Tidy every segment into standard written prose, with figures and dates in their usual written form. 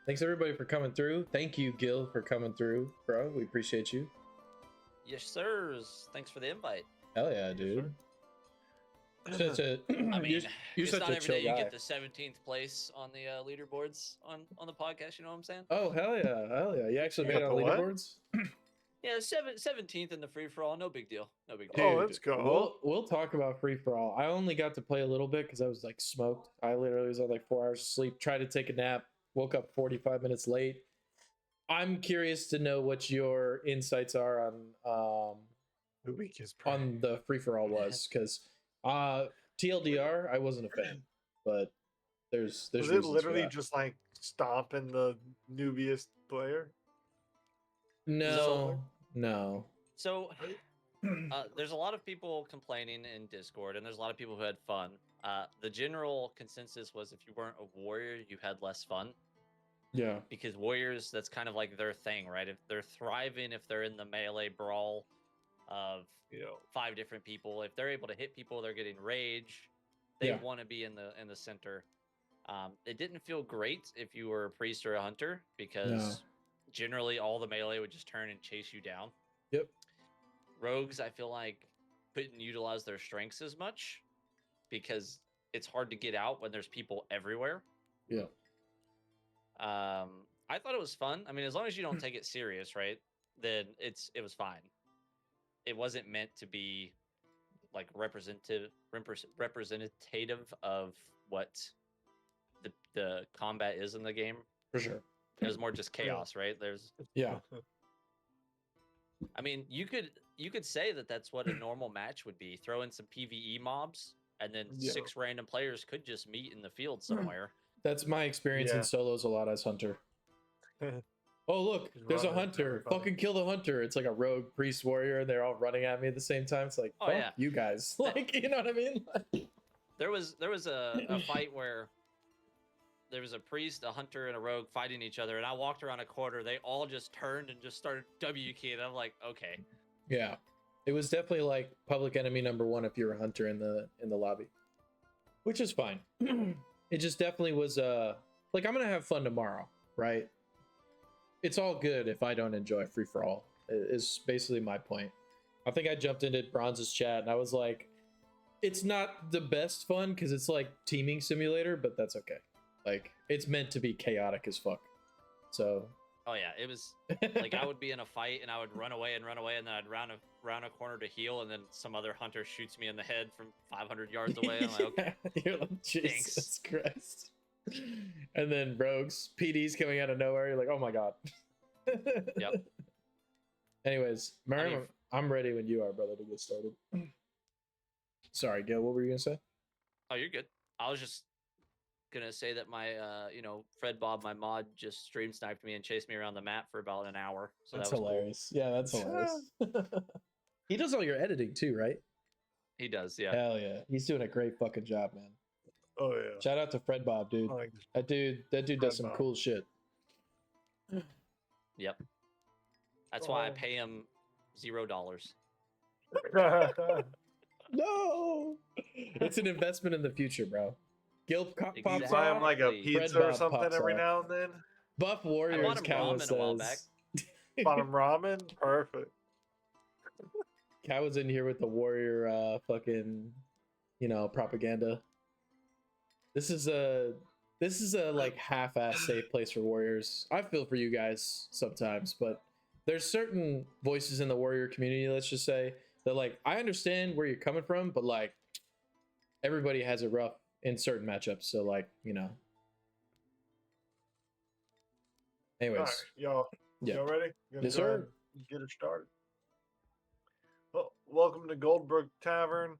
Thanks everybody for coming through. Thank you, Gil, for coming through, bro. We appreciate you. Yes, sirs. Thanks for the invite. Hell yeah, dude. Yes, I mean, you're it's such not a every chill day you guy. get the 17th place on the leaderboards on the podcast. You know what I'm saying? Oh hell yeah! You actually made it on What? leaderboards. Yeah, 17th in the free for all. No big deal. No big deal. Dude, let's go. We'll talk about free for all. I only got to play a little bit because I was like smoked. I literally was on like 4 hours of sleep. Tried to take a nap. Woke up 45 minutes late. I'm curious to know what your insights are on The week is on the free for all was because TLDR I wasn't a fan, but there's Was it literally just like stomping the newbiest player? no. So there's a lot of people complaining in Discord, and there's a lot of people who had fun. The general consensus was if you weren't a warrior, you had less fun. Yeah. Because warriors, that's kind of like their thing, right? If they're thriving, if they're in the melee brawl of 5 different people, if they're able to hit people, they're getting rage. They want to be in the center. It didn't feel great if you were a priest or a hunter because generally all the melee would just turn and chase you down. Yep. Rogues, I feel like, couldn't utilize their strengths as much because it's hard to get out when there's people everywhere. Yeah. I thought it was fun. I mean, as long as you don't take it serious, right? Then it was fine. It wasn't meant to be like representative of what the combat is in the game. For sure. It was more just chaos, right? I mean, you could say that that's what a normal match would be. Throw in some PvE mobs, and then 6 random players could just meet in the field somewhere. That's my experience in solos a lot as hunter. Oh look, there's a hunter. Fucking kill the hunter. It's like a rogue priest warrior, and they're all running at me at the same time. It's like, you guys. Like, you know what I mean? There was a fight where there was a priest, a hunter, and a rogue fighting each other, and I walked around a corner. They all just turned and just started W keying. I'm like, okay. Yeah, it was definitely like public enemy number 1 if you're a hunter in the lobby, which is fine. It just definitely was like I'm gonna have fun tomorrow, right? It's all good if I don't enjoy free for all. Is basically my point. I think I jumped into Bronze's chat and I was like, it's not the best fun because it's like teaming simulator, but that's okay. Like it's meant to be chaotic as fuck. So. Oh yeah, it was like I would be in a fight and I would run away, and then I'd round a corner to heal, and then some other hunter shoots me in the head from 500 yards away. I'm like, okay, you're like, Jesus Christ. And then rogues, PD's coming out of nowhere. You're like, oh my god. Yep. Anyways, Miriam, I'm ready when you are, brother, to get started. Sorry, Gil, what were you gonna say? Oh, you're good. I was just gonna say that my Fred Bob, my mod, just stream sniped me and chased me around the map for about an hour. So that's that was hilarious. Cool. Yeah, that's hilarious. He does all your editing too, right? He does, yeah. Hell yeah. He's doing a great fucking job, man. Oh yeah. Shout out to Fred Bob, dude. That dude does some cool shit. Yep. That's why I pay him $0. No. It's an investment in the future, bro. Gil pops off. Buy him like a pizza or something every now and then. Buff Warriors. I bought him ramen a while back. Bought him ramen? Perfect. Cat was in here with the warrior fucking propaganda. This is a like half-ass safe place for warriors. I feel for you guys sometimes, but there's certain voices in the warrior community, let's just say, that like I understand where you're coming from, but like everybody has it rough in certain matchups, so like, Anyways. All right, y'all ready? Yes, sir. Get it started. Well, welcome to Goldbrook Tavern.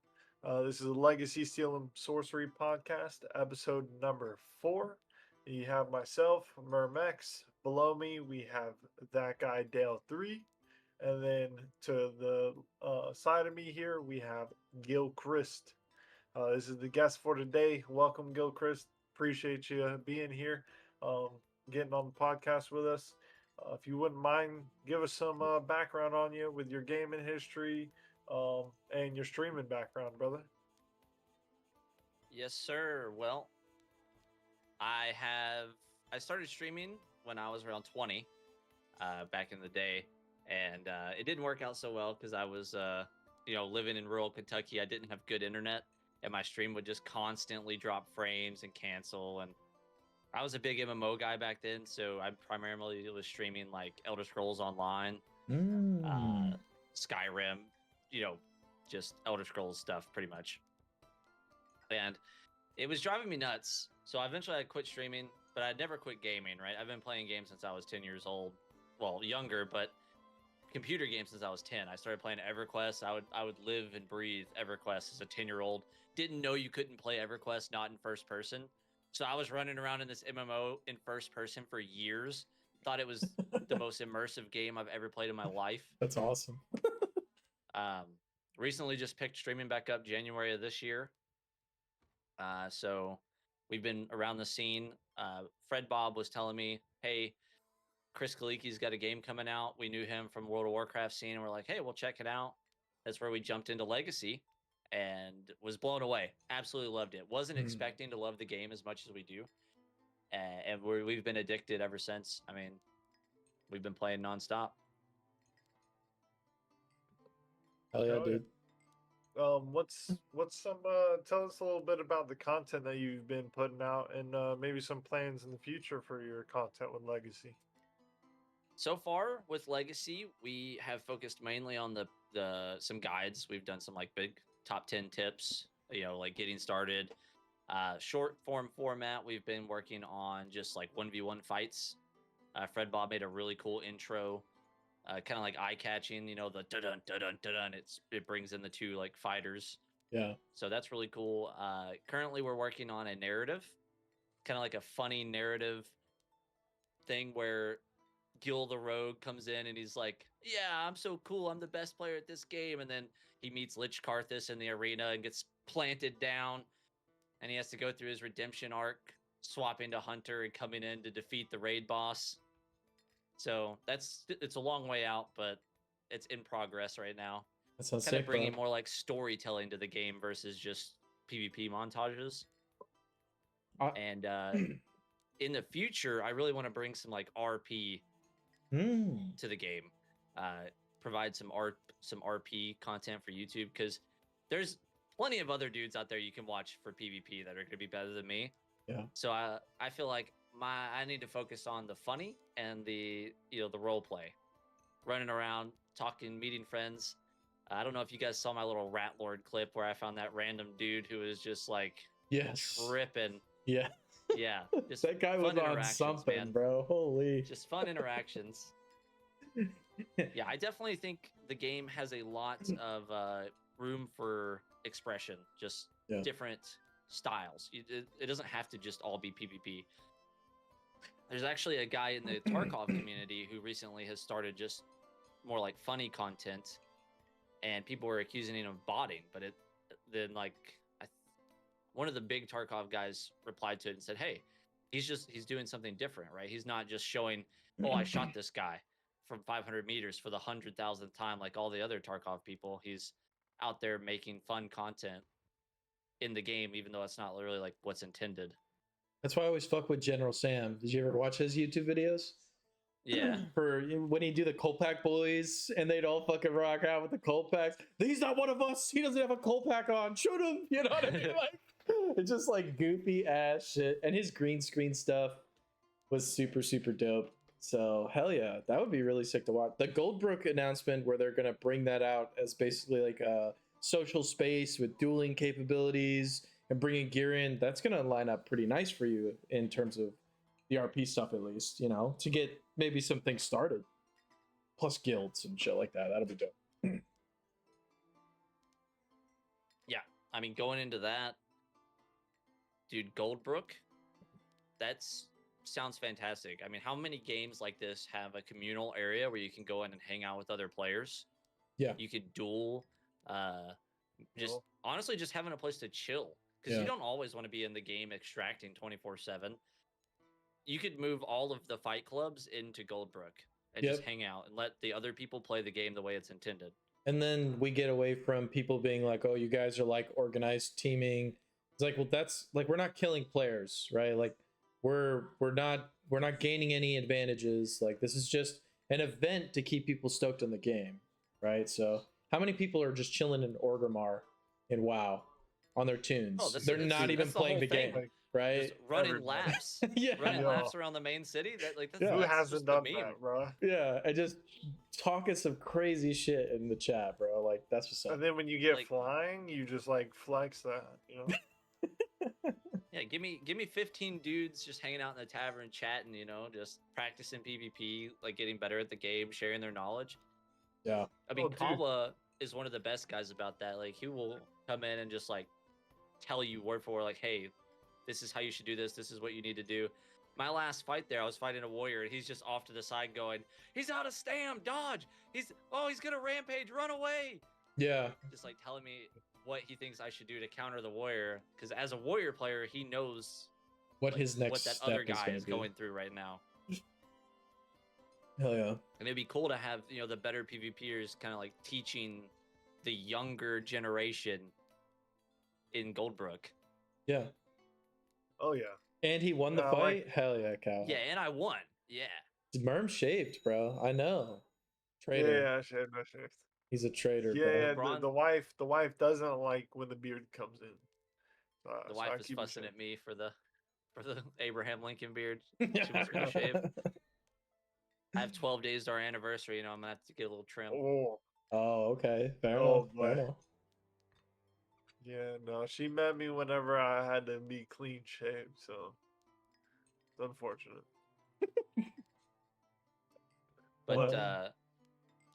This is a Legacy Steel Sorcery podcast, episode number 4. You have myself, Mermex. Below me, we have that guy, Dale 3. And then to the side of me here, we have Gilchriist. This is the guest for today. Welcome, Gilchriist. Appreciate you being here, getting on the podcast with us. If you wouldn't mind, give us some background on you with your gaming history and your streaming background, brother. Yes, sir. Well, I I started streaming when I was around 20, back in the day, and it didn't work out so well because I was, living in rural Kentucky. I didn't have good internet, and my stream would just constantly drop frames and cancel. And I was a big MMO guy back then, so I primarily was streaming like Elder Scrolls Online, Skyrim, just Elder Scrolls stuff pretty much. And it was driving me nuts. So eventually I quit streaming, but I'd never quit gaming, right? I've been playing games since I was 10 years old. Well, younger, but computer games since I was 10. I started playing EverQuest. I would live and breathe EverQuest as a 10-year-old. Didn't know you couldn't play EverQuest not in first person. So I was running around in this MMO in first person for years. Thought it was the most immersive game I've ever played in my life. That's awesome. Recently just picked streaming back up January of this year. So we've been around the scene. Fred Bob was telling me, hey, Chris Kaliki's got a game coming out. We knew him from World of Warcraft scene, and we're like, hey, we'll check it out. That's where we jumped into Legacy and was blown away. Absolutely loved it. Wasn't expecting to love the game as much as we do. And we've been addicted ever since. I mean, we've been playing nonstop. Hell yeah, dude. What's some tell us a little bit about the content that you've been putting out, and maybe some plans in the future for your content with Legacy. So far with Legacy, we have focused mainly on the some guides. We've done some like big top 10 tips, like getting started. Short form format, we've been working on just like 1v1 fights. Fred Bob made a really cool intro, kind of like eye-catching, the dun dun dun dun. It brings in the two like fighters. Yeah. So that's really cool. Currently we're working on a narrative, kind of like a funny narrative thing where Gil the Rogue comes in and he's like, yeah, I'm so cool. I'm the best player at this game. And then he meets Lich Karthus in the arena and gets planted down. And he has to go through his redemption arc, swapping to Hunter and coming in to defeat the raid boss. So it's a long way out, but it's in progress right now. That sounds kind of sick, bringing bro. more like storytelling to the game versus just PvP montages. And in the future, I really want to bring some like RP to the game, provide some RP content for YouTube, because there's plenty of other dudes out there you can watch for PvP that are going to be better than me. Yeah. So I feel like I need to focus on the funny and the role play, running around, talking, meeting friends. I don't know if you guys saw my little Rat Lord clip where I found that random dude who was just like tripping. Yeah. Yeah, just that guy was on something, man. Bro. Holy. Just fun interactions. Yeah, I definitely think the game has a lot of room for expression, just different styles. It doesn't have to just all be PvP. There's actually a guy in the Tarkov community who recently has started just more like funny content, and people were accusing him of botting, but then one of the big Tarkov guys replied to it and said, hey, he's doing something different, right? He's not just showing, oh, I shot this guy from 500 meters for the 100,000th time like all the other Tarkov people. He's out there making fun content in the game, even though it's not really like what's intended. That's why I always fuck with General Sam. Did you ever watch his YouTube videos? Yeah. For when he'd do the Kolpak boys and they'd all fucking rock out with the Kolpaks. He's not one of us. He doesn't have a Kolpak on. Shoot him. You know what I mean? Like, it's just like goofy ass shit. And his green screen stuff was super, super dope. So hell yeah, that would be really sick to watch. The Goldbrook announcement where they're going to bring that out as basically like a social space with dueling capabilities and bringing gear in, that's going to line up pretty nice for you in terms of the RP stuff, at least, to get maybe some things started. Plus guilds and shit like that. That'll be dope. Yeah, I mean, going into that, dude, Goldbrook, sounds fantastic. I mean, how many games like this have a communal area where you can go in and hang out with other players? Yeah. You could duel, honestly, just having a place to chill. Because you don't always want to be in the game extracting 24/7. You could move all of the fight clubs into Goldbrook and just hang out and let the other people play the game the way it's intended. And then we get away from people being like, oh, you guys are like organized teaming. It's like, well, that's like, we're not killing players, right? Like we're not we're not gaining any advantages. Like, this is just an event to keep people stoked on the game, right? So how many people are just chilling in Orgrimmar in WoW on their tunes? Oh, They're not even that's playing the thing. game, right? Just running Everybody. laps, Yeah. running laps around the main city. That's Who that's hasn't just the done meme. that, bro? Yeah, and just talking some crazy shit in the chat, bro. Like, that's what's up. And then when you get Like- flying, you just like flex that, you know? Yeah, give me 15 dudes just hanging out in the tavern, chatting, you know, just practicing PvP, like getting better at the game, sharing their knowledge. Yeah. I mean, Oh, dude. Kava is one of the best guys about that. Like, he will come in and just like tell you word for word, like, hey, this is how you should do this. This is what you need to do. My last fight there, I was fighting a warrior, and he's just off to the side going, he's out of stam, dodge. He's gonna rampage, run away. Yeah. Just like telling me what he thinks I should do to counter the warrior. Because as a warrior player, he knows What his next what that step other guy is be. going through right now. Hell yeah. And it'd be cool to have, you know, the better PvPers kind of like teaching the younger generation in Goldbrook. Yeah. Oh, yeah. And he won the Yeah, I fight? like- Hell yeah, Cal. Yeah, and I won. Yeah. Merm shaped, bro. I know. Traitor. Yeah, I shaved my shift. He's a traitor, Yeah, bro. the wife doesn't like when the beard comes in. The So I wife is keep it fussing shaved. at me for the Abraham Lincoln beard. She wants me to shave. I have 12 days to our anniversary, you know, I'm gonna have to get a little trim. Oh, Oh, okay. Fair Oh, enough. Fair boy. enough. yeah, no, she met me whenever I had to be clean shaved, so it's unfortunate. But Well-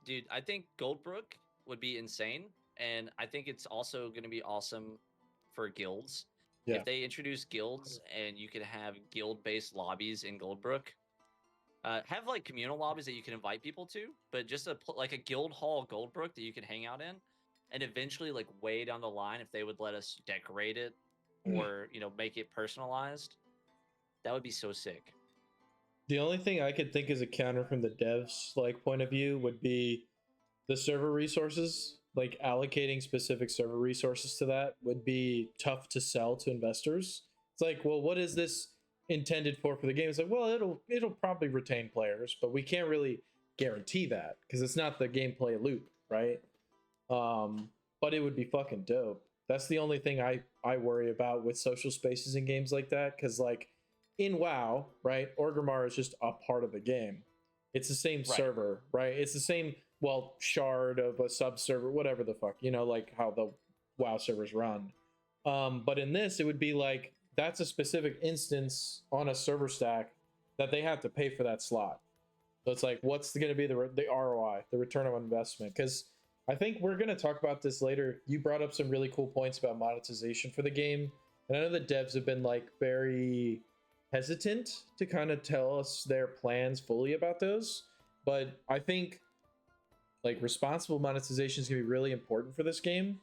dude, I think Goldbrook would be insane, and I think it's also going to be awesome for guilds. Yeah. If they introduce guilds and you can have guild-based lobbies in Goldbrook, have like communal lobbies that you can invite people to, but just like a guild hall Goldbrook that you can hang out in, and eventually, like way down the line, if they would let us decorate it or you know make it personalized, that would be so sick. The only thing I could think as a counter from the devs like point of view would be the server resources. Like, allocating specific server resources to that would be tough to sell to investors. It's like, well, what is this intended for the game? It's like, well, it'll probably retain players, but we can't really guarantee that because it's not the gameplay loop, right? But it would be fucking dope. That's the only thing I worry about with social spaces in games like that, because like in WoW, right, Orgrimmar is just a part of the game. It's the same server, right? It's the same, well, shard of a sub server, whatever the fuck, you know, like how the WoW servers run. But in this, it would be like that's a specific instance on a server stack that they have to pay for that slot. So it's like, what's going to be the ROI, the return on investment? Because I think we're going to talk about this later. You brought up some really cool points about monetization for the game. And I know the devs have been like very hesitant to kind of tell us their plans fully about those. But I think like responsible monetization is going to be really important for this game.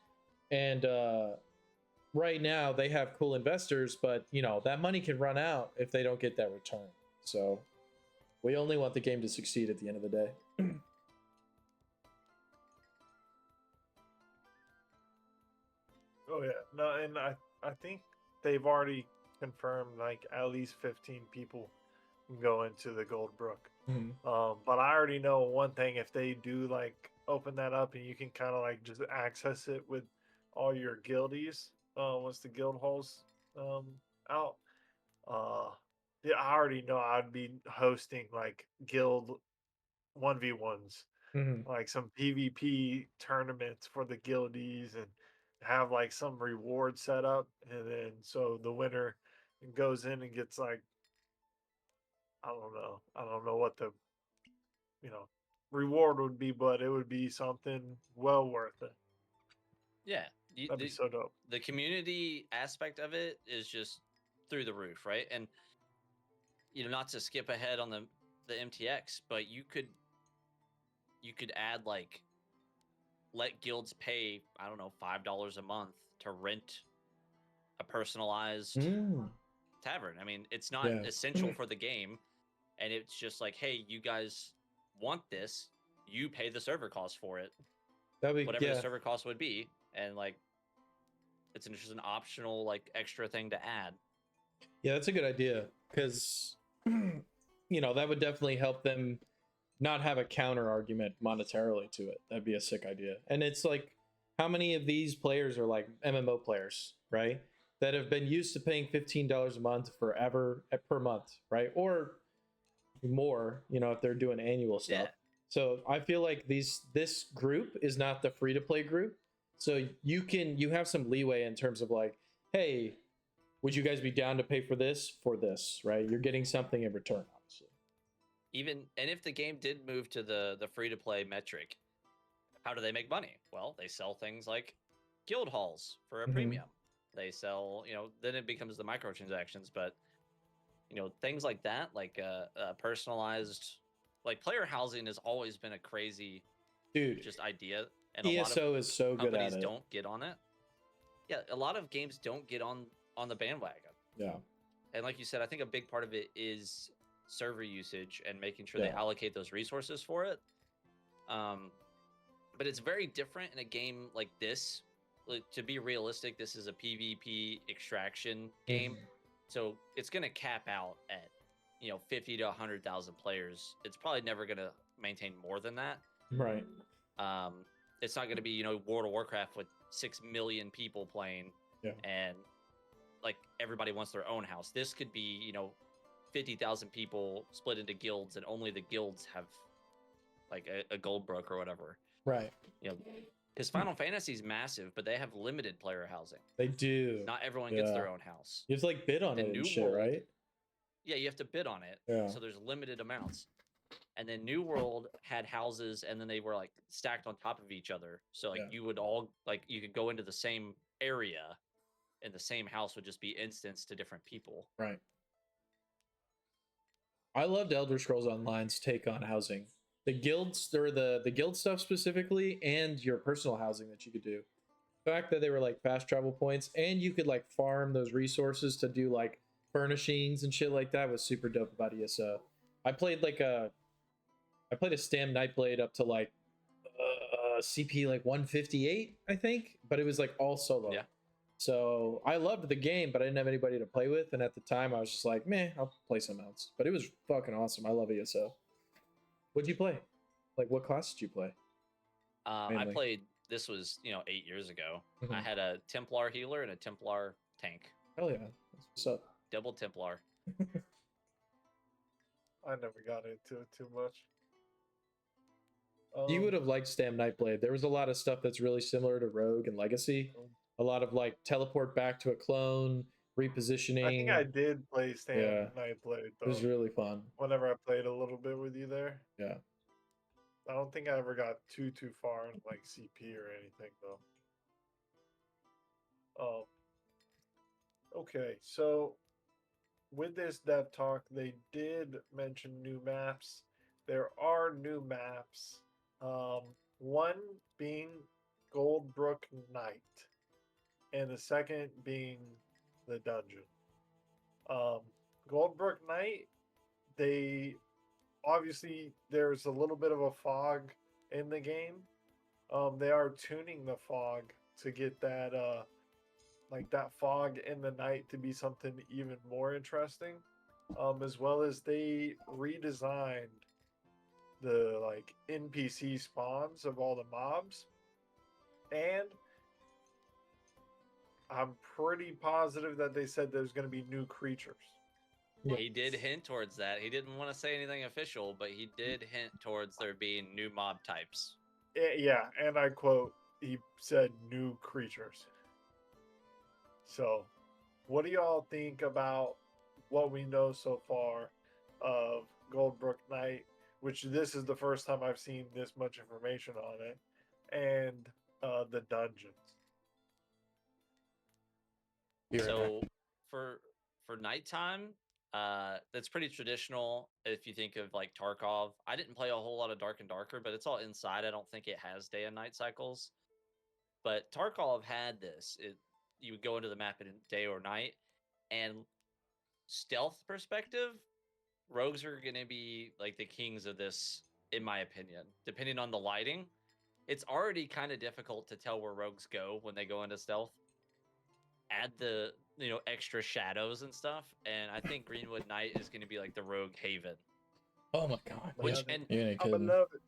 And right now they have cool investors, but you know, that money can run out if they don't get that return. So we only want the game to succeed at the end of the day. Oh yeah, no, and I think they've already confirmed like at least 15 people can go into the Goldbrook. But I already know one thing: if they do like open that up and you can kind of like just access it with all your guildies, once the guild halls out, yeah, I already know I'd be hosting like guild 1v1s, like some PvP tournaments for the guildies, and have like some reward set up, and then so the winner goes in and gets like, I don't know what the reward would be, but it would be something well worth it. Yeah, That'd be so dope. The community aspect of it is just through the roof, right? And you know, not to skip ahead on the MTX, but you could add like, let guilds pay, I don't know, $5 a month to rent a personalized tavern. I mean, it's not essential for the game, and it's just like, hey, you guys want this, you pay the server cost for it, whatever the server cost would be, and like it's just an optional like extra thing to add. Yeah, that's a good idea, because that would definitely help them not have a counter argument monetarily to it. That'd be a sick idea. And it's like, how many of these players are like MMO players, right? That have been used to paying $15 a month forever per month, right? Or more, if they're doing annual stuff. Yeah. So I feel like this group is not the free to play group. So you have some leeway in terms of like, hey, would you guys be down to pay for this, right? You're getting something in return, obviously. And if the game did move to the free to play metric, how do they make money? Well, they sell things like guild halls for a premium. They sell, then it becomes the microtransactions, but things like that, like personalized, like player housing has always been a crazy just idea, and ESO a lot of is so good at companies it. don't get on it. Yeah, a lot of games don't get on the bandwagon. Yeah. And like you said, I think a big part of it is server usage and making sure they allocate those resources for it. But it's very different in a game like this. Like, to be realistic, this is a PvP extraction game. So it's going to cap out at, 50 to 100,000 players. It's probably never going to maintain more than that. Right. It's not going to be, World of Warcraft with 6 million people playing and like everybody wants their own house. This could be, 50,000 people split into guilds, and only the guilds have like a Goldbrook or whatever. Right. Because Final Fantasy is massive, but they have limited player housing. They do. Not everyone gets their own house. You have to like bid on it and shit, right? Yeah, you have to bid on it. Yeah. So there's limited amounts. And then New World had houses, and then they were like stacked on top of each other. So like you would all you could go into the same area, and the same house would just be instanced to different people. Right. I loved Elder Scrolls Online's take on housing. The guilds, or the guild stuff specifically, and your personal housing that you could do. The fact that they were like fast travel points, and you could like farm those resources to do like furnishings and shit like that was super dope about ESO. I played a Stam Nightblade up to like CP like 158, I think, but it was like all solo. Yeah. So I loved the game, but I didn't have anybody to play with, and at the time I was just like, meh, I'll play something else. But it was fucking awesome. I love ESO. What'd you play? Like, what class did you play? I played. This was 8 years ago. I had a Templar healer and a Templar tank. Hell yeah, what's up? Double Templar. I never got into it too much. You would have liked Stam Nightblade. There was a lot of stuff that's really similar to Rogue and Legacy. A lot of like teleport back to a clone, repositioning. I think I did play Stam Nightblade, though. It was really fun. Whenever I played a little bit with you there. Yeah. I don't think I ever got too far in like CP or anything, though. Okay, so with this dev talk, they did mention new maps. There are new maps. One being Goldbrook Night, and the second being the dungeon. Goldbrook Night, obviously there's a little bit of a fog in the game. They are tuning the fog to get that that fog in the night to be something even more interesting. As well as they redesigned the NPC spawns of all the mobs, and I'm pretty positive that they said there's going to be new creatures. He did hint towards that. He didn't want to say anything official, but he did hint towards there being new mob types. Yeah, and I quote, he said new creatures. So, what do y'all think about what we know so far of Goldbrook Night, which this is the first time I've seen this much information on it, and the dungeons? So for nighttime, that's pretty traditional. If you think of like Tarkov, I didn't play a whole lot of Dark and Darker, but it's all inside. I don't think it has day and night cycles. But Tarkov had this. You would go into the map in day or night, and stealth perspective, rogues are going to be like the kings of this, in my opinion. Depending on the lighting, it's already kind of difficult to tell where rogues go when they go into stealth. Add the extra shadows and stuff, and I think Greenwood Night is going to be like the rogue haven. Oh my god. Which Yeah, and you ain't I'm kidding. gonna love it.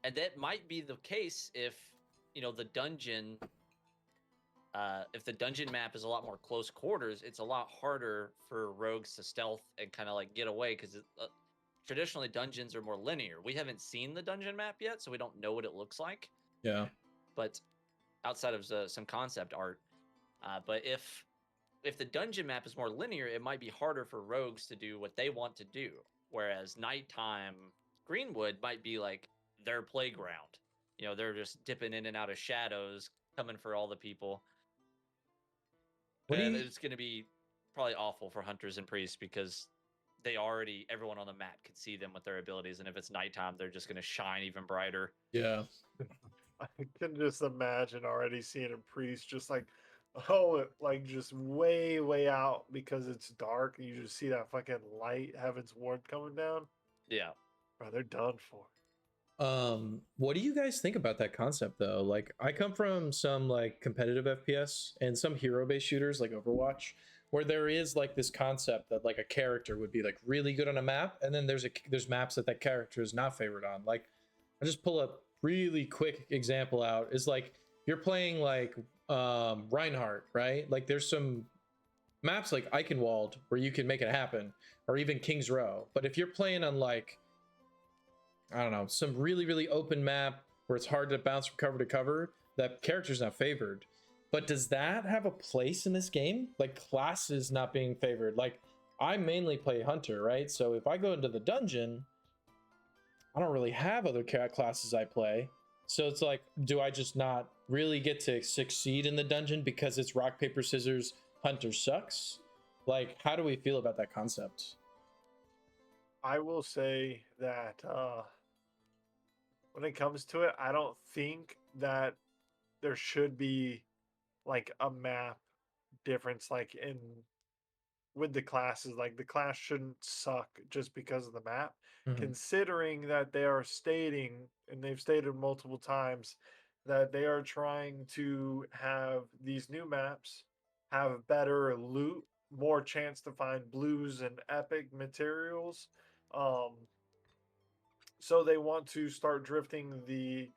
and that might be the case if the dungeon if the dungeon map is a lot more close quarters, it's a lot harder for rogues to stealth and kind of like get away because traditionally dungeons are more linear. We haven't seen the dungeon map yet, so we don't know what it looks like. Yeah. But outside of some concept art, but if the dungeon map is more linear, it might be harder for rogues to do what they want to do. Whereas nighttime Greenwood might be like their playground. They're just dipping in and out of shadows, coming for all the people. What do And you it's going to be probably awful for hunters and priests because everyone on the map can see them with their abilities. And if it's nighttime, they're just going to shine even brighter. Yeah. I can just imagine already seeing a priest just like, just way, way out because it's dark. And you just see that fucking light, heaven's ward coming down. Yeah. Bro, they're done for. What do you guys think about that concept though? Like, I come from some like competitive FPS and some hero-based shooters like Overwatch, where there is like this concept that like a character would be like really good on a map, and then there's maps that character is not favored on. Like, I just pull a really quick example out is like you're playing like Reinhardt, right? Like there's some maps like Eichenwald where you can make it happen, or even King's Row. But if you're playing on like, I don't know, some really, really open map where it's hard to bounce from cover to cover, that character's not favored. But does that have a place in this game? Like classes not being favored. Like I mainly play Hunter, right? So if I go into the dungeon, I don't really have other classes I play. So it's like, do I just not really get to succeed in the dungeon because it's rock, paper, scissors, Hunter sucks? Like, how do we feel about that concept? I will say that when it comes to it, I don't think that there should be like a map difference like in with the classes. Like the class shouldn't suck just because of the map, considering that they are stating, and they've stated multiple times, that they are trying to have these new maps have better loot, more chance to find blues and epic materials. Um, so they want to start drifting the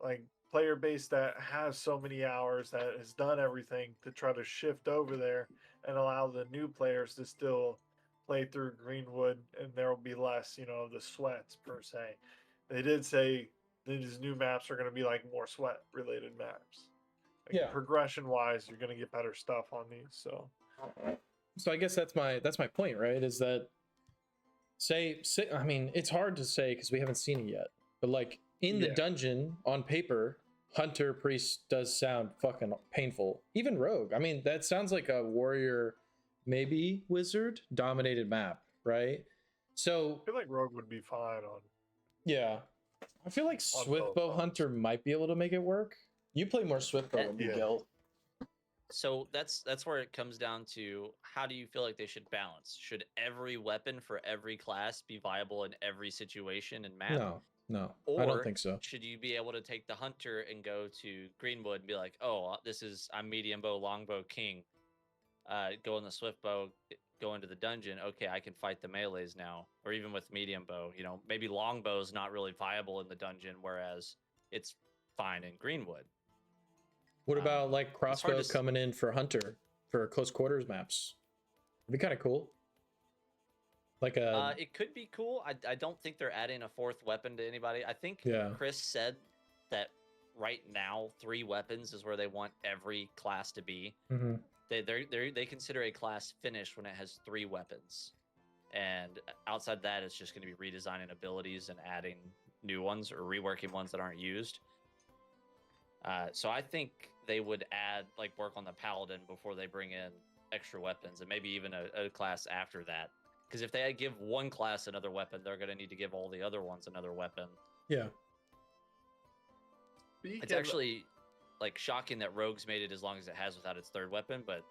like player base that has so many hours, that has done everything, to try to shift over there and allow the new players to still play through Greenwood, and there will be less, of the sweats per se. They did say these new maps are going to be like more sweat related maps. Like Yeah. progression wise, you're going to get better stuff on these. So I guess that's my point, right? Is that say I mean, it's hard to say because we haven't seen it yet, but like in the dungeon on paper, Hunter Priest does sound fucking painful. Even Rogue, I mean, that sounds like a warrior, maybe wizard dominated map, right? So I feel like Rogue would be fine on. Yeah, I feel like Swiftbow Hunter might be able to make it work. You play more Swiftbow than me, Gil. So that's where it comes down to, how do you feel like they should balance? Should every weapon for every class be viable in every situation and map? No, or I don't think so. Should you be able to take the hunter and go to Greenwood and be like, oh, I'm medium bow, longbow king. Go in the swift bow, go into the dungeon. Okay, I can fight the melees now. Or even with medium bow, maybe longbow is not really viable in the dungeon, whereas it's fine in Greenwood. What about like crossbow coming in for Hunter for close quarters maps? It'd be kind of cool. Like it could be cool. I don't think they're adding a fourth weapon to anybody. I think Chris said that right now 3 weapons is where they want every class to be. They consider a class finished when it has 3 weapons, and outside that, it's just going to be redesigning abilities and adding new ones or reworking ones that aren't used. So I think they would work on the paladin before they bring in extra weapons, and maybe even a class after that. Because if they give one class another weapon, they're going to need to give all the other ones another weapon. Yeah. It's actually shocking that Rogue's made it as long as it has without its 3rd weapon, but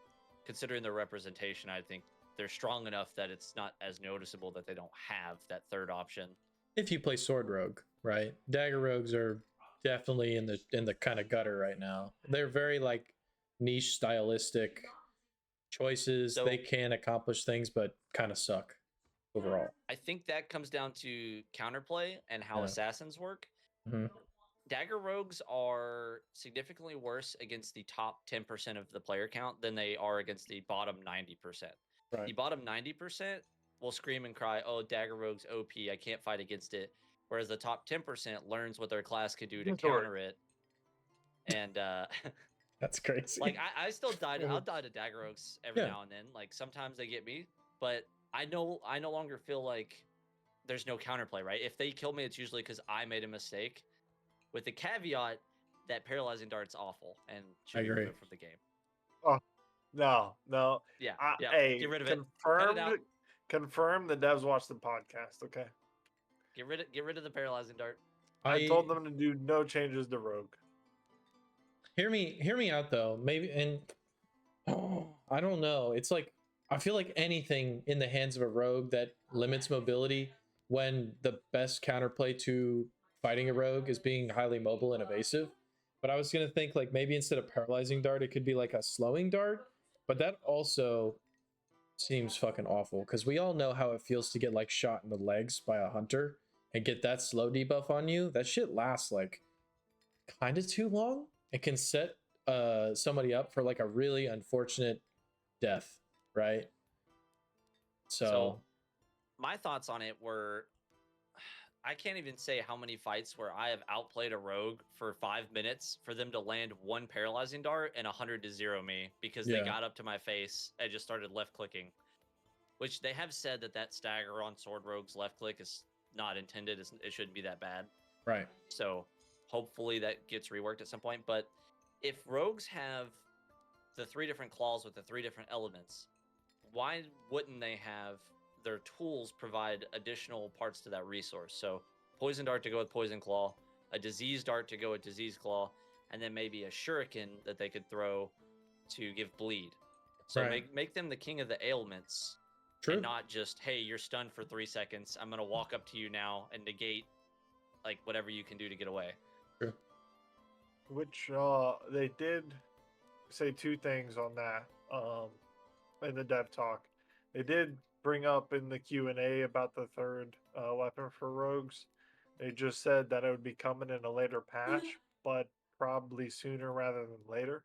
considering their representation, I think they're strong enough that it's not as noticeable that they don't have that 3rd option. If you play Sword Rogue, right? Dagger Rogues are definitely in the kind of gutter right now. They're very niche stylistic choices. So, they can accomplish things but kind of suck. overall. I think that comes down to counterplay and how assassins work. Mm-hmm. Dagger rogues are significantly worse against the top 10% of the player count than they are against the bottom 90%. Right. The bottom 90% will scream and cry, "Oh, dagger rogue's OP, I can't fight against it." Whereas the top 10% learns what their class could do to counter it. And that's crazy. Like I still die. I'll die to dagger rogues every now and then. Like sometimes they get me, but I no longer feel like there's no counterplay. Right? If they kill me, it's usually because I made a mistake. With the caveat that paralyzing dart's awful and should be removed from the game. Oh, no. Yeah. Hey, get rid of it. Confirm the devs watch the podcast, okay? Get rid of the paralyzing dart. I told them to do no changes to rogue. Hear me out though. Maybe I don't know. It's like I feel like anything in the hands of a rogue that limits mobility when the best counterplay to fighting a rogue is being highly mobile and evasive. But I was gonna think like maybe instead of paralyzing dart, it could be like a slowing dart. But that also seems fucking awful because we all know how it feels to get like shot in the legs by a hunter and get that slow debuff on you. That shit lasts like kind of too long. It can set somebody up for like a really unfortunate death, right? So my thoughts on it were, I can't even say how many fights where I have outplayed a rogue for 5 minutes for them to land one paralyzing dart and 100-0 me because they got up to my face and just started left clicking, which they have said that stagger on sword rogues left click is not intended. It shouldn't be that bad. Right. So hopefully that gets reworked at some point. But if rogues have the 3 different claws with the 3 different elements, why wouldn't they have their tools provide additional parts to that resource? So poison dart to go with poison claw, a disease dart to go with disease claw, and then maybe a shuriken that they could throw to give bleed. So make them the king of the ailments. True. And not just, hey, you're stunned for 3 seconds, I'm gonna walk up to you now and negate like whatever you can do to get away. True. Which they did say 2 things on that in the dev talk. They did bring up in the Q&A about the 3rd weapon for rogues. They just said that it would be coming in a later patch, but probably sooner rather than later.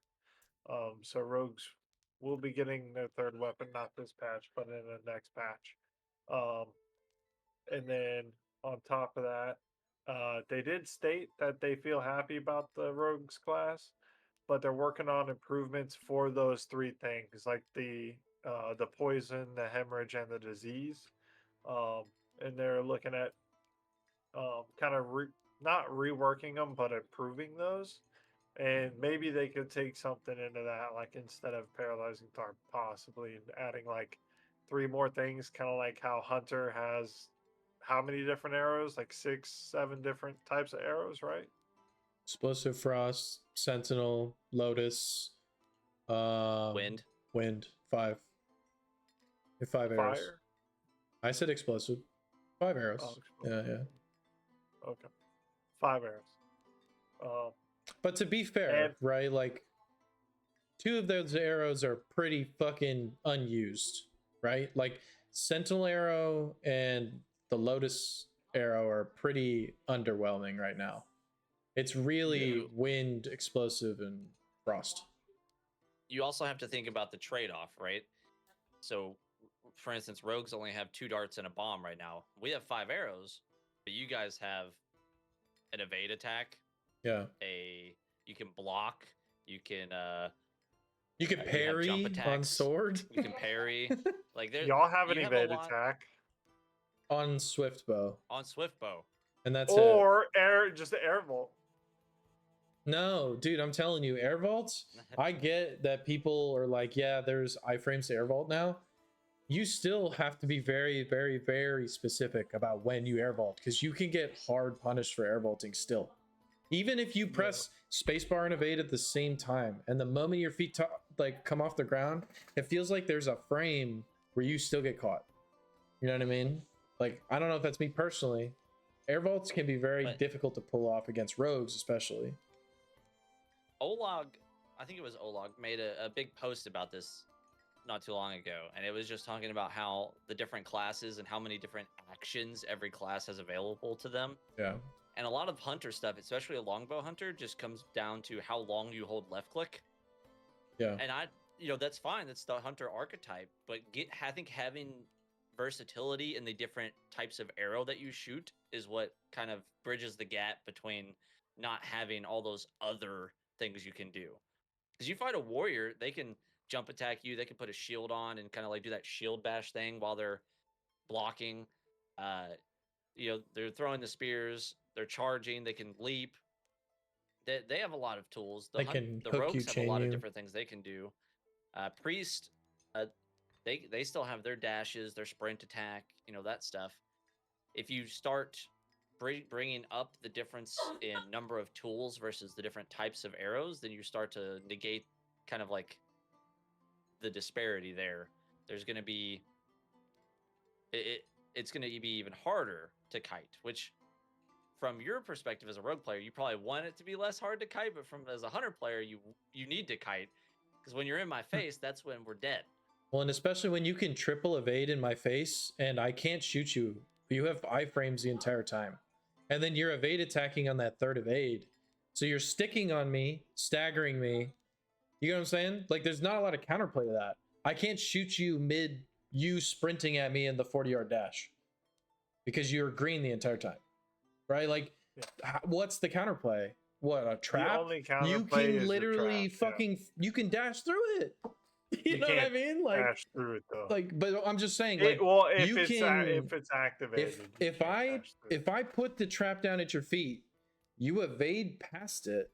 So rogues will be getting their 3rd weapon, not this patch, but in the next patch. And then on top of that, they did state that they feel happy about the rogues class, but they're working on improvements for those 3 things, like the poison, the hemorrhage, and the disease. And they're looking at kind of not reworking them, but improving those. And maybe they could take something into that, like instead of paralyzing dart, possibly adding like 3 more things, kind of like how Hunter has how many different arrows? Like 6, 7 different types of arrows, right? Explosive frost, sentinel, lotus, wind. 5. 5 arrows. Fire? I said explosive. 5 arrows. Oh, yeah. Okay. 5 arrows. But to be fair, right? Like 2 of those arrows are pretty fucking unused, right? Like sentinel arrow and the lotus arrow are pretty underwhelming right now. It's really wind, explosive, and frost. You also have to think about the trade-off, right? So, for instance, rogues only have 2 darts and a bomb right now. We have 5 arrows, but you guys have an evade attack. Yeah. You can block. You can parry on sword. You can parry. Like y'all have an evade attack on swift bow. And that's just the air vault. No, dude, I'm telling you, air vaults. I get that people are like, yeah, there's iframes to air vault now. You still have to be very, very, very specific about when you air vault, because you can get hard punished for air vaulting still. Even if you press spacebar and evade at the same time, and the moment your feet come off the ground, it feels like there's a frame where you still get caught. You know what I mean? Like, I don't know if that's me personally. Air vaults can be very difficult to pull off against rogues, especially. Olog, I think it was Olog, made a big post about this not too long ago, and it was just talking about how the different classes and how many different actions every class has available to them. Yeah. And a lot of hunter stuff, especially a longbow hunter, just comes down to how long you hold left click. Yeah. And that's fine. That's the hunter archetype. But I think having versatility in the different types of arrow that you shoot is what kind of bridges the gap between not having all those other things you can do. Because you fight a warrior, they can jump attack you, they can put a shield on and kind of like do that shield bash thing while they're blocking. They're throwing the spears, they're charging, they can leap. They have a lot of tools. They can the hook you, rogues have a chain lot you. of different things they can do. Priest, they still have their dashes, their sprint attack, that stuff. If you start bringing up the difference in number of tools versus the different types of arrows, then you start to negate kind of like the disparity there. There's going to be it's going to be even harder to kite, which from your perspective as a rogue player, you probably want it to be less hard to kite, but as a hunter player, you need to kite, because when you're in my face, that's when we're dead. Well, and especially when you can triple evade in my face and I can't shoot you, but you have iframes the entire time. And then you're evade attacking on that third evade. So you're sticking on me, staggering me. You know what I'm saying? Like, there's not a lot of counterplay to that. I can't shoot you mid you sprinting at me in the 40-yard dash because you're green the entire time. Right? Like, what's the counterplay? What, a trap? The only counterplay you can is literally trap, you can dash through it. You know what I mean? Like, dash through it though. Like, but I'm just saying, if you if it's activated, if I put the trap down at your feet, you evade past it,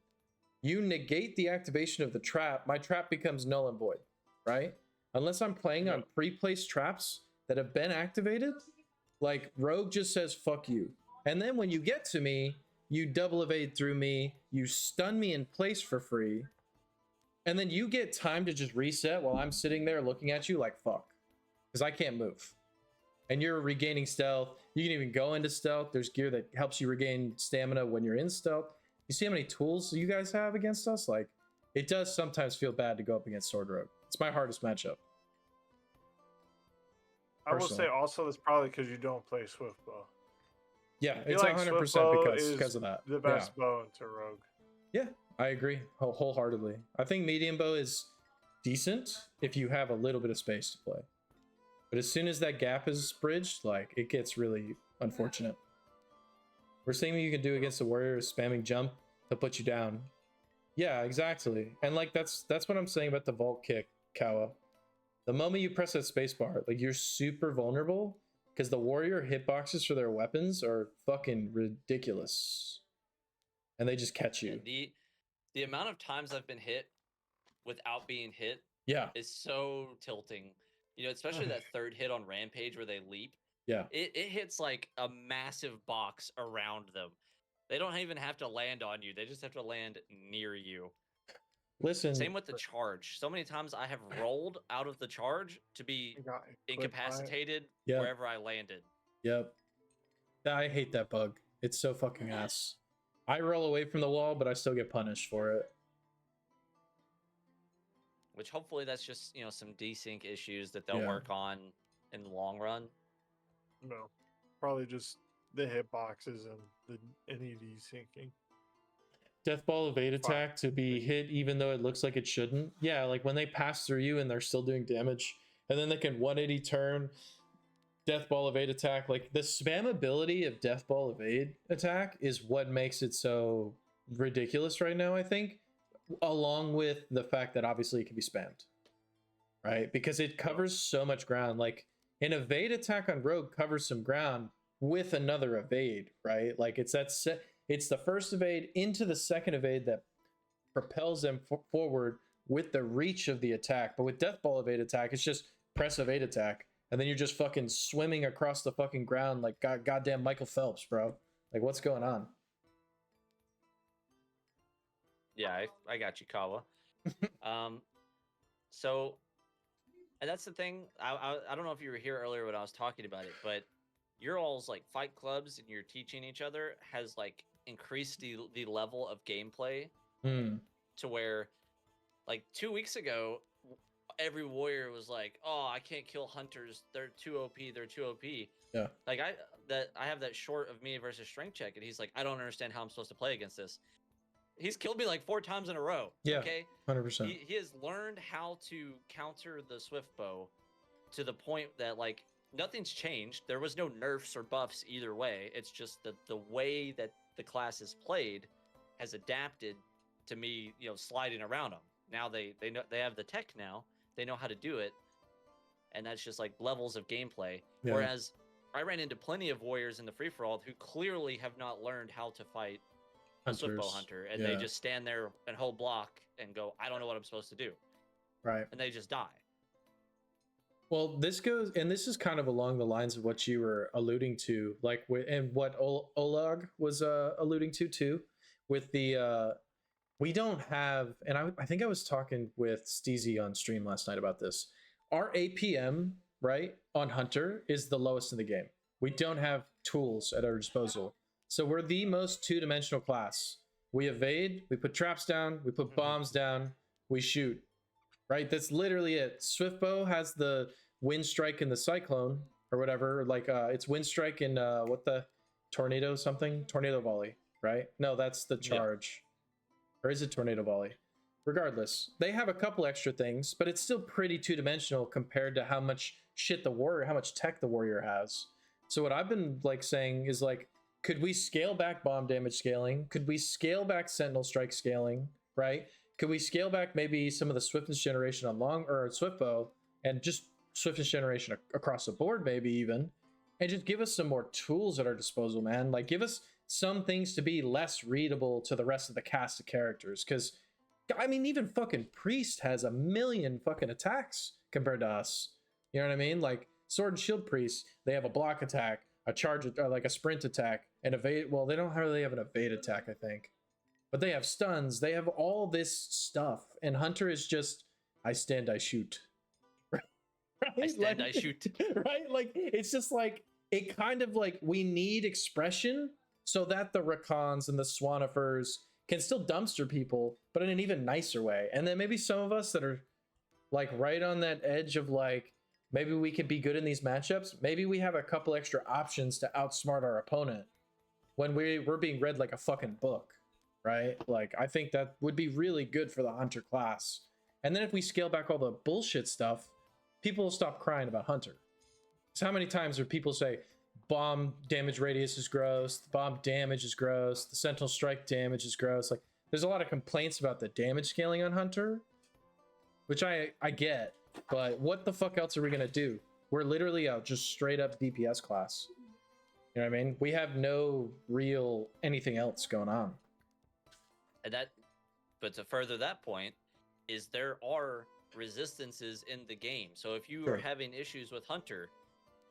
you negate the activation of the trap, my trap becomes null and void, right? Unless I'm playing on pre-placed traps that have been activated, like Rogue just says fuck you. And then when you get to me, you double evade through me, you stun me in place for free. And then you get time to just reset while I'm sitting there looking at you like fuck. Because I can't move. And you're regaining stealth. You can even go into stealth. There's gear that helps you regain stamina when you're in stealth. You see how many tools you guys have against us? Like, it does sometimes feel bad to go up against Sword Rogue. It's my hardest matchup. I will say also that's probably because you don't play Swiftbow. Yeah, it's 100% because of that. The best bow into Rogue. Yeah, I agree wholeheartedly. I think medium bow is decent if you have a little bit of space to play. But as soon as that gap is bridged, like, it gets really unfortunate. Worst thing you can do against a warrior is spamming jump to put you down. Yeah, exactly. And like that's what I'm saying about the vault kick, Kawa. The moment you press that spacebar, like, you're super vulnerable because the warrior hitboxes for their weapons are fucking ridiculous. And they just catch you. The amount of times I've been hit without being hit is so tilting. Especially that third hit on Rampage where they leap. Yeah. It hits like a massive box around them. They don't even have to land on you. They just have to land near you. Listen. Same with the charge. So many times I have rolled out of the charge to be incapacitated wherever I landed. Yep. I hate that bug. It's so fucking ass. I roll away from the wall, but I still get punished for it. Which hopefully that's just, some desync issues that they'll work on in the long run. No, probably just the hitboxes and any desyncing. Death ball evade attack to be hit even though it looks like it shouldn't. Yeah, like when they pass through you and they're still doing damage, and then they can 180 turn. Death ball evade attack, like the spammability of death ball evade attack is what makes it so ridiculous right now, I think, along with the fact that obviously it can be spammed, right? Because it covers so much ground. Like an evade attack on Rogue covers some ground with another evade, right? Like it's it's the first evade into the second evade that propels them forward with the reach of the attack. But with death ball evade attack, it's just press evade attack. And then you're just fucking swimming across the fucking ground like goddamn Michael Phelps, bro. Like, what's going on? Yeah, I got you, Kawa. So, and that's the thing. I don't know if you were here earlier when I was talking about it, but your all's like fight clubs and you're teaching each other has like increased the level of gameplay to where, like 2 weeks ago, every warrior was like, "Oh, I can't kill hunters. They're too OP. They're too OP." Yeah. Like I have that short of me versus strength check, and he's like, "I don't understand how I'm supposed to play against this." He's killed me like 4 times in a row. Yeah. Okay. 100%. He has learned how to counter the swift bow to the point that like nothing's changed. There was no nerfs or buffs either way. It's just the way that the class is played has adapted to me, sliding around them. Now they know they have the tech now. They know how to do it, and that's just like levels of gameplay. Yeah. Whereas I ran into plenty of warriors in the free for all who clearly have not learned how to fight a swiftbow hunter, and they just stand there and hold block and go, "I don't know what I'm supposed to do." Right. And they just die. Well, this goes, and this is kind of along the lines of what you were alluding to, like, and what Olag was alluding to too, with the we don't have, and I think I was talking with Steezy on stream last night about this. Our APM, right, on Hunter is the lowest in the game. We don't have tools at our disposal. So we're the most two-dimensional class. We evade, we put traps down, we put bombs down, we shoot. Right? That's literally it. Swiftbow has the wind strike and the cyclone or whatever. Like it's wind strike and what the tornado something? Tornado volley, right? No, that's the charge. Yeah. Or is it tornado volley? Regardless, they have a couple extra things, but it's still pretty two-dimensional compared to how much shit the warrior, how much tech the warrior has. So what I've been like saying is like, could we scale back bomb damage scaling? Could we scale back sentinel strike scaling? Right? Could we scale back maybe some of the swiftness generation on long or swiftbow and just swiftness generation across the board, maybe even, and just give us some more tools at our disposal, man? Like, give us some things to be less readable to the rest of the cast of characters. Because, I mean, even fucking Priest has a million fucking attacks compared to us. You know what I mean? Like, Sword and Shield Priest, they have a block attack, a charge, or like a sprint attack, and evade. Well, they don't really have an evade attack, I think. But they have stuns. They have all this stuff. And Hunter is just, I stand, I shoot. Right? I stand, I shoot. Right? Like, it's just like, it kind of like, we need expression so that the Rakans and the Swanifers can still dumpster people, but in an even nicer way. And then maybe some of us that are like right on that edge of like, maybe we could be good in these matchups. Maybe we have a couple extra options to outsmart our opponent when we're being read like a fucking book. Right? Like, I think that would be really good for the Hunter class. And then if we scale back all the bullshit stuff, people will stop crying about Hunter. So how many times do people say, bomb damage radius is gross, the bomb damage is gross, the sentinel strike damage is gross? Like, there's a lot of complaints about the damage scaling on Hunter, which I get, but what the fuck else are we gonna do? We're literally a just straight up DPS class. You know what I mean? We have no real anything else going on. And but to further that point, is there are resistances in the game. So if you are having issues with Hunter,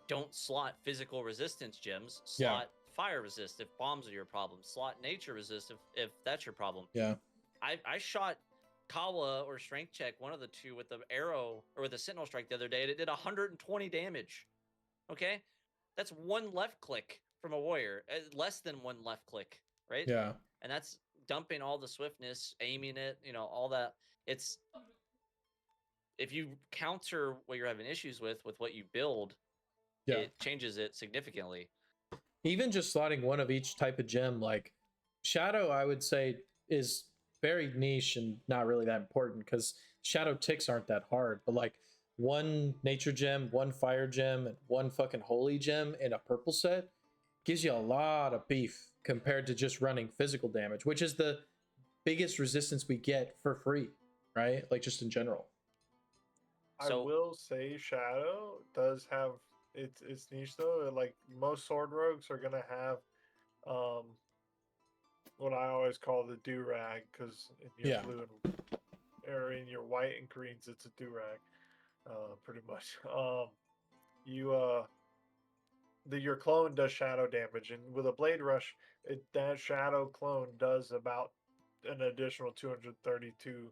don't slot physical resistance gems. Slot fire resist if bombs are your problem. Slot nature resist if that's your problem. Yeah. I shot Kawa or strength check, one of the two, with the arrow or with the sentinel strike the other day, and it did 120 damage. Okay? That's one left click from a warrior. Less than one left click, right? Yeah. And that's dumping all the swiftness, aiming it, all that. It's if you counter what you're having issues with what you build, it changes it significantly. Even just slotting one of each type of gem, like Shadow, I would say is very niche and not really that important because Shadow ticks aren't that hard. But like one nature gem, one fire gem, and one fucking holy gem in a purple set gives you a lot of beef compared to just running physical damage, which is the biggest resistance we get for free, right? Like just in general. I will say Shadow does have it's niche though. Like most sword rogues are gonna have what I always call the do-rag, because in your blue and or in your white and greens it's a do-rag, pretty much. Your clone does shadow damage, and with a blade rush, that shadow clone does about an additional 232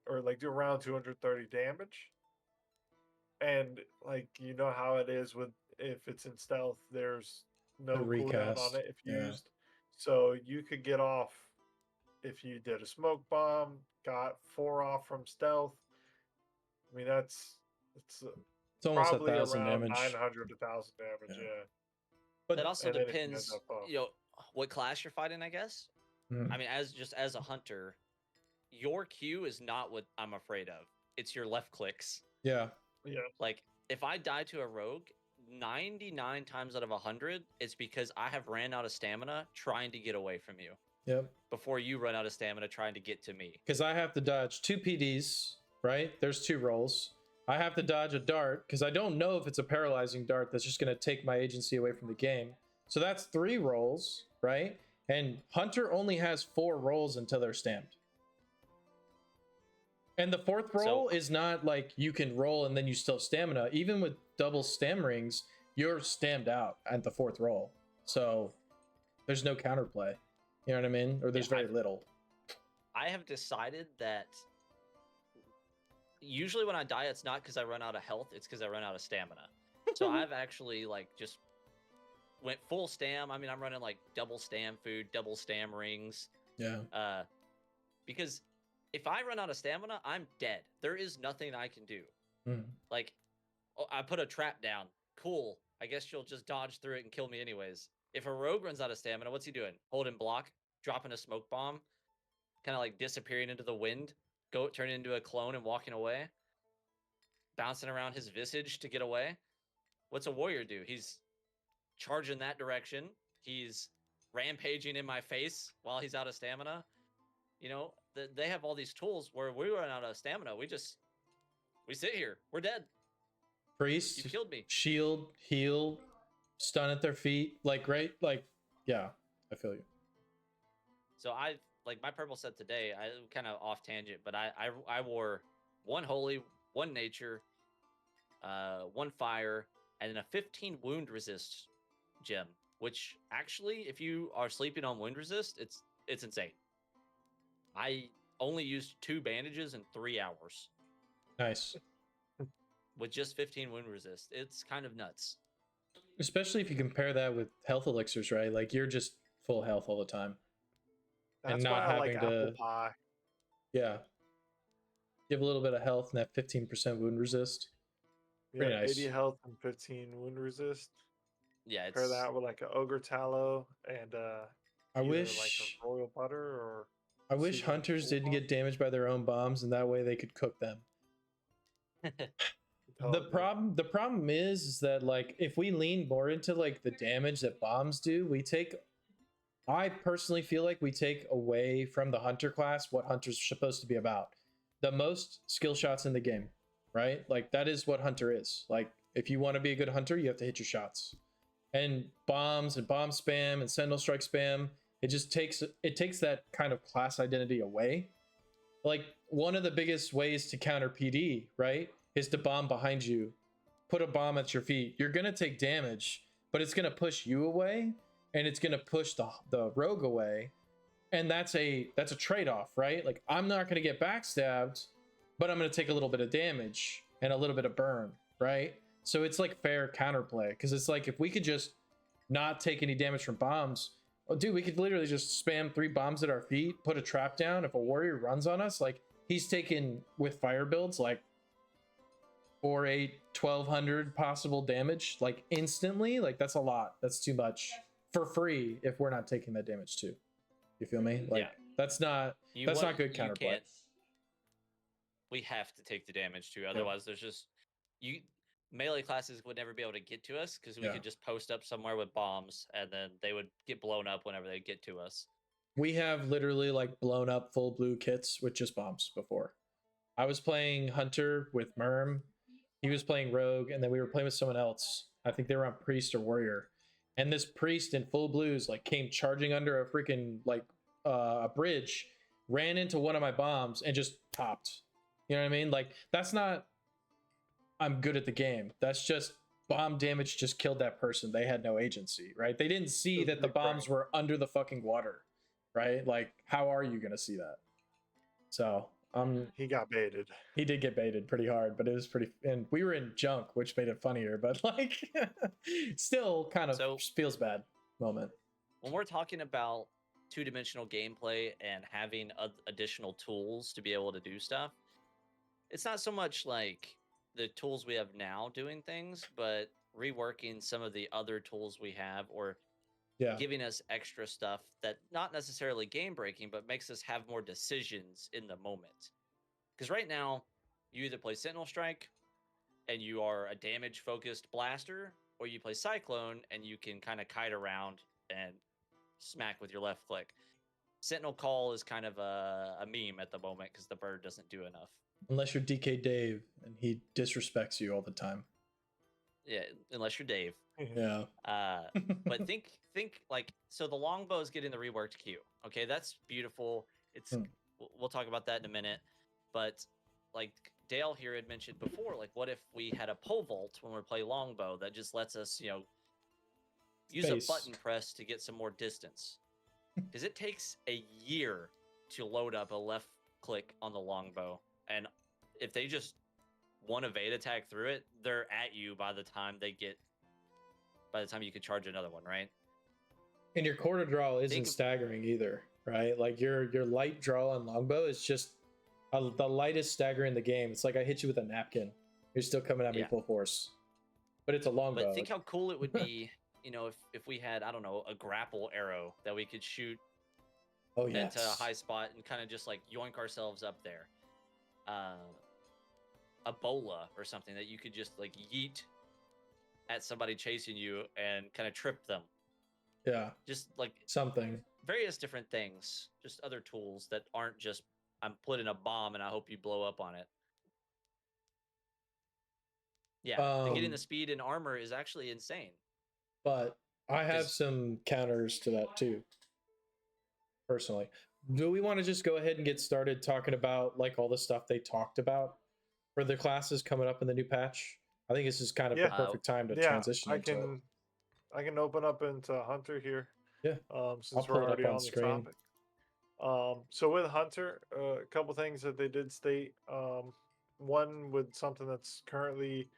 or like around 230 damage. And like how it is with if it's in stealth, there's no cooldown on it if used. So you could get off if you did a smoke bomb, got 4 off from stealth, I mean, it's It's almost probably 1,000 around damage. 900 to 1,000 damage. Yeah. Yeah. But That also And then if you had depends, that buff. what class you're fighting, I guess. Mhm. I mean, as a hunter, your Q is not what I'm afraid of. It's your left clicks. yeah. Yeah. Like, if I die to a rogue, 99 times out of 100, it's because I have ran out of stamina trying to get away from you Yep. before you run out of stamina trying to get to me. Because I have to dodge 2 PDs, right? There's 2 rolls. I have to dodge a dart because I don't know if it's a paralyzing dart that's just going to take my agency away from the game. So that's 3 rolls, right? And Hunter only has 4 rolls until they're stamped. And the 4th roll is not like you can roll and then you still have stamina. Even with double stam rings, you're stammed out at the 4th roll. So there's no counterplay. You know what I mean? Or there's very little. I have decided that usually when I die, it's not because I run out of health, it's because I run out of stamina. So I've actually like just went full stam. I mean, I'm running like double stam food, double stam rings. Yeah. Because if I run out of stamina, I'm dead. There is nothing I can do. Like, I put a trap down. Cool. I guess you'll just dodge through it and kill me anyways. If a rogue runs out of stamina, what's he doing? Holding block, dropping a smoke bomb, kind of like disappearing into the wind, turning into a clone and walking away, bouncing around his visage to get away. What's a warrior do? He's charging that direction. He's rampaging in my face while he's out of stamina. You know, they have all these tools where we run out of stamina. We sit here. We're dead. Priest, you killed me. Shield, heal, stun at their feet. Like, right? Like, yeah, I feel you. So like my purple set today, I kind of off tangent, but I wore 1 holy, 1 nature, 1 fire, and then a 15 wound resist gem, which actually, if you are sleeping on wound resist, it's insane. I only used 2 bandages in 3 hours. Nice. With just 15 wound resist. It's kind of nuts. Especially if you compare that with health elixirs, right? Like, you're just full health all the time. That's and not why I having like to apple pie. Yeah. Give a little bit of health and that 15% wound resist. Pretty Yeah, nice. 80 health and 15 wound resist. Yeah, Pair that with like an ogre tallow and I either wish like a royal butter or I wish seasoned hunters bull didn't get damaged by their own bombs, and that way they could cook them. The problem is that, like, if we lean more into like the damage that bombs do, I personally feel like we take away from the hunter class what hunter's supposed to be about. The most skill shots in the game, right? Like, that is what hunter is. Like, if you want to be a good hunter, you have to hit your shots. And bombs and bomb spam and sentinel strike spam, it takes that kind of class identity away. Like, one of the biggest ways to counter PD, right, is to bomb behind you, put a bomb at your feet. You're gonna take damage, but it's gonna push you away, and it's gonna push the rogue away, and that's a trade-off, right? Like, I'm not gonna get backstabbed, but I'm gonna take a little bit of damage and a little bit of burn, right? So it's like fair counterplay, because it's like, if we could just not take any damage from bombs, oh, dude, we could literally just spam 3 bombs at our feet, put a trap down. If a warrior runs on us, like, he's taken with fire builds like 4, 8, 1200 possible damage, like, instantly. Like, that's a lot. That's too much for free if we're not taking that damage too. You feel me? Like, that's not good counterplay. We have to take the damage too. Otherwise, there's just melee classes would never be able to get to us because we could just post up somewhere with bombs and then they would get blown up whenever they get to us. We have literally like blown up full blue kits with just bombs before. I was playing Hunter with Merm. He was playing Rogue, and then we were playing with someone else. I think they were on Priest or Warrior. And this Priest in full blues like came charging under a freaking like a bridge, ran into one of my bombs and just popped. You know what I mean? Like, that's not I'm good at the game. That's just bomb damage just killed that person. They had no agency, right? They didn't see that the bombs were under the fucking water, right? Like, how are you gonna see that? So he got baited. He did get baited pretty hard, but it was pretty, and we were in junk, which made it funnier, but like still kind of feels bad moment. When we're talking about 2-dimensional gameplay and having additional tools to be able to do stuff, it's not so much like the tools we have now doing things, but reworking some of the other tools we have, or Yeah. giving us extra stuff that not necessarily game breaking, but makes us have more decisions in the moment. Because right now, you either play Sentinel Strike and you are a damage focused blaster, or you play Cyclone and you can kind of kite around and smack with your left click. Sentinel Call is kind of a meme at the moment because the bird doesn't do enough. Unless you're DK Dave and he disrespects you all the time. Yeah, unless you're Dave. Yeah. But think like, so the longbows get in the reworked queue. Okay, that's beautiful. It's we'll talk about that in a minute. But like Dale here had mentioned before, like what if we had a pole vault when we play longbow that just lets us, use a button press to get some more distance? Because it takes a year to load up a left click on the longbow, and if they just one evade attack through it, they're at you by the time you could charge another one, right? And your quarter draw isn't staggering either, right? Like your light draw on longbow is just the lightest stagger in the game. It's like I hit you with a napkin. You're still coming at me full force. But it's a longbow. But think how cool it would be, if we had, I don't know, a grapple arrow that we could shoot into a high spot and kind of just like yoink ourselves up there. A bola or something that you could just like yeet at somebody chasing you and kind of trip them. Yeah. Just like something. Various different things. Just other tools that aren't just I'm putting a bomb and I hope you blow up on it. Yeah, getting the speed and armor is actually insane. But I have some counters to that too, personally. Do we want to just go ahead and get started talking about like all the stuff they talked about for the classes coming up in the new patch? I think this is kind of the perfect time to transition into it. I can open up into Hunter here. Yeah. Since we're already on the topic. So with Hunter, a couple things that they did state. One with something that's currently,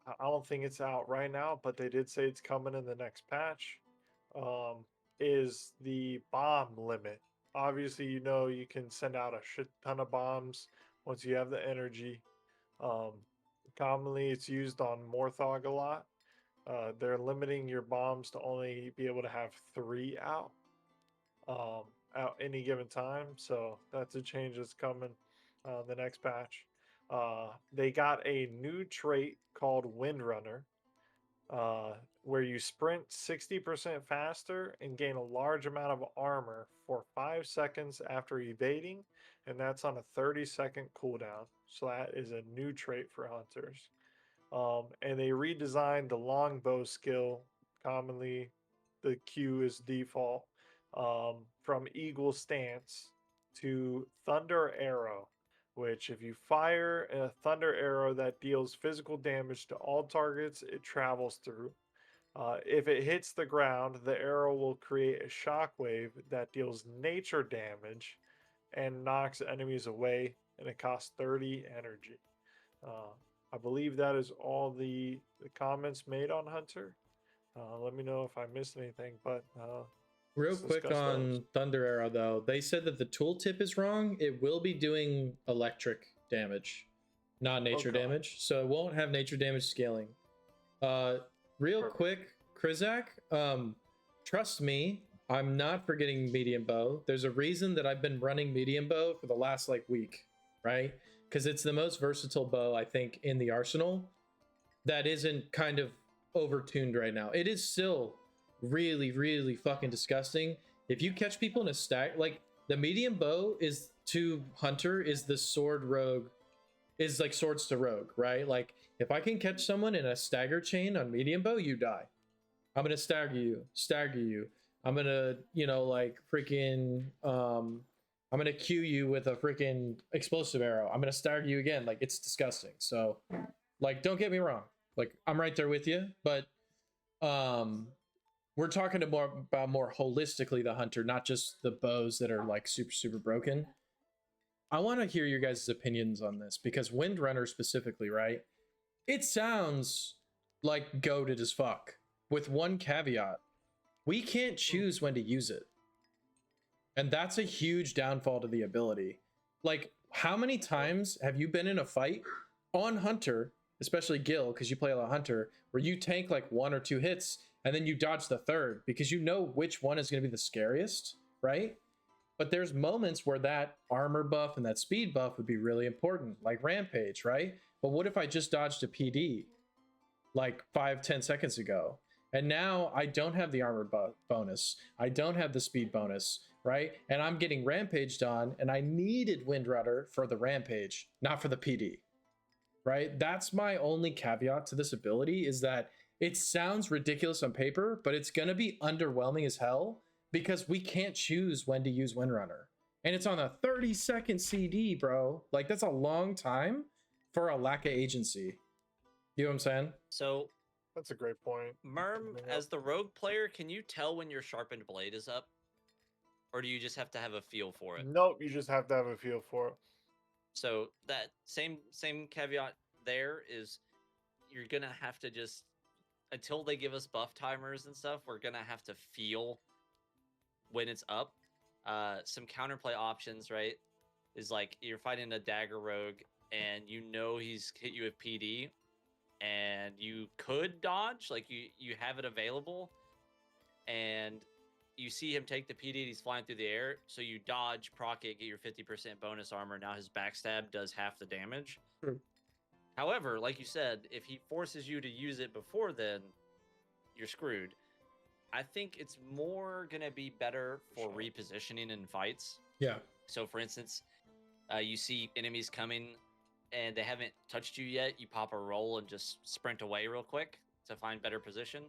I don't think it's out right now, but they did say it's coming in the next patch. Is the bomb limit. Obviously, you can send out a shit ton of bombs once you have the energy. Commonly, it's used on Morthog a lot. They're limiting your bombs to only be able to have 3 out any given time. So that's a change that's coming the next patch. They got a new trait called Windrunner, where you sprint 60% faster and gain a large amount of armor for 5 seconds after evading, and that's on a 30-second cooldown. So that is a new trait for hunters. And they redesigned the longbow skill. Commonly, the Q is default, from Eagle Stance to Thunder Arrow, which if you fire a Thunder Arrow that deals physical damage to all targets it travels through, if it hits the ground, the arrow will create a shockwave that deals nature damage and knocks enemies away, and it costs 30 energy. I believe that is all the comments made on Hunter. Let me know if I missed anything, but real quick on Thunder Arrow though, they said that the tooltip is wrong. It will be doing electric damage, not nature damage, so it won't have nature damage scaling. Real quick, Krizak, trust me, I'm not forgetting medium bow. There's a reason that I've been running medium bow for the last week, right? Because it's the most versatile bow I think in the arsenal that isn't kind of overtuned right now. It is still really, really fucking disgusting. If you catch people in a stack, like the medium bow is to Hunter is the sword rogue, is like swords to rogue, right? Like if I can catch someone in a stagger chain on medium bow, you die. I'm gonna stagger you. I'm gonna, freaking, I'm gonna Q you with a freaking explosive arrow. I'm gonna stagger you again. Like it's disgusting. So, don't get me wrong. I'm right there with you, but we're talking about more holistically the Hunter, not just the bows that are super, super broken. I want to hear your guys' opinions on this because Windrunner specifically, right? It sounds like goated as fuck. With one caveat, we can't choose when to use it. And that's a huge downfall to the ability. how many times have you been in a fight on Hunter, especially Gil, because you play a lot of Hunter, where you tank like 1 or 2 hits and then you dodge the third because you know which one is going to be the scariest, right? But there's moments where that armor buff and that speed buff would be really important, like Rampage, right? But what if I just dodged a PD like 5-10 seconds ago? And now I don't have the armor bonus. I don't have the speed bonus, right? And I'm getting rampaged on, and I needed Windrunner for the rampage, not for the PD, right? That's my only caveat to this ability, is that it sounds ridiculous on paper, but it's going to be underwhelming as hell because we can't choose when to use Windrunner. And it's on a 30-second CD, bro. Like, that's a long time for a lack of agency. You know what I'm saying? So That's a great point. Merm, as the rogue player, can you tell when your sharpened blade is up? Or do you just have to have a feel for it? Nope, you just have to have a feel for it. So that same caveat there is, you're gonna have to just, until they give us buff timers and stuff, we're gonna have to feel when it's up. Some counterplay options, right, is like you're fighting a dagger rogue and you know he's hit you with PD, and you could dodge, like you have it available, and you see him take the PD and he's flying through the air, so you dodge, proc it, get your 50% bonus armor. Now his backstab does half the damage. True. However, like you said, if he forces you to use it before then, you're screwed. I think it's more going to be better for repositioning in fights. Yeah. So, for instance, you see enemies coming and they haven't touched you yet. You pop a roll and just sprint away real quick to find better position.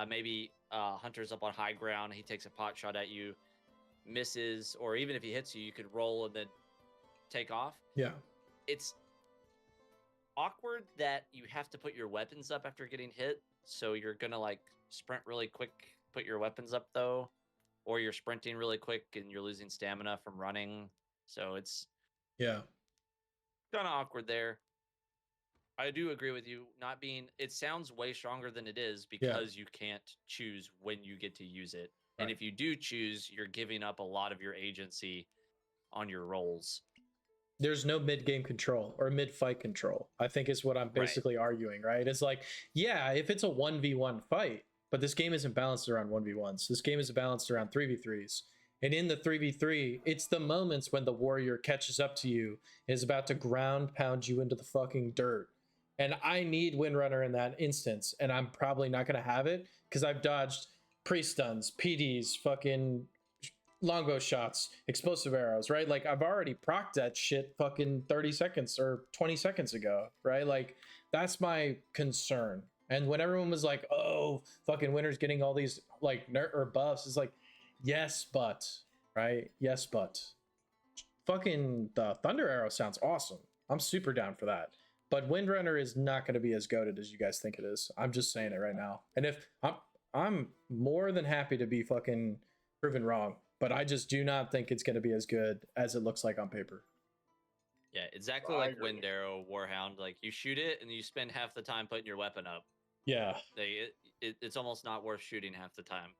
Maybe Hunter's up on high ground. He takes a pot shot at you, misses, or even if he hits you, you could roll and then take off. Yeah. It's awkward that you have to put your weapons up after getting hit. So you're going to like sprint really quick, put your weapons up though, or you're sprinting really quick and you're losing stamina from running. So it's kind of awkward there. I do agree with you. Not being, it sounds way stronger than it is because you can't choose when you get to use it. Right. And if you do choose, you're giving up a lot of your agency on your rolls. There's no mid-game control or mid-fight control, I think is what I'm basically arguing, right? It's like, yeah, if it's a 1v1 fight, but this game isn't balanced around 1v1s. This game is balanced around 3v3s. And in the 3v3, it's the moments when the warrior catches up to you, is about to ground pound you into the fucking dirt. And I need Windrunner in that instance, and I'm probably not going to have it because I've dodged pre-stuns, PDs, fucking longbow shots, explosive arrows, right? Like, I've already procced that shit fucking 30 seconds or 20 seconds ago, right? Like, that's my concern. And when everyone was like, oh, fucking Winter's getting all these, like, nerd or buffs, it's like, yes, but, right? Yes, but. Fucking the Thunder Arrow sounds awesome. I'm super down for that. But Windrunner is not going to be as goated as you guys think it is. I'm just saying it right now. And if I'm more than happy to be fucking proven wrong, but I just do not think it's going to be as good as it looks like on paper. Yeah, exactly like Wind Arrow, Warhound. Like, you shoot it and you spend half the time putting your weapon up. Yeah. It's almost not worth shooting half the time.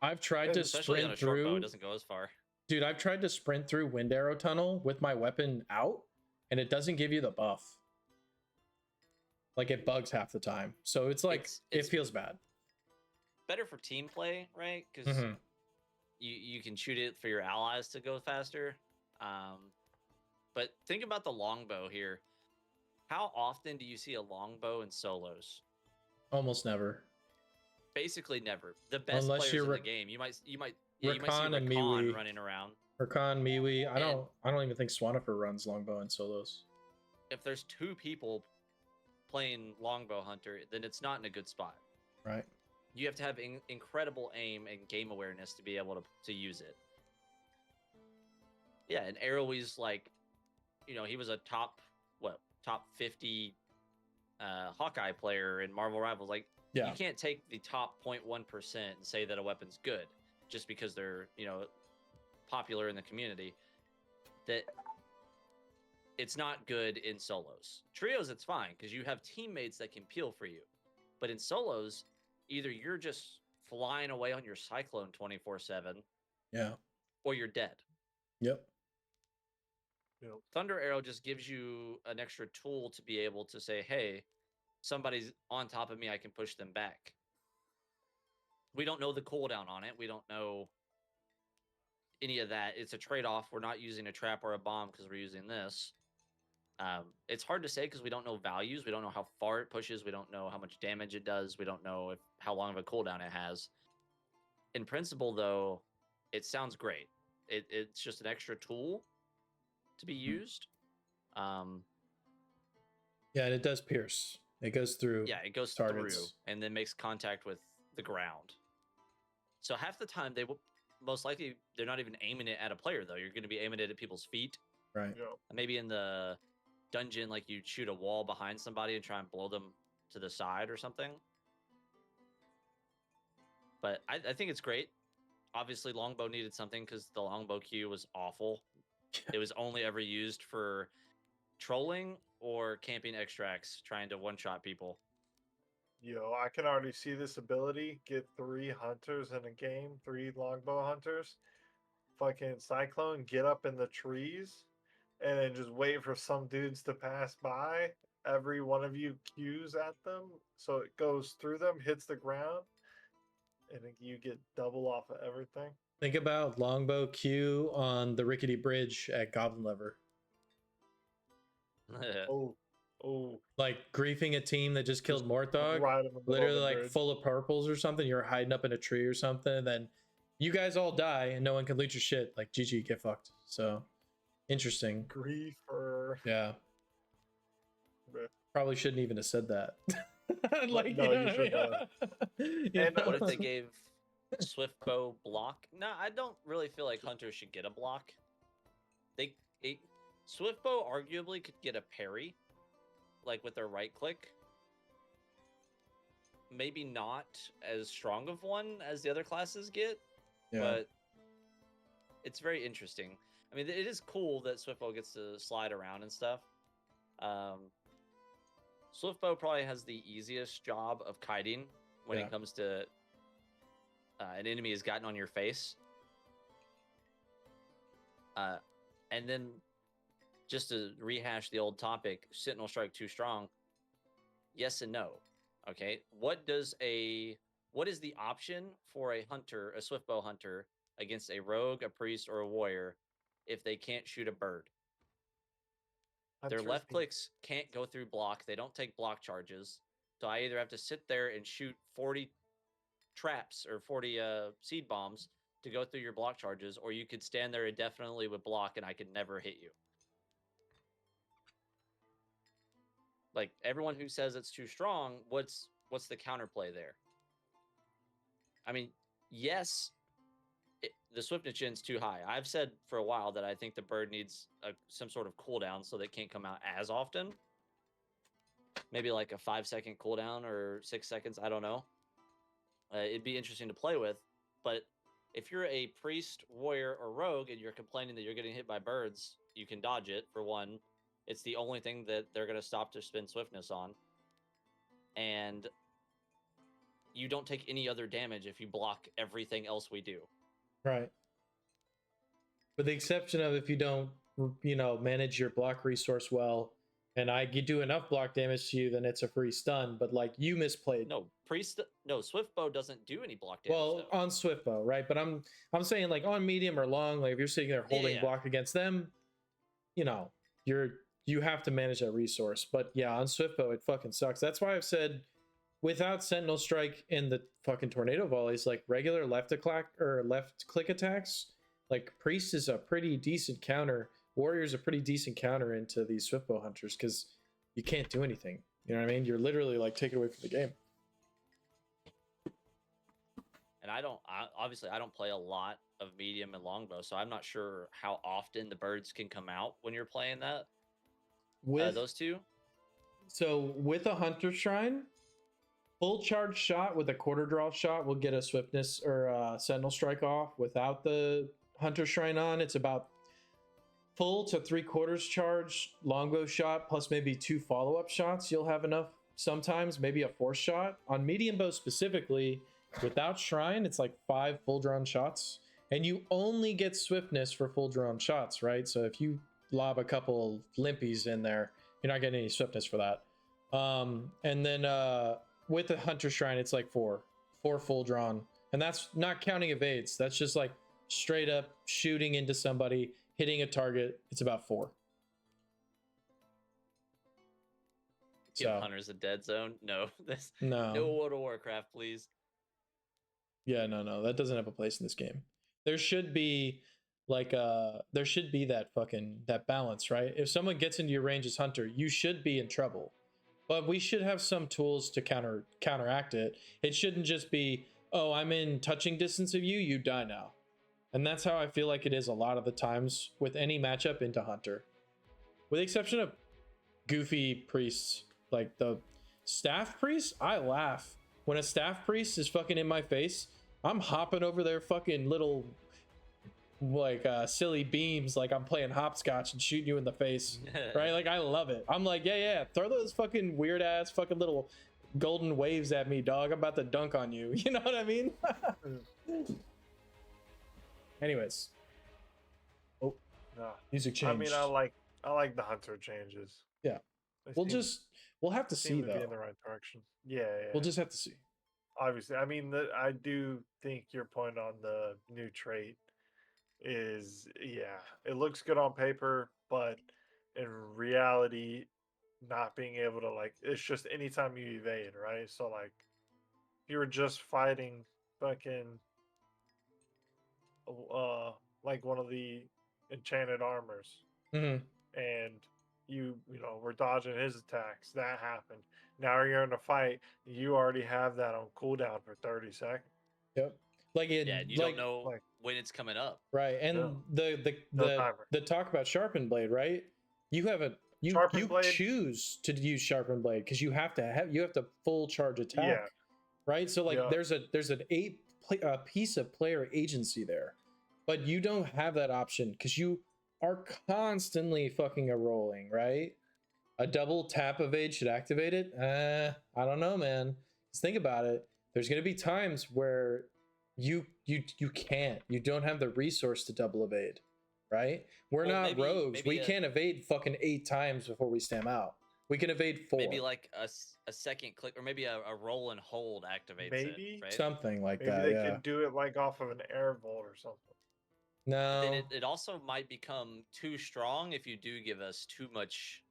I've tried to sprint on a through. Short bow, it doesn't go as far. Dude, I've tried to sprint through Wind Arrow Tunnel with my weapon out, and it doesn't give you the buff. Like, it bugs half the time. So it's like, it feels bad. Better for team play, right? Because you can shoot it for your allies to go faster. But think about the longbow here. How often do you see a longbow in solos? Almost never. Basically never. The best Unless players in the game. You might see Rakan and Rakan running around. Rakan, Miwi. I don't even think Swanifer runs longbow in solos. If there's 2 people playing longbow hunter, then it's not in a good spot. Right. You have to have incredible aim and game awareness to be able to use it. Yeah, and Arrow's like, he was a top 50 Hawkeye player in Marvel Rivals. Like, you can't take the top 0.1% and say that a weapon's good just because they're, popular in the community. That it's not good in solos. Trios, it's fine because you have teammates that can peel for you. But in solos, either you're just flying away on your Cyclone 24/7, yeah, or you're dead. Yep. Thunder Arrow just gives you an extra tool to be able to say, hey, somebody's on top of me, I can push them back. We don't know the cooldown on it. We don't know any of that. It's a trade-off. We're not using a trap or a bomb because we're using this. It's hard to say because we don't know values. We don't know how far it pushes. We don't know how much damage it does. We don't know how long of a cooldown it has. In principle, though, it sounds great. It's just an extra tool to be used. Yeah, and it does pierce. It goes through. Yeah, it goes targets. through and then makes contact with the ground. So half the time, they will most likely, they're not even aiming it at a player, though. You're going to be aiming it at people's feet. Right. Yeah. Maybe in the dungeon, like you shoot a wall behind somebody and try and blow them to the side or something. But I think it's great. Obviously, longbow needed something because the longbow queue was awful. It was only ever used for trolling or camping extracts, trying to one-shot people. Yo, I can already see this ability. Get 3 hunters in a game, 3 longbow hunters. Fucking Cyclone, get up in the trees, and then just wait for some dudes to pass by. Every one of you cues at them, so it goes through them, hits the ground, and then you get double off of everything. Think about longbow Q on the rickety bridge at Goblin Lever. Oh. Like griefing a team that just killed Morthog, Right in the middle literally of the like bridge. full of purples or something. You're hiding up in a tree or something, and then you guys all die and no one can loot your shit. Like GG, get fucked. So interesting. Griefer. Yeah. Probably shouldn't even have said that. Like, no, you should have. And What if they gave Swiftbow block? No, I don't really feel like hunters should get a block. Swiftbow arguably could get a parry, like with their right click. Maybe not as strong of one as the other classes get, but it's very interesting. I mean, it is cool that Swiftbow gets to slide around and stuff. Swiftbow probably has the easiest job of kiting when it comes to an enemy has gotten on your face. And then just to rehash the old topic, Sentinel Strike too strong. Yes and no. Okay. What is the option for a hunter, a Swiftbow hunter, against a rogue, a priest, or a warrior if they can't shoot a bird? Their left clicks can't go through block. They don't take block charges. So I either have to sit there and shoot 40 traps or 40 seed bombs to go through your block charges, or you could stand there indefinitely with block and I could never hit you. Like, everyone who says it's too strong, what's the counterplay there? I mean, yes, the swiftness gen's too high. I've said for a while that I think the bird needs some sort of cooldown so they can't come out as often. Maybe like a 5-second cooldown or 6 seconds. I don't know. It'd be interesting to play with. But if you're a priest, warrior, or rogue and you're complaining that you're getting hit by birds, you can dodge it, for one. It's the only thing that they're going to stop to spend swiftness on. And you don't take any other damage if you block everything else we do. Right. With the exception of if you don't, manage your block resource well, and you do enough block damage to you, then it's a free stun. But like you misplayed. No, Swiftbow doesn't do any block damage. Well, on Swiftbow, right? But I'm saying like on medium or long, like if you're sitting there holding block against them, you have to manage that resource. But yeah, on Swiftbow, it fucking sucks. That's why I've said, without Sentinel Strike and the fucking Tornado Volleys, like regular left click attacks, like Priest is a pretty decent counter. Warrior's a pretty decent counter into these Swiftbow hunters because you can't do anything. You know what I mean? You're literally like taken away from the game. And I don't play a lot of medium and longbow, so I'm not sure how often the birds can come out when you're playing that. With those two? So with a Hunter Shrine, full charge shot with a quarter draw shot will get a swiftness or a Sentinel Strike off. Without the Hunter Shrine on, it's about full to 3/4 charge longbow shot plus maybe 2 follow-up shots. You'll have enough sometimes, maybe a 4th shot. On medium bow specifically, without Shrine, it's like 5 full drawn shots. And you only get swiftness for full drawn shots, right? So if you lob a couple limpies in there, you're not getting any swiftness for that. And then with the hunter shrine, it's like four full drawn, and that's not counting evades. That's just like straight up shooting into somebody, hitting a target. It's about 4. Give So hunters a dead zone. No, no, World of Warcraft, please. yeah, no, that doesn't have a place in this game. There should be like there should be that balance, right? If someone gets into your range as hunter, you should be in trouble. But we should have some tools to counteract it. It shouldn't just be, oh, I'm in touching distance of you, you die now. And that's how I feel like it is a lot of the times with any matchup into hunter. With the exception of goofy priests, like the staff priests, I laugh. When a staff priest is fucking in my face, I'm hopping over their fucking little like silly beams like I'm playing hopscotch and shooting you in the face. Right? Like I love it. I'm like, yeah, throw those fucking weird ass fucking little golden waves at me, dog. I'm about to dunk on you. You know what I mean? Anyways. Oh, no. Music change. I mean, I like the hunter changes. Yeah. We'll have to see to though. be in the right direction. Yeah. We'll just have to see. Obviously, I mean, I do think your point on the new trait is, yeah, it looks good on paper, but in reality, not being able to, like, it's just anytime you evade, right? So, like, if you were just fighting fucking like one of the enchanted armors, Mm-hmm. and you know, were dodging his attacks, that happened. Now you're in a fight, you already have that on cooldown for 30 seconds. Yep. Like it, Yeah, you don't know when it's coming up. Right. And No. the talk about sharpened blade, right? You have you choose to use sharpened blade because you have to full charge attack. Yeah. Right? So like there's an piece of player agency there. But you don't have that option because you are constantly fucking rolling, right? A double tap evade should activate it. I don't know, man. Just think about it. There's gonna be times where you can't. You don't have the resource to double evade, right? We're not rogues. We can't evade fucking 8 times before we stam out. We can evade 4. Maybe like a second click, or maybe a roll and hold activates it. Right? Something like maybe that. Maybe they could do it like off of an air volt or something. No. Then it also might become too strong if you do give us too much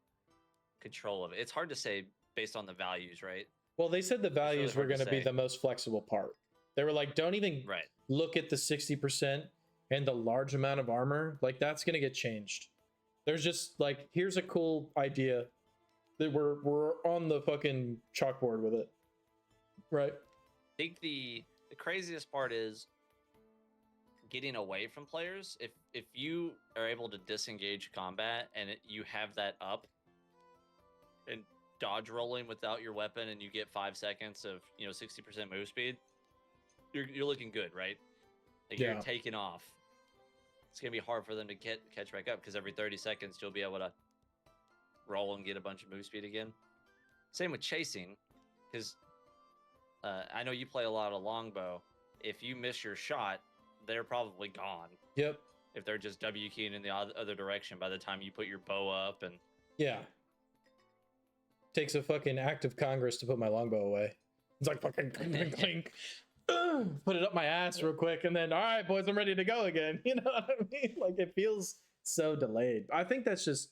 control of it. It's hard to say based on the values, right? Well, they said the values were going to be the most flexible part. They were like, don't even look at the 60% and the large amount of armor. Like, that's going to get changed. There's just like, here's a cool idea that we're on the fucking chalkboard with it. Right. I think the craziest part is getting away from players. If you are able to disengage combat and you have that up and dodge rolling without your weapon, and you get 5 seconds of 60% move speed, you're looking good, right? Like you're taking off. It's gonna be hard for them to catch back up because every 30 seconds you'll be able to roll and get a bunch of move speed again. Same with chasing, because I know you play a lot of longbow. If you miss your shot, they're probably gone. Yep. If they're just W keying in the other direction by the time you put your bow up. And takes a fucking act of Congress to put my longbow away. It's like fucking clink, clink. Put it up my ass real quick, and then all right, boys, I'm ready to go again. You know what I mean? Like it feels so delayed. I think that's just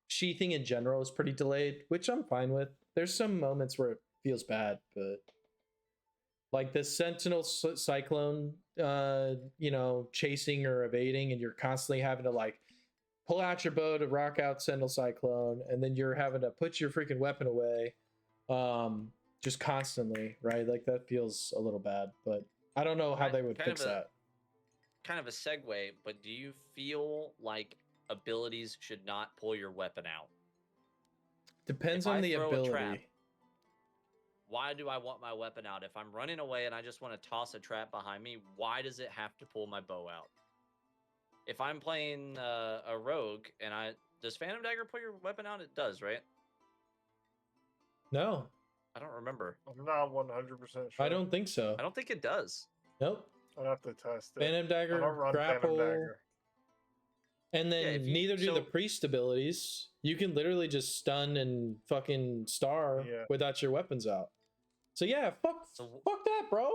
sheathing in general is pretty delayed, which I'm fine with. There's some moments where it feels bad, but like the Sentinel Cyclone, chasing or evading, and you're constantly having to like pull out your bow to rock out Sentinel Cyclone, and then you're having to put your freaking weapon away, just constantly, right? Like that feels a little bad, but I don't know how they would fix that. Kind of a segue, but do you feel like abilities should not pull your weapon out? Depends on the ability. Trap, why do I want my weapon out? If I'm running away and I just want to toss a trap behind me, why does it have to pull my bow out? If I'm playing a rogue and does Phantom Dagger pull your weapon out? It does, right? No. I don't remember. I'm not 100% sure. I don't think so. I don't think it does. Nope. I'd have to test it. Phantom Dagger, grapple. Phantom Dagger. And then if you- neither do the so- priest abilities. You can literally just stun and fucking star without your weapons out. So yeah, fuck that, bro.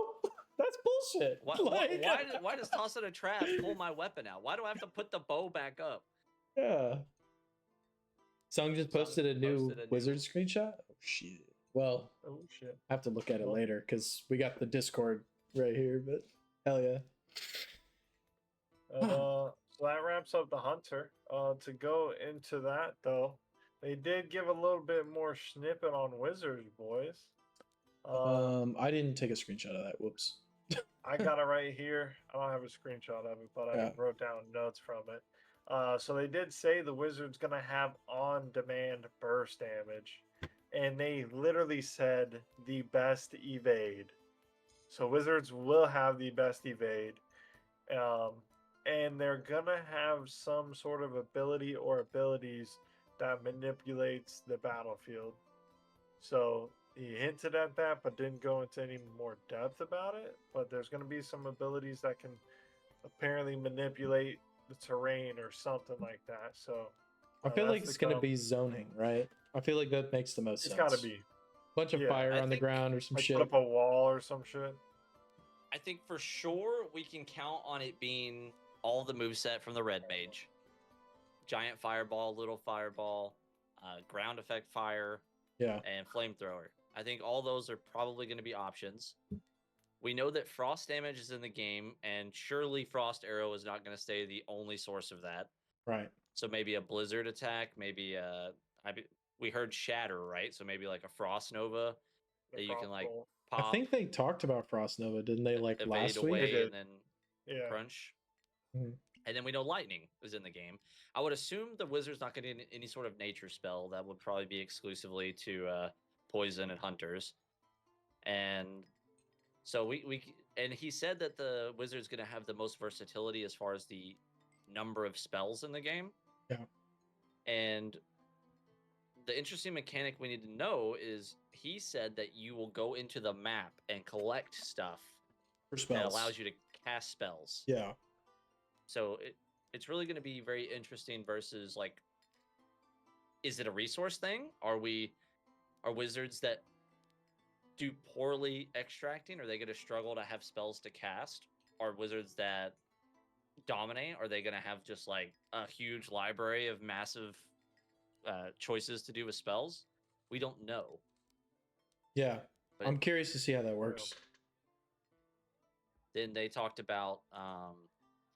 That's bullshit. Why does toss in a trap pull my weapon out? Why do I have to put the bow back up? Yeah. Sung just posted a new wizard screenshot. Oh shit. Well, I have to look at it later because we got the Discord right here. But hell yeah. So that wraps up the hunter. To go into that though, they did give a little bit more snippet on wizards, boys. I didn't take a screenshot of that. Whoops. I got it right here. I don't have a screenshot of it, but I wrote down notes from it. So they did say the wizard's gonna have on-demand burst damage, and they literally said the best evade. So wizards will have the best evade, and they're gonna have some sort of ability or abilities that manipulates the battlefield. So he hinted at that, but didn't go into any more depth about it. But there's going to be some abilities that can apparently manipulate the terrain or something like that. So I feel like it's going to be zoning, right? I feel like that makes the most sense. It's got to be. Bunch of fire on the ground or some shit. Put up a wall or some shit. I think for sure we can count on it being all the moveset from the red mage. Giant fireball, little fireball, ground effect fire, and flamethrower. I think all those are probably going to be options. We know that frost damage is in the game, and surely frost arrow is not going to stay the only source of that. Right. So maybe a blizzard attack, maybe we heard shatter, right? So maybe like a frost nova that you can like pop. I think they talked about frost nova, didn't they? Like last week, and then crunch. Mm-hmm. And then we know lightning is in the game. I would assume the wizard's not going to get any sort of nature spell. That would probably be exclusively to poison and hunters. And so and he said that the wizard's going to have the most versatility as far as the number of spells in the game. Yeah. And the interesting mechanic we need to know is he said that you will go into the map and collect stuff for spells that allows you to cast spells. Yeah. So it's really going to be very interesting versus like, is it a resource thing? Are wizards that do poorly extracting? Are they going to struggle to have spells to cast? Are wizards that dominate? Are they going to have just like a huge library of massive choices to do with spells? We don't know. Yeah, but I'm curious to see how that works. Then they talked about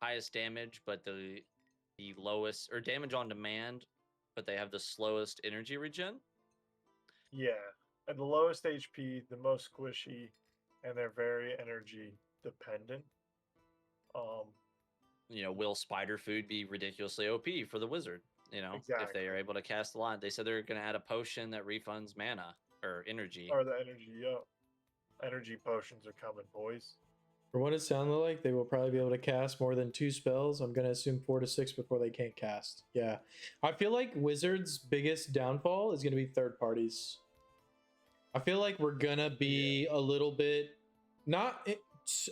highest damage, but the lowest, or damage on demand, but they have the slowest energy regen. Yeah, at the lowest HP, the most squishy, and they're very energy dependent. Will spider food be ridiculously OP for the wizard? If they are able to cast a lot. They said they're going to add a potion that refunds mana or energy. Or the energy, energy potions are coming, boys. For what it sounded like, they will probably be able to cast more than 2 spells. I'm going to assume 4 to 6 before they can't cast. Yeah. I feel like Wizards' biggest downfall is going to be third parties. I feel like we're going to be a little bit, not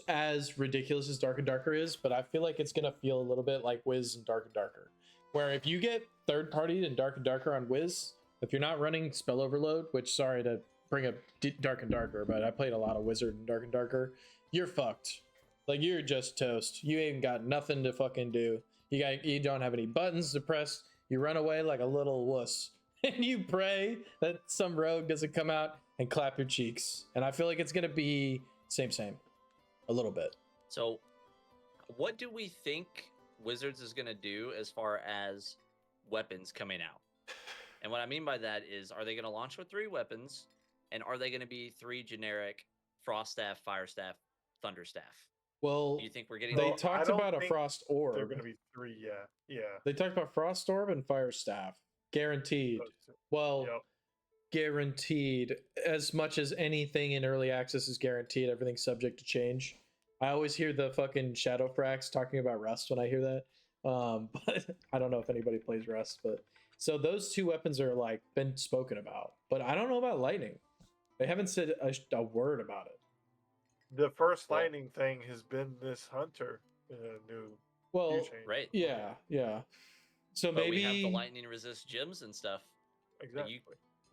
as ridiculous as Dark and Darker is, but I feel like it's going to feel a little bit like Wiz and Dark and Darker. Where if you get third partied and Dark and Darker on Wiz, if you're not running Spell Overload, which sorry to bring up Dark and Darker, but I played a lot of Wizard and Dark and Darker, you're fucked. Like, you're just toast. You ain't got nothing to fucking do. You don't have any buttons to press. You run away like a little wuss. And you pray that some rogue doesn't come out and clap your cheeks. And I feel like it's going to be same. A little bit. So, what do we think Wizards is going to do as far as weapons coming out? And what I mean by that is, are they going to launch with 3 weapons? And are they going to be 3 generic Frost Staff, Fire Staff, Thunder Staff? Well, do you think we're getting? They talked about a Frost Orb. They're going to be 3, yeah. They talked about Frost Orb and Fire Staff, guaranteed. Well, guaranteed. As much as anything in early access is guaranteed, everything's subject to change. I always hear the fucking Shadowfrax talking about Rust when I hear that. But I don't know if anybody plays Rust, but so those 2 weapons are like been spoken about, but I don't know about lightning. They haven't said a word about it. The first lightning thing has been this hunter new right? Yeah. So But we have the maybe lightning resist gems and stuff. Exactly.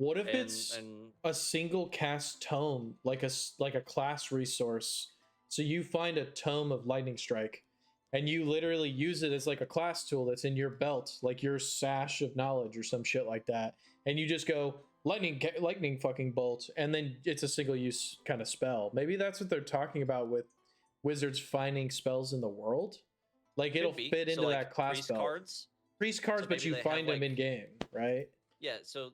what if it's a single cast tome, like a class resource? So you find a tome of lightning strike, and you literally use it as like a class tool that's in your belt, like your sash of knowledge or some shit like that, and you just go lightning fucking bolt, and then it's a single use kind of spell. Maybe that's what they're talking about with wizards finding spells in the world. Like it'll fit into like that class priest spell. cards. Priest cards, So but you find them in game, right? Yeah, so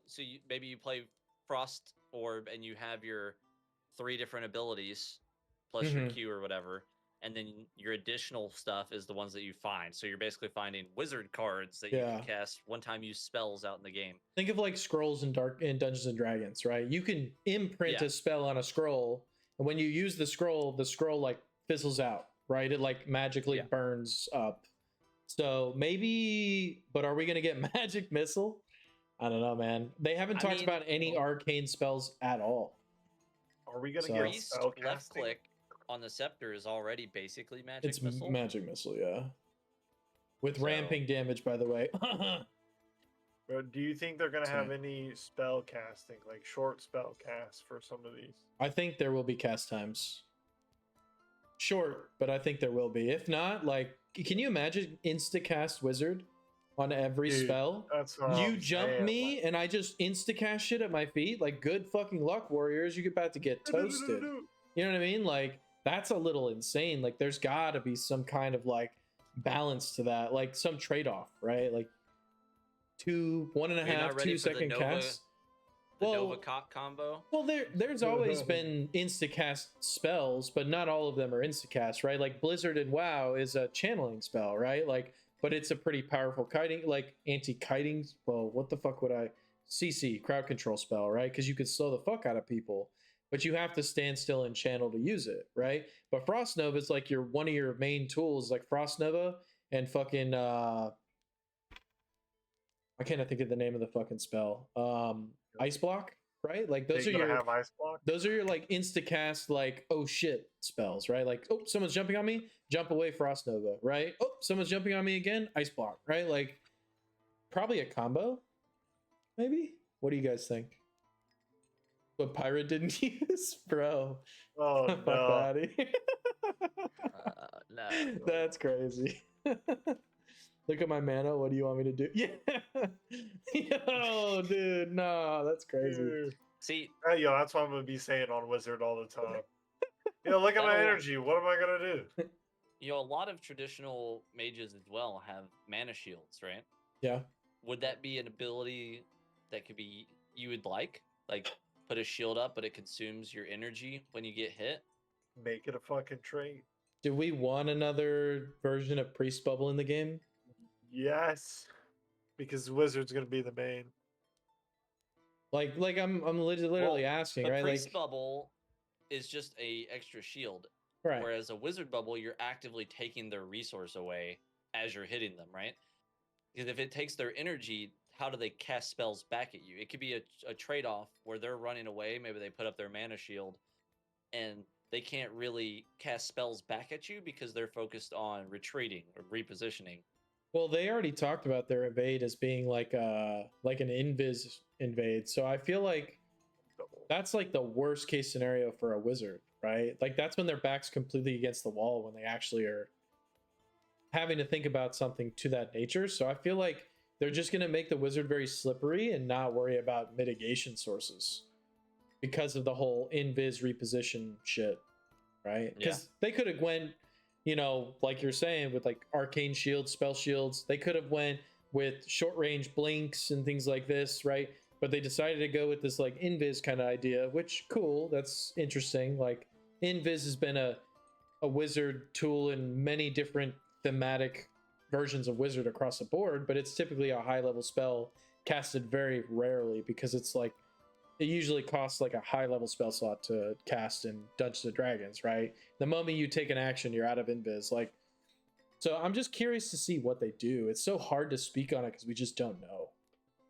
maybe you play Frost Orb and you have your 3 different abilities plus your Q or whatever, and then your additional stuff is the ones that you find. So you're basically finding wizard cards that you can cast one-time use spells out in the game. Think of like scrolls in Dungeons and Dragons, right? You can imprint a spell on a scroll, and when you use the scroll like fizzles out, right? It like magically burns up. So maybe, but are we gonna get magic missile? I don't know, man. They haven't talked about any arcane spells at all. Are we gonna get spell left click on the scepter is already basically magic missile? It's magic missile, yeah. With ramping damage, by the way. But do you think they're gonna have any spell casting, like short spell casts for some of these? I think there will be cast times. Short, but I think there will be. If not, like, can you imagine insta cast wizard on every spell? That's what you jump me and I just insta cast shit at my feet. Like, good fucking luck, warriors. You're about to get toasted. You know what I mean? Like, that's a little insane. Like, there's gotta be some kind of like balance to that, like some trade-off, right? Like 1.5, 2 second cast. Nova Cock combo. Well, there's always been instacast spells, but not all of them are instacast, right? Like Blizzard and WoW is a channeling spell, right? Like, but it's a pretty powerful kiting, like anti-kiting. Well, what the fuck would I? CC, crowd control spell, right? Because you could slow the fuck out of people, but you have to stand still and channel to use it, right? But Frost Nova is like one of your main tools, like Frost Nova and fucking I can't think of the name of the fucking spell. Ice block, right? Like those are your ice block? Those are your like instacast, like oh shit spells, right? Like, oh, someone's jumping on me, jump away, Frost Nova, right? Oh, someone's jumping on me again, ice block, right? Like probably a combo, maybe. What do you guys think? What Pirate didn't use, bro? Oh no! No, that's crazy. Look at my mana. What do you want me to do? Yeah. Yo, dude. No, that's crazy. Dude. See, that's what I'm going to be saying on Wizard all the time. Look at my energy. What am I going to do? A lot of traditional mages as well have mana shields, right? Yeah. Would that be an ability that could be you would like? Like, put a shield up, but it consumes your energy when you get hit? Make it a fucking trait. Do we want another version of Priest Bubble in the game? Yes, because Wizard's gonna be the main. Like I'm literally asking, right? Priest Bubble is just a extra shield, right? Whereas a Wizard Bubble, you're actively taking their resource away as you're hitting them, right? Because if it takes their energy, how do they cast spells back at you? It could be a trade-off where they're running away. Maybe they put up their mana shield, and they can't really cast spells back at you because they're focused on retreating or repositioning. Well, they already talked about their evade as being like an invis invade. So I feel like that's like the worst case scenario for a wizard, right? Like that's when their back's completely against the wall when they actually are having to think about something to that nature. So I feel like they're just going to make the wizard very slippery and not worry about mitigation sources because of the whole invis reposition shit, right? Because they could have went, like you're saying, with like arcane shields, spell shields. They could have went with short range blinks and things like this, right? But they decided to go with this like invis kind of idea, which cool, that's interesting. Like invis has been a wizard tool in many different thematic versions of wizard across the board, but it's typically a high level spell casted very rarely because it's like it usually costs like a high level spell slot to cast in Dungeons and Dragons, right? The moment you take an action, you're out of invis. Like, so I'm just curious to see what they do. It's so hard to speak on it because we just don't know,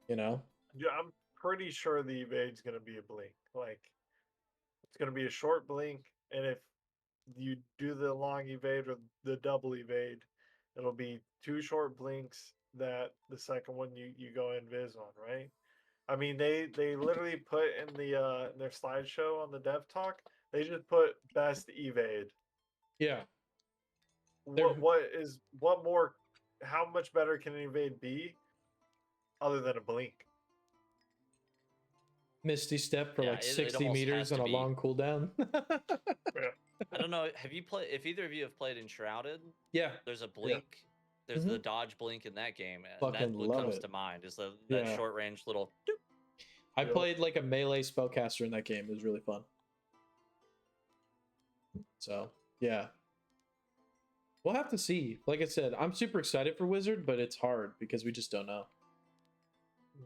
Yeah, I'm pretty sure the evade's gonna be a blink. Like, it's gonna be a short blink, and if you do the long evade or the double evade, it'll be 2 short blinks that the second one you go invis on, right? I mean, they literally put in their slideshow on the dev talk, they just put best evade. Yeah. What more, how much better can an evade be other than a blink? Misty Step for Yeah, like it 60 almost meters has on to a be. long cooldown. Yeah. I don't know. Have you played? If either of you have played Enshrouded, Yeah. there's a blink. There's Mhm. the dodge blink in that game, and Fucking that's what love comes it. to mind is that Yeah. short range little. Doop. I Yep. played like a melee spellcaster in that game. It was really fun. So, yeah. We'll have to see. Like I said, I'm super excited for Wizard, but it's hard because we just don't know.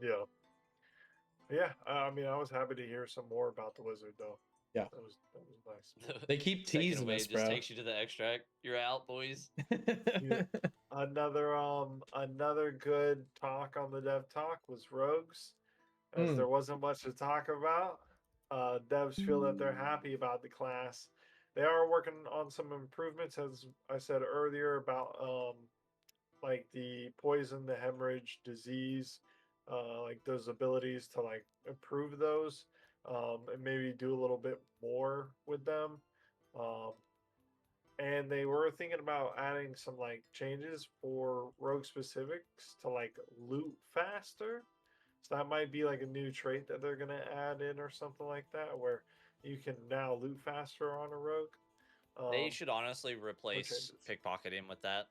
Yeah. Yeah, I mean, I was happy to hear some more about the Wizard, though. Yeah. That was nice. They keep Second teasing wave us, just bro. takes you to the extract. You're out, boys. Yeah. Another good talk on the dev talk was Rogues, as there wasn't much to talk about. Devs feel that they're happy about the class. They are working on some improvements, as I said earlier, about like the poison, the hemorrhage, disease, like those abilities to like improve those, and maybe do a little bit more with them. Um, and they were thinking about adding some like changes for rogue specifics to like loot faster. So that might be like a new trait that they're gonna add in or something like that, where you can now loot faster on a rogue. They should honestly replace changes. pickpocketing with that.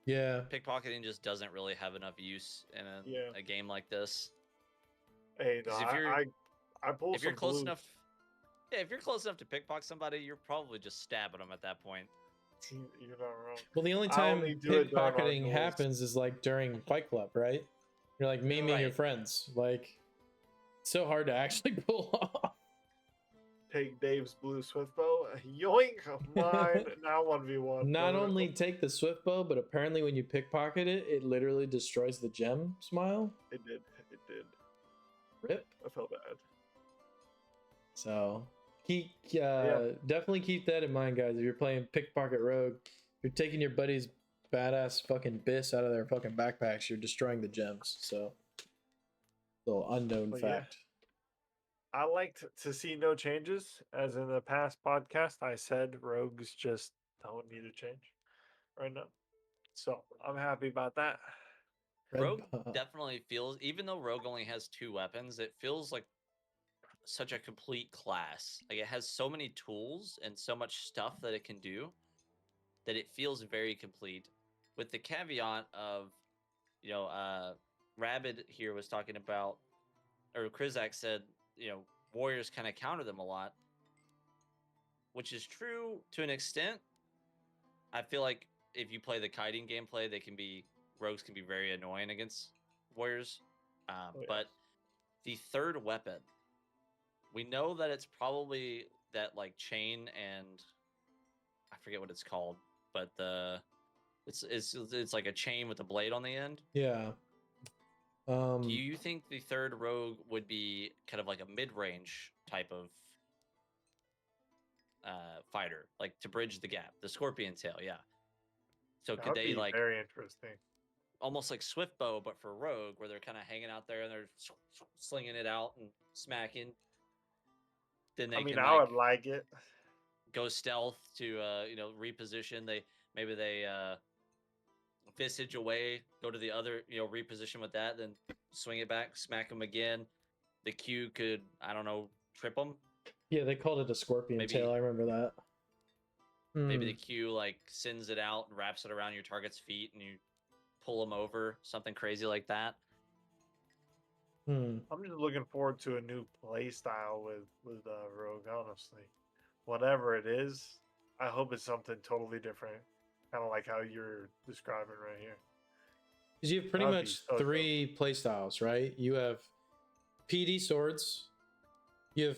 Yeah. Pickpocketing just doesn't really have enough use in a game like this. Hey, no, I pull if you're some close blue. enough, yeah, if you're close enough to pickpocket somebody, you're probably just stabbing them at that point. You're not wrong. Well, the only I time only do it during our pickpocketing duels. happens is like during Fight Club, right? You're like memeing your Right. friends. Like, it's so hard to actually pull off. Take Dave's blue swift bow. Yoink! Mine now 1v1. Not only take the swift bow, but apparently when you pickpocket it, it literally destroys the gem smile. It did. It did. Rip. I felt bad. So definitely keep that in mind, guys. If you're playing pickpocket rogue, if you're taking your buddy's badass fucking bis out of their fucking backpacks, you're destroying the gems. So, little unknown But fact. I liked to see no changes. As in the past podcast, I said rogues just don't need to change right now. So I'm happy about that. Rogue definitely feels, even though Rogue only has 2 weapons, it feels like such a complete class. Like it has so many tools and so much stuff that it can do that it feels very complete. With the caveat of, Rabid here was talking about, or Krizak said, warriors kind of counter them a lot, which is true to an extent. I feel like if you play the kiting gameplay, rogues can be very annoying against warriors. But the third weapon, we know that it's probably that like chain, and I forget what it's called, but it's like a chain with a blade on the end. Yeah. Do you think the third rogue would be kind of like a mid-range type of fighter, like to bridge the gap? The scorpion tail, yeah. So That could would they be like very interesting? Almost like swift bow, but for rogue, where they're kind of hanging out there and they're slinging it out and smacking? Then they can I would like it. Go stealth to reposition. They visage away, go to the other, reposition with that, then swing it back, smack them again. The Q could, I don't know, trip them. Yeah, they called it a scorpion tail. I remember that. Maybe the Q like sends it out and wraps it around your target's feet, and you pull them over, something crazy like that. I'm just looking forward to a new play style with Rogue. Honestly, whatever it is, I hope it's something totally different, kind of like how you're describing right here. Because you have pretty much 3 play styles, right? You have PD swords, you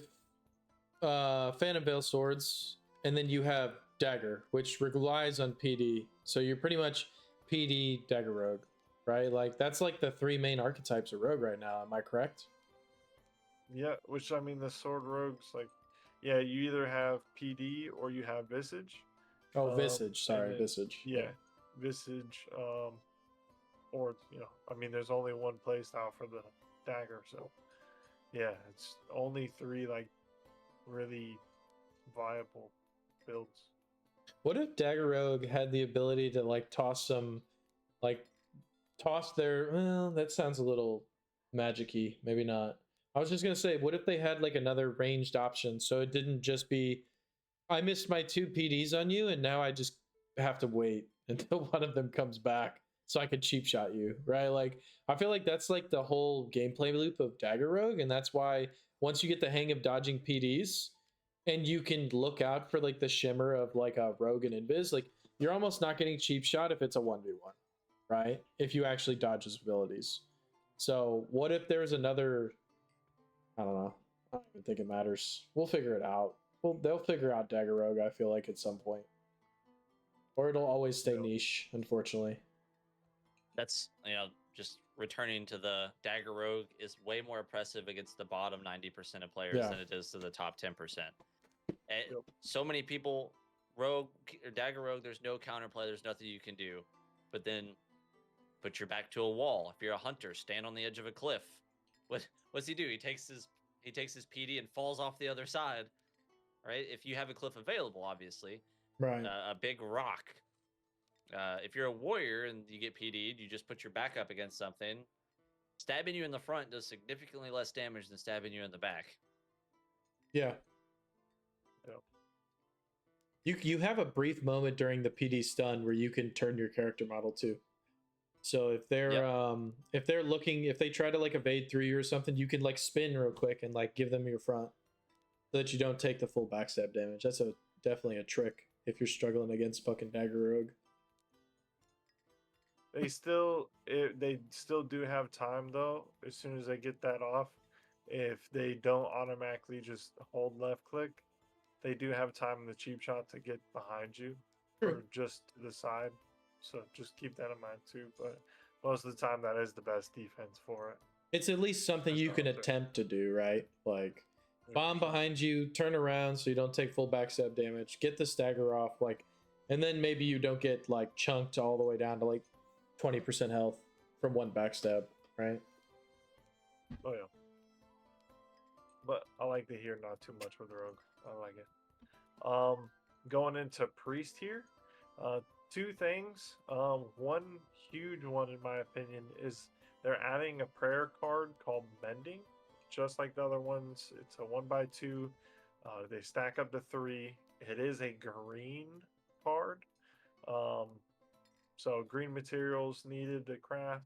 have Phantom Veil swords, and then you have dagger, which relies on PD. So you're pretty much PD dagger rogue, right? Like that's like the 3 main archetypes of rogue right now. Am I correct? Yeah, which I mean the sword rogues, like, yeah, you either have PD or you have visage. Oh, visage. Sorry, visage. Yeah, Visage, or I mean, there's only one play style for the dagger, so yeah, it's only 3 like really viable builds. What if Dagger Rogue had the ability to like toss some, like toss their? Well, that sounds a little magic-y. Maybe not. I was just gonna say, what if they had like another ranged option, so it didn't just be, I missed my 2 PDs on you, and now I just have to wait until one of them comes back so I could cheap shot you, right? Like, I feel like that's like the whole gameplay loop of Dagger Rogue, and that's why once you get the hang of dodging PDs, and you can look out for like the shimmer of like a rogue and invis, like you're almost not getting cheap shot if it's a 1v1, right? If you actually dodge his abilities. So what if there's another, I don't know. I don't even think it matters. We'll figure it out. Well, they'll figure out Dagger Rogue, I feel like, at some point. Or it'll always stay niche, unfortunately. That's, just returning to the Dagger Rogue is way more oppressive against the bottom 90% of players than it is to the top 10%. So many people, Dagger Rogue, there's no counterplay, there's nothing you can do. But then put your back to a wall. If you're a hunter, stand on the edge of a cliff. What's he do? He takes his PD and falls off the other side, right? If you have a cliff available, obviously, right? A big rock. If you're a warrior and you get PD'd, you just put your back up against something. Stabbing you in the front does significantly less damage than stabbing you in the back. Yeah. You have a brief moment during the PD stun where you can turn your character model too. So if they're looking, if they try to like evade through you or something, you can like spin real quick and like give them your front so that you don't take the full backstab damage. That's definitely a trick if you're struggling against fucking Dagger Rogue. They still do have time though. As soon as they get that off, if they don't automatically just hold left click, they do have time in the cheap shot to get behind you or just to the side. So just keep that in mind too. But most of the time, that is the best defense for it. It's at least something you can attempt to do, right? Like bomb behind you, turn around so you don't take full backstab damage, get the stagger off, like, and then maybe you don't get like chunked all the way down to like 20% health from one backstab, right? Oh yeah. But I like to hear not too much with the rogue. I like it. Going into priest here, 2 things. One huge one in my opinion is they're adding a prayer card called Mending, just like the other ones. It's a 1x2. They stack up to 3. It is a green card. So green materials needed to craft.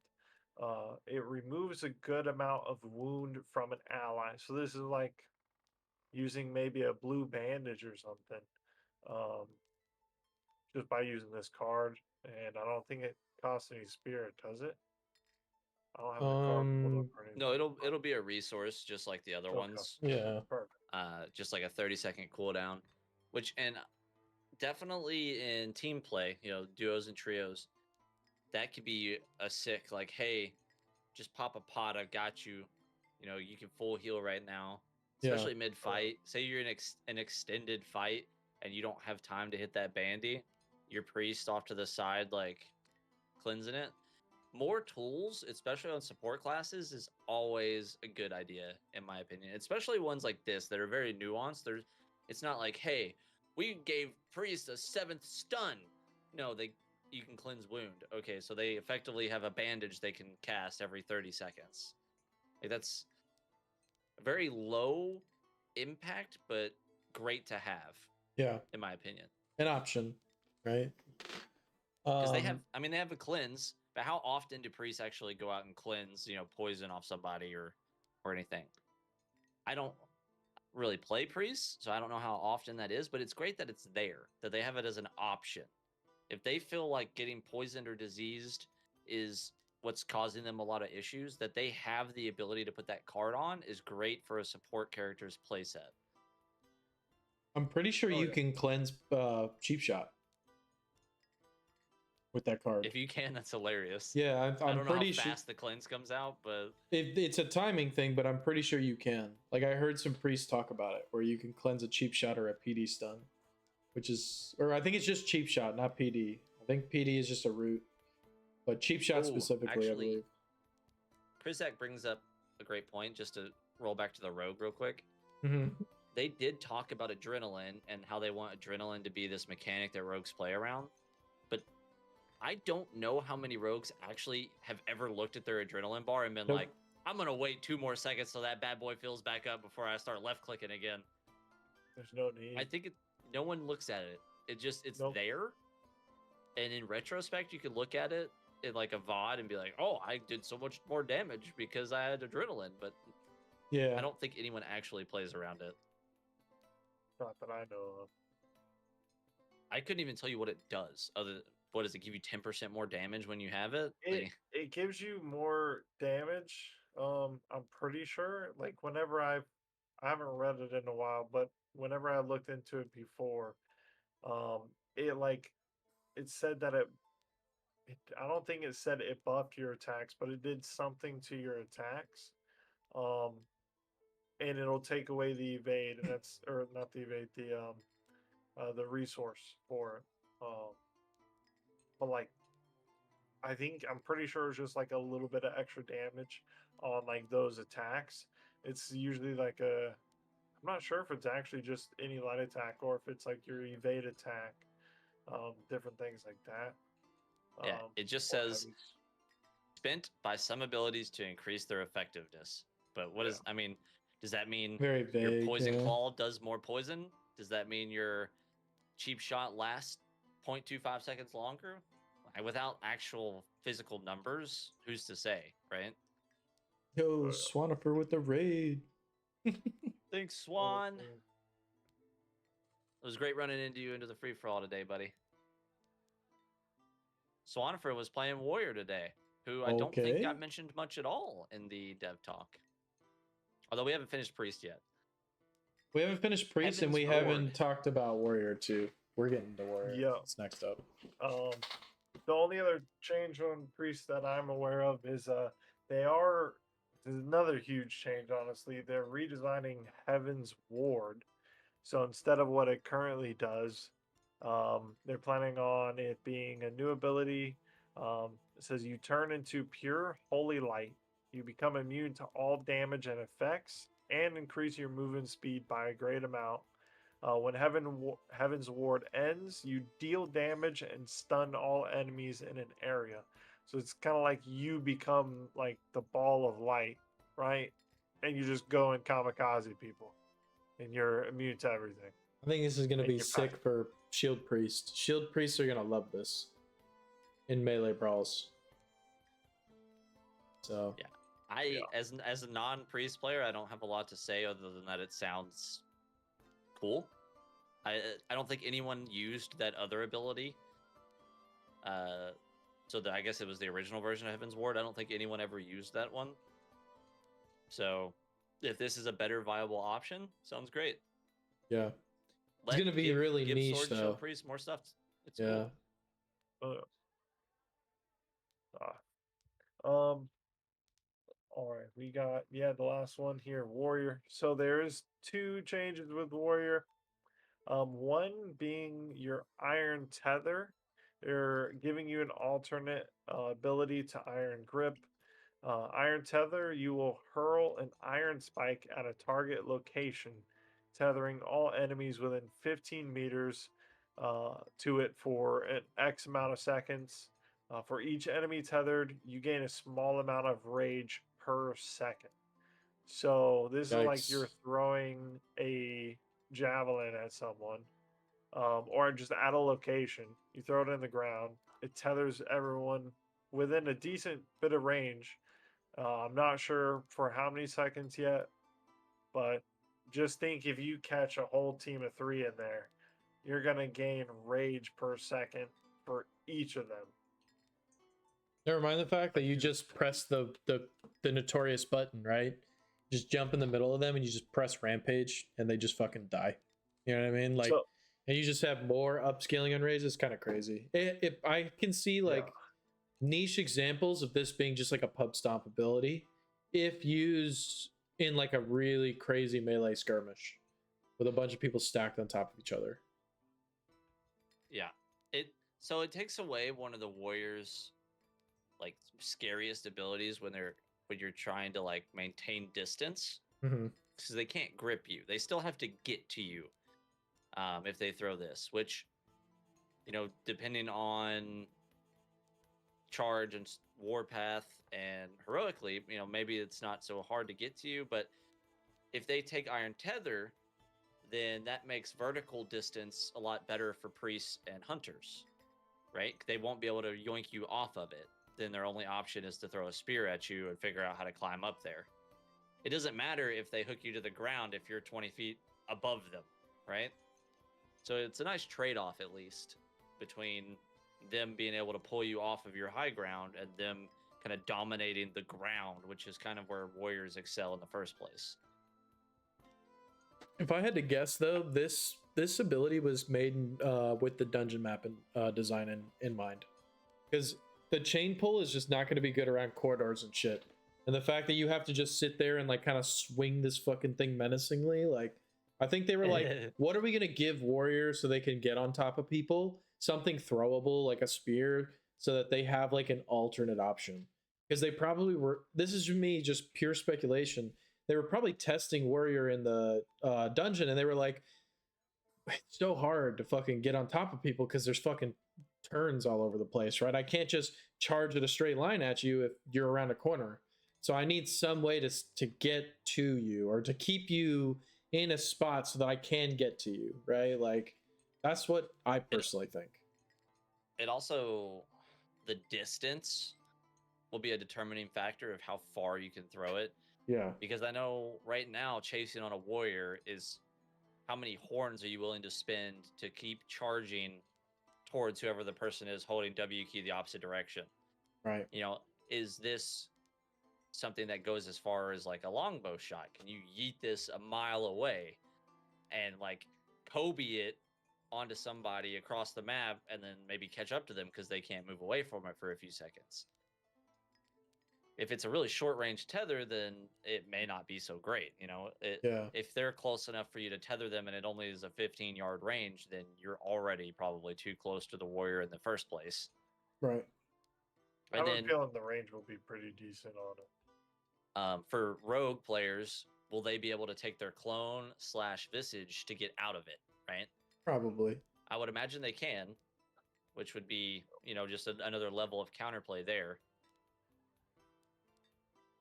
It removes a good amount of wound from an ally. So this is like using maybe a blue bandage or something. Just by using this card. And I don't think it costs any spirit, does it? I don't have the card pulled up or anything. No, it'll be a resource just like the other ones. Yeah. Perfect. Just like a 30-second cooldown, which, and definitely in team play, duos and trios, that could be a sick, like, hey, just pop a pot, I got you. You can full heal right now, especially mid-fight. Say you're in an extended fight and you don't have time to hit that bandy, your priest off to the side, like, cleansing it. More tools, especially on support classes, is always a good idea, in my opinion. Especially ones like this that are very nuanced. It's not like, hey, we gave priest a 7th stun. No, you can cleanse wound. Okay, so they effectively have a bandage they can cast every 30 seconds. Like, that's a very low impact, but great to have. Yeah, in my opinion, an option, right? Because they have a cleanse, but how often do priests actually go out and cleanse, poison off somebody or anything? I don't really play priests, so I don't know how often that is, but it's great that it's there, that they have it as an option. If they feel like getting poisoned or diseased is what's causing them a lot of issues, that they have the ability to put that card on is great for a support character's playset. I'm pretty sure you can cleanse cheap shot with that card. If you can, that's hilarious. Yeah, I don't know pretty how fast the cleanse comes out, but it's a timing thing. But I'm pretty sure you can. Like, I heard some priests talk about it, where you can cleanse a cheap shot or a PD stun, which is, or I think it's just cheap shot, not PD. I think PD is just a root, but cheap shot specifically, actually, I believe. Prizak brings up a great point. Just to roll back to the rogue real quick. Mm-hmm. They did talk about adrenaline and how they want adrenaline to be this mechanic that rogues play around, but I don't know how many rogues actually have ever looked at their adrenaline bar and been like, I'm gonna wait 2 more seconds so that bad boy fills back up before I start left clicking again. There's no need. I think no one looks at it. It's there. And in retrospect, you can look at it in like a VOD and be like, oh, I did so much more damage because I had adrenaline. But yeah, I don't think anyone actually plays around it. Not that I know of. I couldn't even tell you what it does. What does it give you 10% more damage when you have it? It gives you more damage. I'm pretty sure. Like whenever I haven't read it in a while, but whenever I looked into it before, it said that I don't think it said it buffed your attacks, but it did something to your attacks. And it'll take away the evade, and that's or not the evade, the resource for it. But like I'm pretty sure it's just like a little bit of extra damage on like those attacks. It's usually like I'm not sure if it's actually just any light attack or if it's like your evade attack, different things like that. Yeah, it just says spent by some abilities to increase their effectiveness. But what I mean, does that mean very vague, your poison claw does more poison? Does that mean your cheap shot lasts 0.25 seconds longer? Without actual physical numbers, who's to say, right? Yo, Swanifer with the raid. Thanks, Swan. It was great running into you into the free-for-all today, buddy. Swanifer was playing Warrior today, who I don't think got mentioned much at all in the dev talk. Although we haven't finished Priest yet. We haven't finished Priest, and we haven't talked about Warrior too. We're getting to Warrior. Yeah. It's next up. The only other change on Priest that I'm aware of is there's another huge change, honestly. They're redesigning Heaven's Ward. So instead of what it currently does, they're planning on it being a new ability. It says you turn into pure holy light. You become immune to all damage and effects and increase your movement speed by a great amount. When Heaven's Ward ends, you deal damage and stun all enemies in an area. So it's kind of like you become like the ball of light, right? And you just go and kamikaze people. And you're immune to everything. I think this is going to be sick for Shield Priest. Shield Priests are going to love this in melee brawls. So yeah, as a non-priest player, I don't have a lot to say other than that it sounds cool. I don't think anyone used that other ability. I guess it was the original version of Heaven's Ward. I don't think anyone ever used that one. So if this is a better viable option, sounds great. Yeah. It's going to be really niche, Sword, though. Shield Priest more stuff. It's cool. All right, we got the last one here, Warrior. So there's 2 changes with Warrior. One being your Iron Tether. They're giving you an alternate ability to Iron Grip. Iron Tether, you will hurl an iron spike at a target location, tethering all enemies within 15 meters to it for an X amount of seconds. For each enemy tethered, you gain a small amount of rage per second. So this is like you're throwing a javelin at someone, or just at a location. You throw it in the ground. It tethers everyone within a decent bit of range. I'm not sure for how many seconds yet, but just think if you catch a whole team of 3 in there, you're going to gain rage per second for each of them. Never mind the fact that you just press the notorious button, right? Just jump in the middle of them and you just press Rampage and they just fucking die. You know what I mean? Like, and you just have more upscaling on rage. It's kind of crazy. If I can see like niche examples of this being just like a pub stomp ability if used in like a really crazy melee skirmish with a bunch of people stacked on top of each other. Yeah. So it takes away one of the warriors' like scariest abilities when you're trying to like maintain distance, Mm-hmm. because they can't grip you. They still have to get to you if they throw this, which depending on charge and warpath and heroically, maybe it's not so hard to get to you. But if they take Iron Tether, then that makes vertical distance a lot better for priests and hunters, right? They won't be able to yoink you off of it. Then their only option is to throw a spear at you and figure out how to climb up there. It doesn't matter if they hook you to the ground if you're 20 feet above them, right? So it's a nice trade-off, at least, between them being able to pull you off of your high ground and them kind of dominating the ground, which is kind of where warriors excel in the first place. If I had to guess, though, this ability was made with the dungeon map and design in mind, because the chain pull is just not going to be good around corridors and shit. And the fact that you have to just sit there and like kind of swing this fucking thing menacingly, like I think they were like, what are we going to give warriors so they can get on top of people? Something throwable like a spear, so that they have like an alternate option. Because they probably were. This is me just pure speculation. They were probably testing warrior in the dungeon, and they were like, it's so hard to fucking get on top of people because there's fucking turns all over the place, right? I can't just charge at a straight line at you if you're around a corner. So I need some way to get to you, or to keep you in a spot so that I can get to you, right? Like that's what I personally think. It also, the distance will be a determining factor of how far you can throw it. Yeah. Because I know right now chasing on a warrior is how many horns are you willing to spend to keep charging towards whoever the person is holding W key the opposite direction. Right. Is this something that goes as far as like a longbow shot? Can you yeet this a mile away and like Kobe it onto somebody across the map and then maybe catch up to them because they can't move away from it for a few seconds? If it's a really short range tether, then it may not be so great. Yeah. If they're close enough for you to tether them and it only is a 15-yard range, then you're already probably too close to the warrior in the first place. Right. I have a feeling the range will be pretty decent on it. For rogue players, will they be able to take their clone / visage to get out of it, right? Probably. I would imagine they can, which would be, just another level of counterplay there.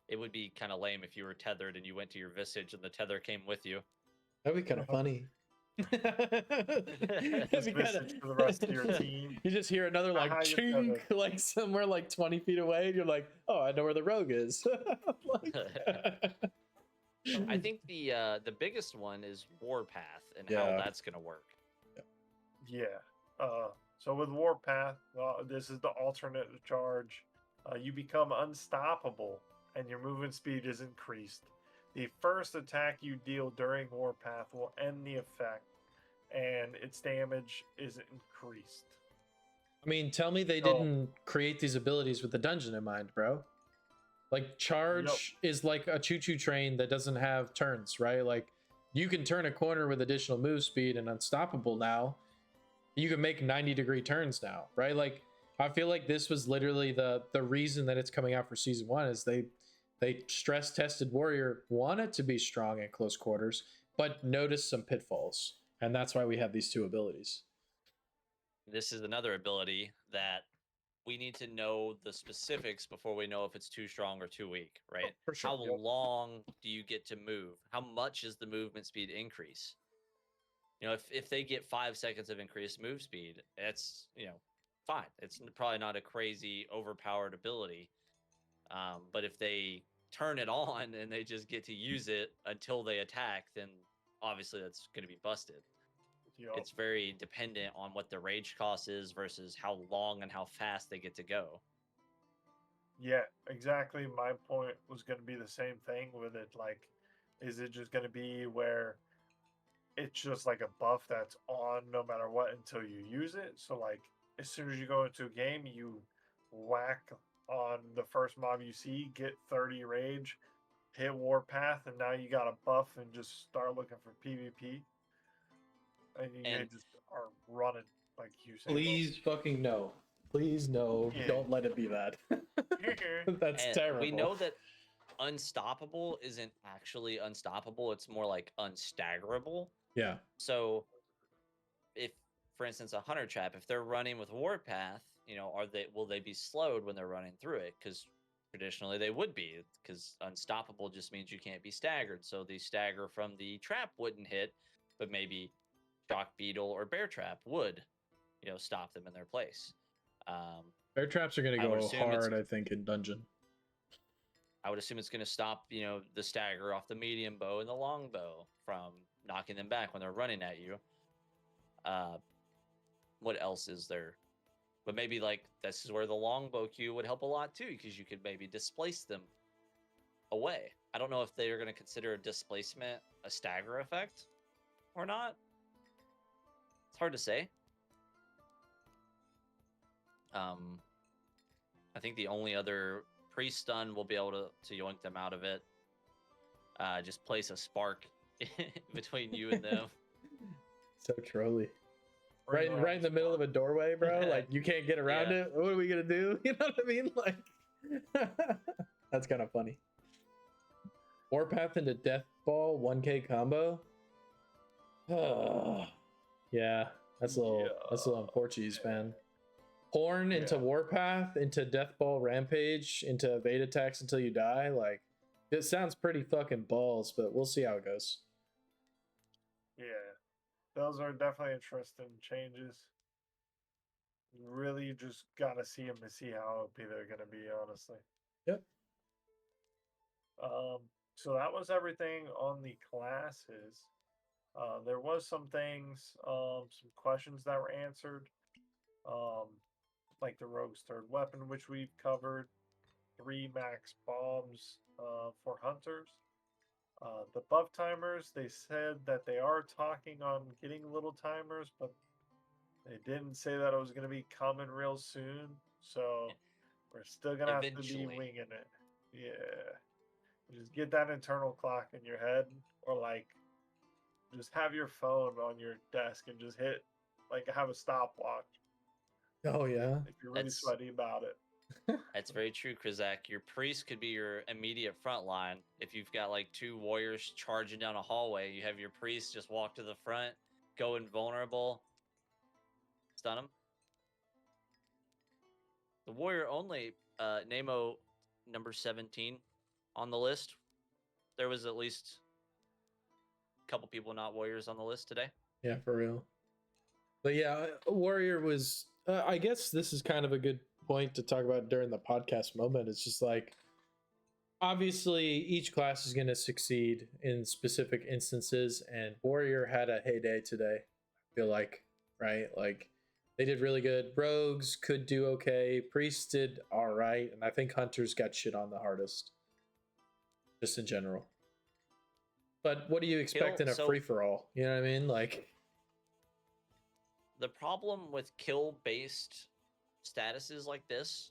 It would be kind of lame if you were tethered and you went to your visage and the tether came with you. That'd be kind of funny. Visage for the rest of your team. You just hear another like chink, like somewhere like 20 feet away, and you're like, oh, I know where the rogue is. I think the biggest one is Warpath and how that's gonna work. Yeah. So with Warpath, this is the alternate charge. You become unstoppable, and your movement speed is increased. The first attack you deal during Warpath will end the effect, and its damage is increased. I mean, tell me they didn't create these abilities with the dungeon in mind, bro. Like, charge is like a choo-choo train that doesn't have turns, right? Like, you can turn a corner with additional move speed and unstoppable now. You can make 90-degree turns now, right? Like, I feel like this was literally the reason that it's coming out for season 1 is they stress tested warrior wanted to be strong at close quarters, but noticed some pitfalls, and that's why we have these two abilities. This is another ability that we need to know the specifics before we know if it's too strong or too weak, right? For sure. How long do you get to move? How much is the movement speed increase? If they get 5 seconds of increased move speed, it's fine. It's probably not a crazy overpowered ability. But if they turn it on and they just get to use it until they attack, then obviously that's going to be busted. Yep. It's very dependent on what the rage cost is versus how long and how fast they get to go. Yeah, exactly. My point was going to be the same thing with it. Like, is it just going to be where it's just like a buff that's on no matter what until you use it? So, like, as soon as you go into a game, you whack on the first mob you see, get 30 rage, hit Warpath, and now you got a buff and just start looking for PvP. And you just are running. like you say. Please fucking no. Please no. Yeah. Don't let it be that. That's And terrible. we know that unstoppable isn't actually unstoppable. It's more like unstaggerable. Yeah. So if, for instance, a hunter trap, if they're running with Warpath, will they be slowed when they're running through it? Because traditionally they would be, because unstoppable just means you can't be staggered. So the stagger from the trap wouldn't hit, but maybe shock beetle or bear trap would, stop them in their place. Bear traps are gonna go hard, I think, in dungeon. I would assume it's going to stop, the stagger off the medium bow and the long bow from knocking them back when they're running at you. What else is there? But maybe like this is where the longbow Q would help a lot too, because you could maybe displace them away. I don't know if they're going to consider displacement a stagger effect or not. It's hard to say. I think the only other pre-stun will be able to yoink them out of it. Just place a spark between you and them. So trolly. Right in the middle of a doorway, bro. Like you can't get around it. What are we gonna do? You know what I mean? Like that's kind of funny. Warpath into Death Ball 1K combo. Yeah, that's a little unfortunate, man. Horn into Warpath into Death Ball Rampage into evade attacks until you die. Like it sounds pretty fucking balls, but we'll see how it goes. Yeah. Those are definitely interesting changes. Really just gotta see them to see how they're gonna be, honestly. Yep. So that was everything on the classes. There was some things, some questions that were answered. Like the rogue's third weapon, which we've covered, 3 max bombs for hunters. The buff timers, they said that they are talking on getting little timers, but they didn't say that it was going to be coming real soon. So we're still going to have to be winging it. Yeah. Just get that internal clock in your head, or like just have your phone on your desk and just hit, like have a stopwatch. Oh, yeah. If you're really sweaty about it. That's very true, Krizak. Your priest could be your immediate front line. If you've got like 2 warriors charging down a hallway, you have your priest just walk to the front, go invulnerable, stun him. The warrior only, Nemo number 17 on the list. There was at least a couple people not warriors on the list today. Yeah, for real. But yeah, warrior was, I guess this is kind of a good point to talk about during the podcast moment. It's just like, obviously each class is going to succeed in specific instances, and warrior had a heyday today, I feel like, right? Like they did really good. Rogues could do okay. Priests did all right, and I think hunters got shit on the hardest, just in general. But what do you expect in a free-for-all? You know what I mean? Like, the problem with kill-based statuses like this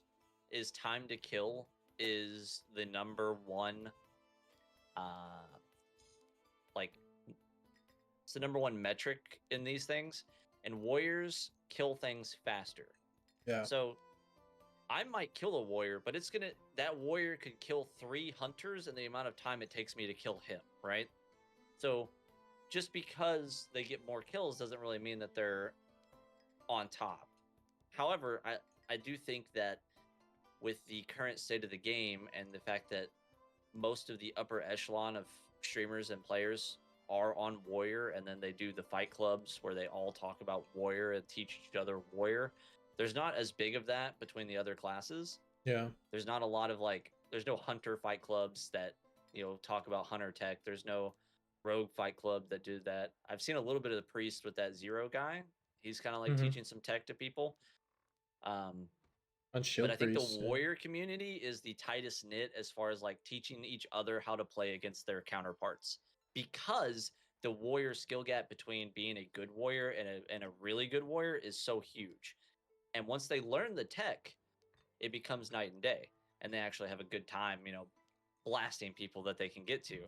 is time to kill is the number one, it's the number one metric in these things, and warriors kill things faster. Yeah. So I might kill a warrior, but that warrior could kill 3 hunters in the amount of time it takes me to kill him, right? So just because they get more kills doesn't really mean that they're on top. However, I do think that with the current state of the game and the fact that most of the upper echelon of streamers and players are on warrior, and then they do the fight clubs where they all talk about warrior and teach each other warrior, there's not as big of that between the other classes. Yeah. There's not a lot of there's no hunter fight clubs that, talk about hunter tech. There's no rogue fight club that do that. I've seen a little bit of the priest with that Zero guy. He's kind of like teaching some tech to people. But I think the warrior community is the tightest knit as far as like teaching each other how to play against their counterparts, because the warrior skill gap between being a good warrior and a really good warrior is so huge. And once they learn the tech, it becomes night and day, and they actually have a good time, blasting people that they can get to.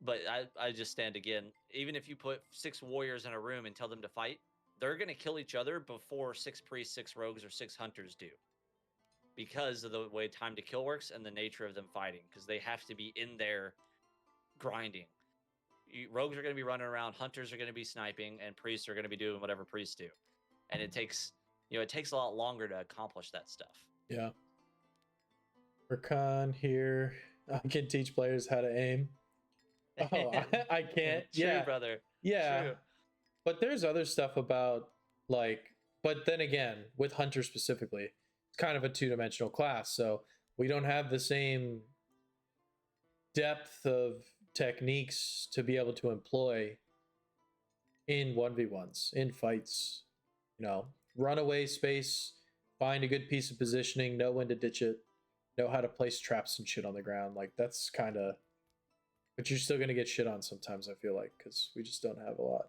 But I just stand again. Even if you put 6 warriors in a room and tell them to fight, they're going to kill each other before 6 priests, 6 rogues, or 6 hunters do. Because of the way time to kill works and the nature of them fighting. Because they have to be in there grinding. Rogues are going to be running around, hunters are going to be sniping, and priests are going to be doing whatever priests do. And it takes a lot longer to accomplish that stuff. Yeah. Rakan here. I can teach players how to aim. Oh, I can't. True, yeah, brother. Yeah. True. But there's other stuff about but then again, with Hunter specifically, it's kind of a two-dimensional class, so we don't have the same depth of techniques to be able to employ in 1v1s, in fights. Runaway space, find a good piece of positioning, know when to ditch it, know how to place traps and shit on the ground. That's kind of, but you're still going to get shit on sometimes, I feel like, because we just don't have a lot.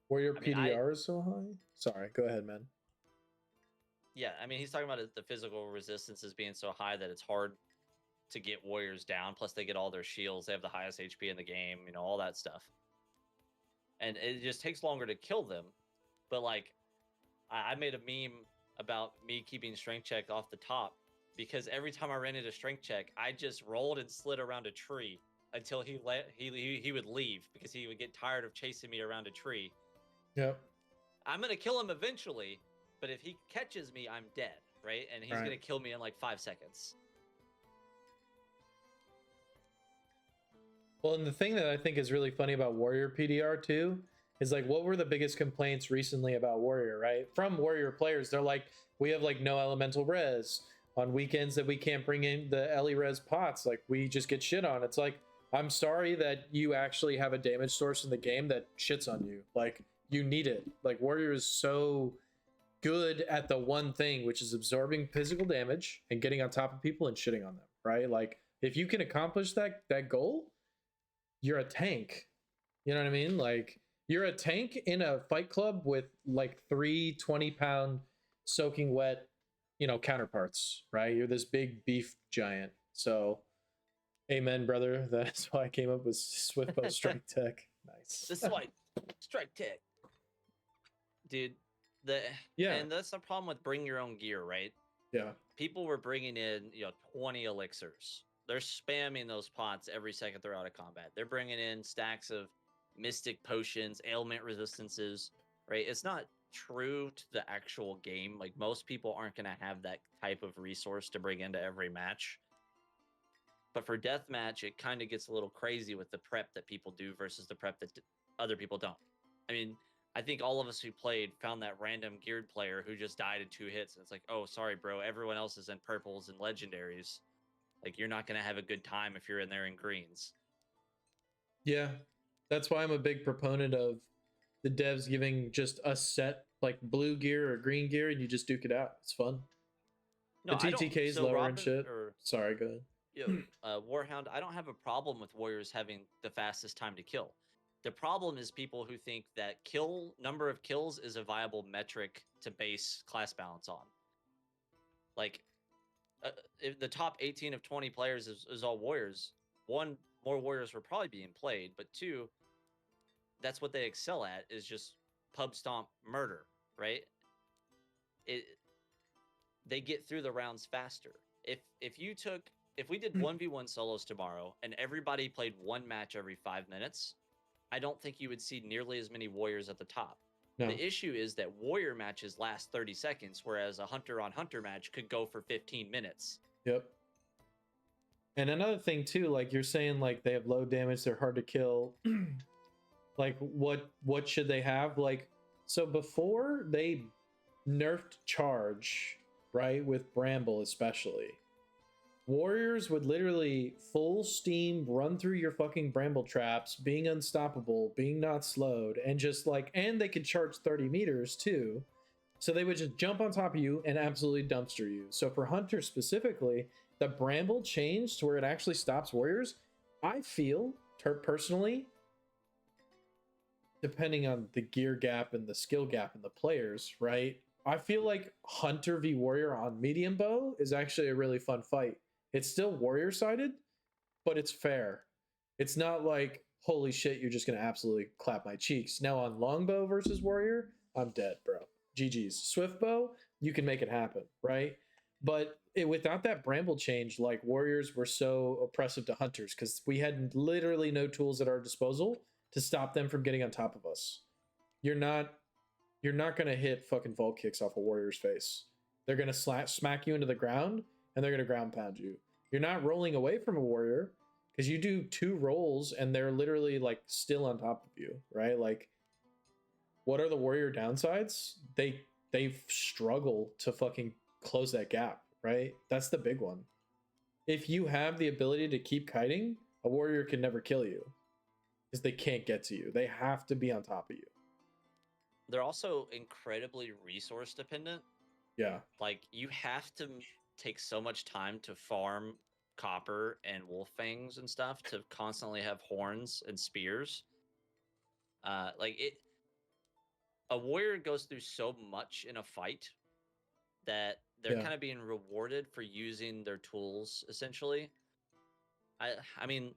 Warrior PDR is so high? Sorry, go ahead, man. Yeah, he's talking about the physical resistance as being so high that it's hard to get warriors down. Plus, they get all their shields. They have the highest HP in the game, all that stuff. And it just takes longer to kill them. But, I made a meme about me keeping strength check off the top because every time I ran into strength check, I just rolled and slid around a tree until he would leave because he would get tired of chasing me around a tree. Yep. I'm going to kill him eventually, but if he catches me, I'm dead, right? And he's going to kill me in 5 seconds. Well, and the thing that I think is really funny about Warrior PDR too is what were the biggest complaints recently about Warrior, right? From Warrior players, they're like, we have no elemental res on weekends that we can't bring in the Ellie res pots. We just get shit on. It's I'm sorry that you actually have a damage source in the game that shits on you. You need it. Warrior is so good at the one thing, which is absorbing physical damage and getting on top of people and shitting on them, right? If you can accomplish that goal, you're a tank. You know what I mean? You're a tank in a fight club with 3 20-pound soaking wet, counterparts, right? You're this big beef giant. So amen, brother. That's why I came up with Swiftbow Strike Tech. Nice. This is why Strike Tech. Dude, and that's the problem with bring your own gear, right? Yeah. People were bringing in, 20 elixirs. They're spamming those pots every second they're out of combat. They're bringing in stacks of mystic potions, ailment resistances, right? It's not true to the actual game. Most people aren't going to have that type of resource to bring into every match. But for deathmatch, it kind of gets a little crazy with the prep that people do versus the prep that other people don't. I think all of us who played found that random geared player who just died in 2 hits. And it's oh, sorry, bro. Everyone else is in purples and legendaries. You're not going to have a good time if you're in there in greens. Yeah. That's why I'm a big proponent of the devs giving just a set blue gear or green gear and you just duke it out. It's fun. No, the TTK's lower Robin, and shit. Sorry, go ahead. Warhound, I don't have a problem with warriors having the fastest time to kill. The problem is people who think that number of kills is a viable metric to base class balance on. If the top 18 of 20 players is all warriors, 1, more warriors were probably being played, but 2, that's what they excel at, is just pub stomp murder, right? They get through the rounds faster. If we did 1v1 solos tomorrow and everybody played 1 match every 5 minutes, I don't think you would see nearly as many warriors at the top. No. The issue is that warrior matches last 30 seconds, whereas a hunter on hunter match could go for 15 minutes. Yep. And another thing too, you're saying they have low damage, they're hard to kill. What should they have? So before they nerfed charge, right, with Bramble especially, warriors would literally full steam run through your fucking bramble traps, being unstoppable, being not slowed, and just and they could charge 30 meters too. So they would just jump on top of you and absolutely dumpster you. So for Hunter specifically, the bramble changed to where it actually stops warriors. I feel personally, depending on the gear gap and the skill gap in the players, right? I feel like Hunter v Warrior on medium bow is actually a really fun fight. It's still warrior sided, but it's fair. It's not like, holy shit, you're just gonna absolutely clap my cheeks. Now on longbow versus warrior, I'm dead, bro. GG's. Swift bow, you can make it happen, right? But without that bramble change, like warriors were so oppressive to hunters because we had literally no tools at our disposal to stop them from getting on top of us. You're not gonna hit fucking vault kicks off a warrior's face. They're gonna smack you into the ground and they're gonna ground pound you. You're not rolling away from a warrior because you do 2 rolls and they're literally like still on top of you, right? Like, what are the warrior downsides? They struggle to fucking close that gap, right? That's the big one. If you have the ability to keep kiting, a warrior can never kill you because they can't get to you. They have to be on top of you. They're also incredibly resource dependent. Yeah. Like, you have to take so much time to farm copper and wolf fangs and stuff to constantly have horns and spears. A warrior goes through so much in a fight that they're kind of being rewarded for using their tools, essentially. I mean,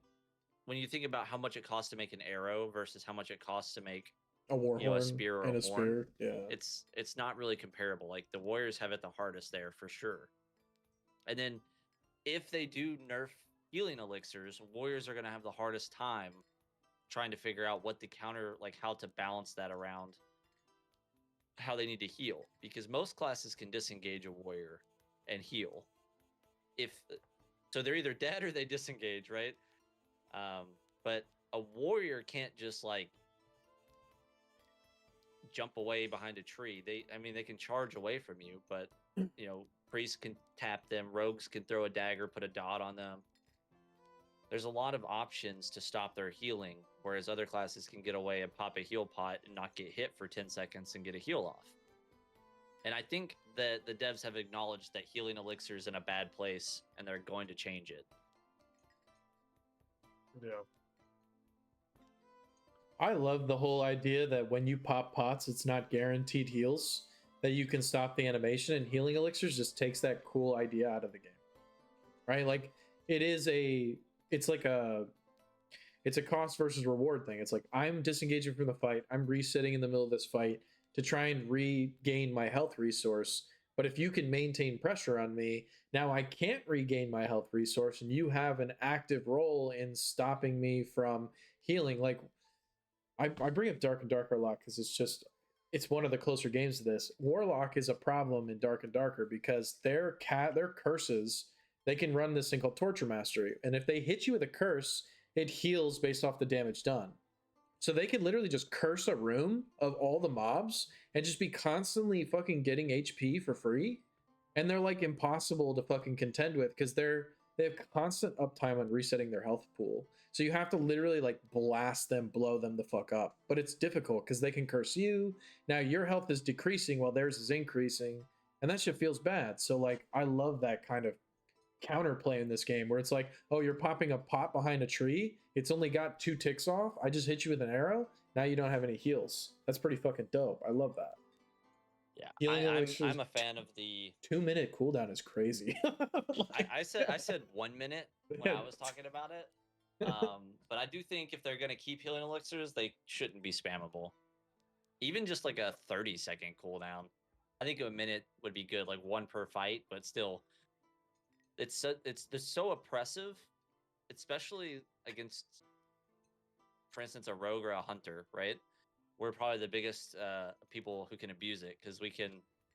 when you think about how much it costs to make an arrow versus how much it costs to make a war horn a spear or and a horn, spear, yeah, it's not really comparable. Like, the warriors have it the hardest there for sure. And then if they do nerf healing elixirs, warriors are going to have the hardest time trying to figure out what the counter, like how to balance that around how they need to heal, because most classes can disengage a warrior and heal. So they're either dead or they disengage, right? But a warrior can't just like jump away behind a tree. They can charge away from you, but priests can tap them, rogues can throw a dagger, put a dot on them. There's a lot of options to stop their healing, whereas other classes can get away and pop a heal pot and not get hit for 10 seconds and get a heal off. And I think that the devs have acknowledged that healing elixirs in a bad place, and they're going to change it. Yeah. I love the whole idea that when you pop pots, it's not guaranteed heals, that you can stop the animation, and healing elixirs just takes that cool idea out of the game, right? Like, it's a cost versus reward thing. It's like, I'm disengaging from the fight, I'm resetting in the middle of this fight to try and regain my health resource, but if you can maintain pressure on me, now I can't regain my health resource, and you have an active role in stopping me from healing. Like, I bring up Dark and Darker a lot because it's one of the closer games to this. Warlock is a problem in Dark and Darker because their curses, they can run this thing called Torture Mastery, and if they hit you with a curse, it heals based off the damage done. So they can literally just curse a room of all the mobs and just be constantly fucking getting HP for free, and they're like impossible to fucking contend with because they have constant uptime on resetting their health pool. So you have to literally like blast them, blow them the fuck up. But it's difficult because they can curse you. Now your health is decreasing while theirs is increasing, and that shit feels bad. So like, I love that kind of counterplay in this game where it's like, oh, you're popping a pot behind a tree, it's only got 2 ticks off, I just hit you with an arrow, now you don't have any heals. That's pretty fucking dope. I love that. Yeah, I'm a fan of the 2-minute cooldown is crazy. Like, I said 1 minute when I was talking about it. But I do think if they're going to keep healing elixirs, they shouldn't be spammable. Even just like a 30-second cooldown. I think a minute would be good, like 1 per fight, but still, it's so oppressive, especially against, for instance, a rogue or a hunter, right? We're probably the biggest people who can abuse it, because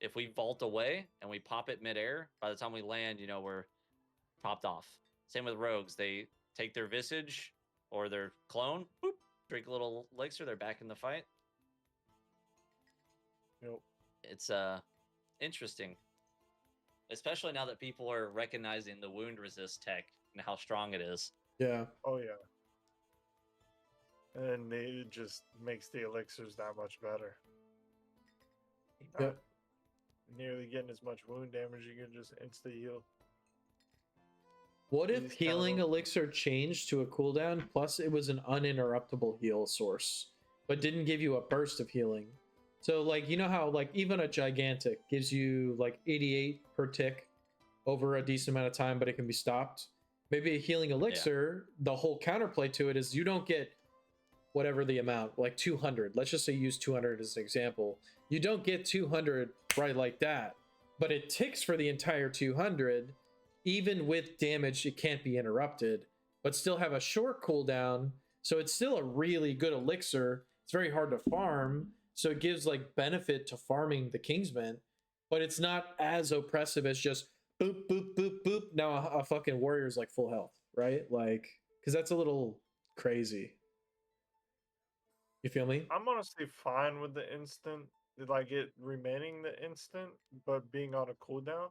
if we vault away and we pop it midair, by the time we land, we're popped off. Same with rogues. They take their visage or their clone, boop, drink a little elixir, they're back in the fight. Yep. It's interesting, especially now that people are recognizing the wound resist tech and how strong it is. Yeah. Oh yeah. And it just makes the elixirs that much better. Yep. Nearly getting as much wound damage, you can just insta heal. What if healing elixir changed to a cooldown, plus it was an uninterruptible heal source, but didn't give you a burst of healing? So like, you know how like even a gigantic gives you like 88 per tick over a decent amount of time, but it can be stopped? Maybe a healing elixir, the whole counterplay to it is you don't get whatever the amount, like 200. Let's just say use 200 as an example. You don't get 200 right like that, but it ticks for the entire 200. Even with damage, it can't be interrupted, but still have a short cooldown. So it's still a really good elixir. It's very hard to farm, so it gives like benefit to farming the Kingsman, but it's not as oppressive as just boop boop boop boop. Now a fucking warrior's like full health, right? Like, because that's a little crazy. You feel me? I'm honestly fine with the instant, like it remaining the instant, but being on a cooldown.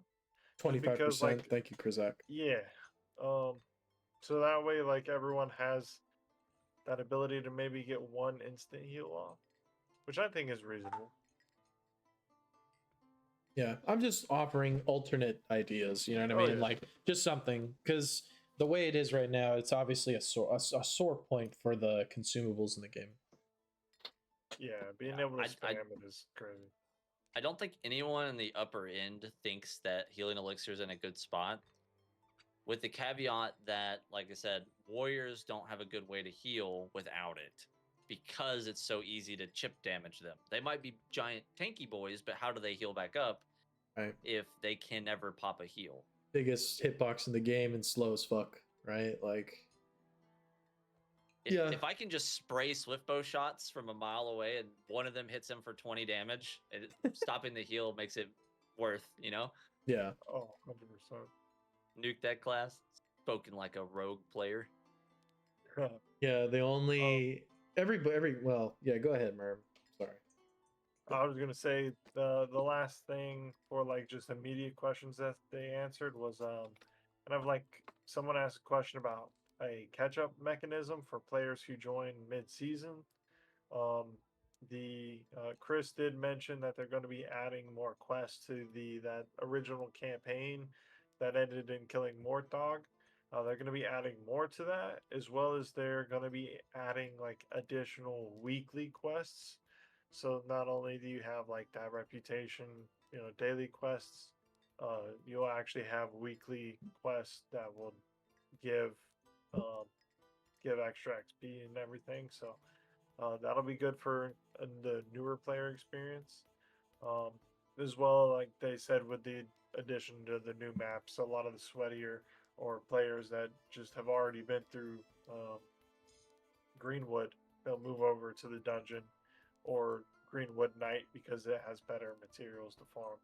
Just because, 25%. like, Thank you, Krizak. yeah, so that way, like everyone has that ability to maybe get one instant heal off, which I think is reasonable. Yeah, I'm just offering alternate ideas. You know what I Oh, mean? yeah. Like just something, because the way it is right now, it's obviously a sore point for the consumables in the game. Yeah, being able to spam it is crazy. I don't think anyone in the upper end thinks that healing elixir is in a good spot. With the caveat that, like I said, warriors don't have a good way to heal without it because it's so easy to chip damage them. They might be giant tanky boys, but how do they heal back up if they can never pop a heal? Biggest hitbox in the game and slow as fuck, right? Like, if I can just spray swiftbow shots from a mile away and one of them hits him for 20 damage, stopping the heal makes it worth, you know? Yeah. Oh, 100%. Nuke that class. Spoken like a rogue player. Yeah, they only well, yeah, go ahead, Merv. Sorry. I was gonna say the last thing for like just immediate questions that they answered was kind of like someone asked a question about a catch-up mechanism for players who join mid-season. The Chris did mention that they're going to be adding more quests to that original campaign that ended in killing Mortdog. They're going to be adding more to that, as well as they're going to be adding like additional weekly quests. So not only do you have like that reputation, daily quests, you'll actually have weekly quests that will give give extra XP and everything. So that'll be good for the newer player experience. As well, like they said, with the addition to the new maps, a lot of the sweatier or players that just have already been through Greenwood, they'll move over to the dungeon or Greenwood Night because it has better materials to farm.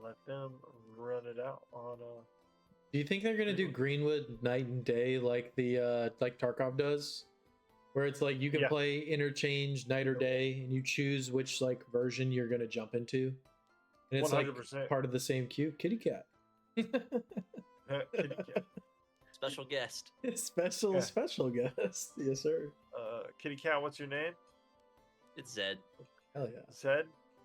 Let them run it out on. Do you think they're gonna do Greenwood night and day like the like Tarkov does, where it's like you can play interchange night or day, and you choose which like version you're gonna jump into, and it's 100%. Like part of the same queue? Kitty cat. Kitty cat. Special guest. Special guest. Yes, sir. Kitty cat, what's your name? It's Zed. Hell yeah.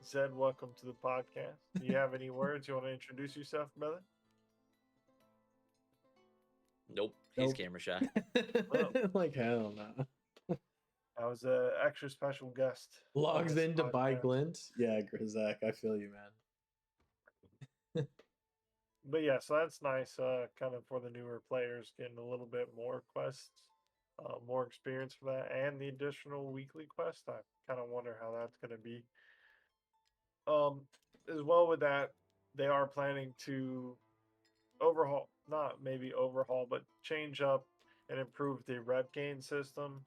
Zed, welcome to the podcast. Do you have any words you want to introduce yourself, brother? Nope. He's camera shy. Like, hell no. I was an extra special guest. Logs in to buy Glint. Yeah, Grizak, I feel you, man. But yeah, so that's nice. Kind of for the newer players, getting a little bit more quests, more experience for that, and the additional weekly quest. I kind of wonder how that's going to be. As well with that, they are planning to overhaul, but change up and improve the rep gain system,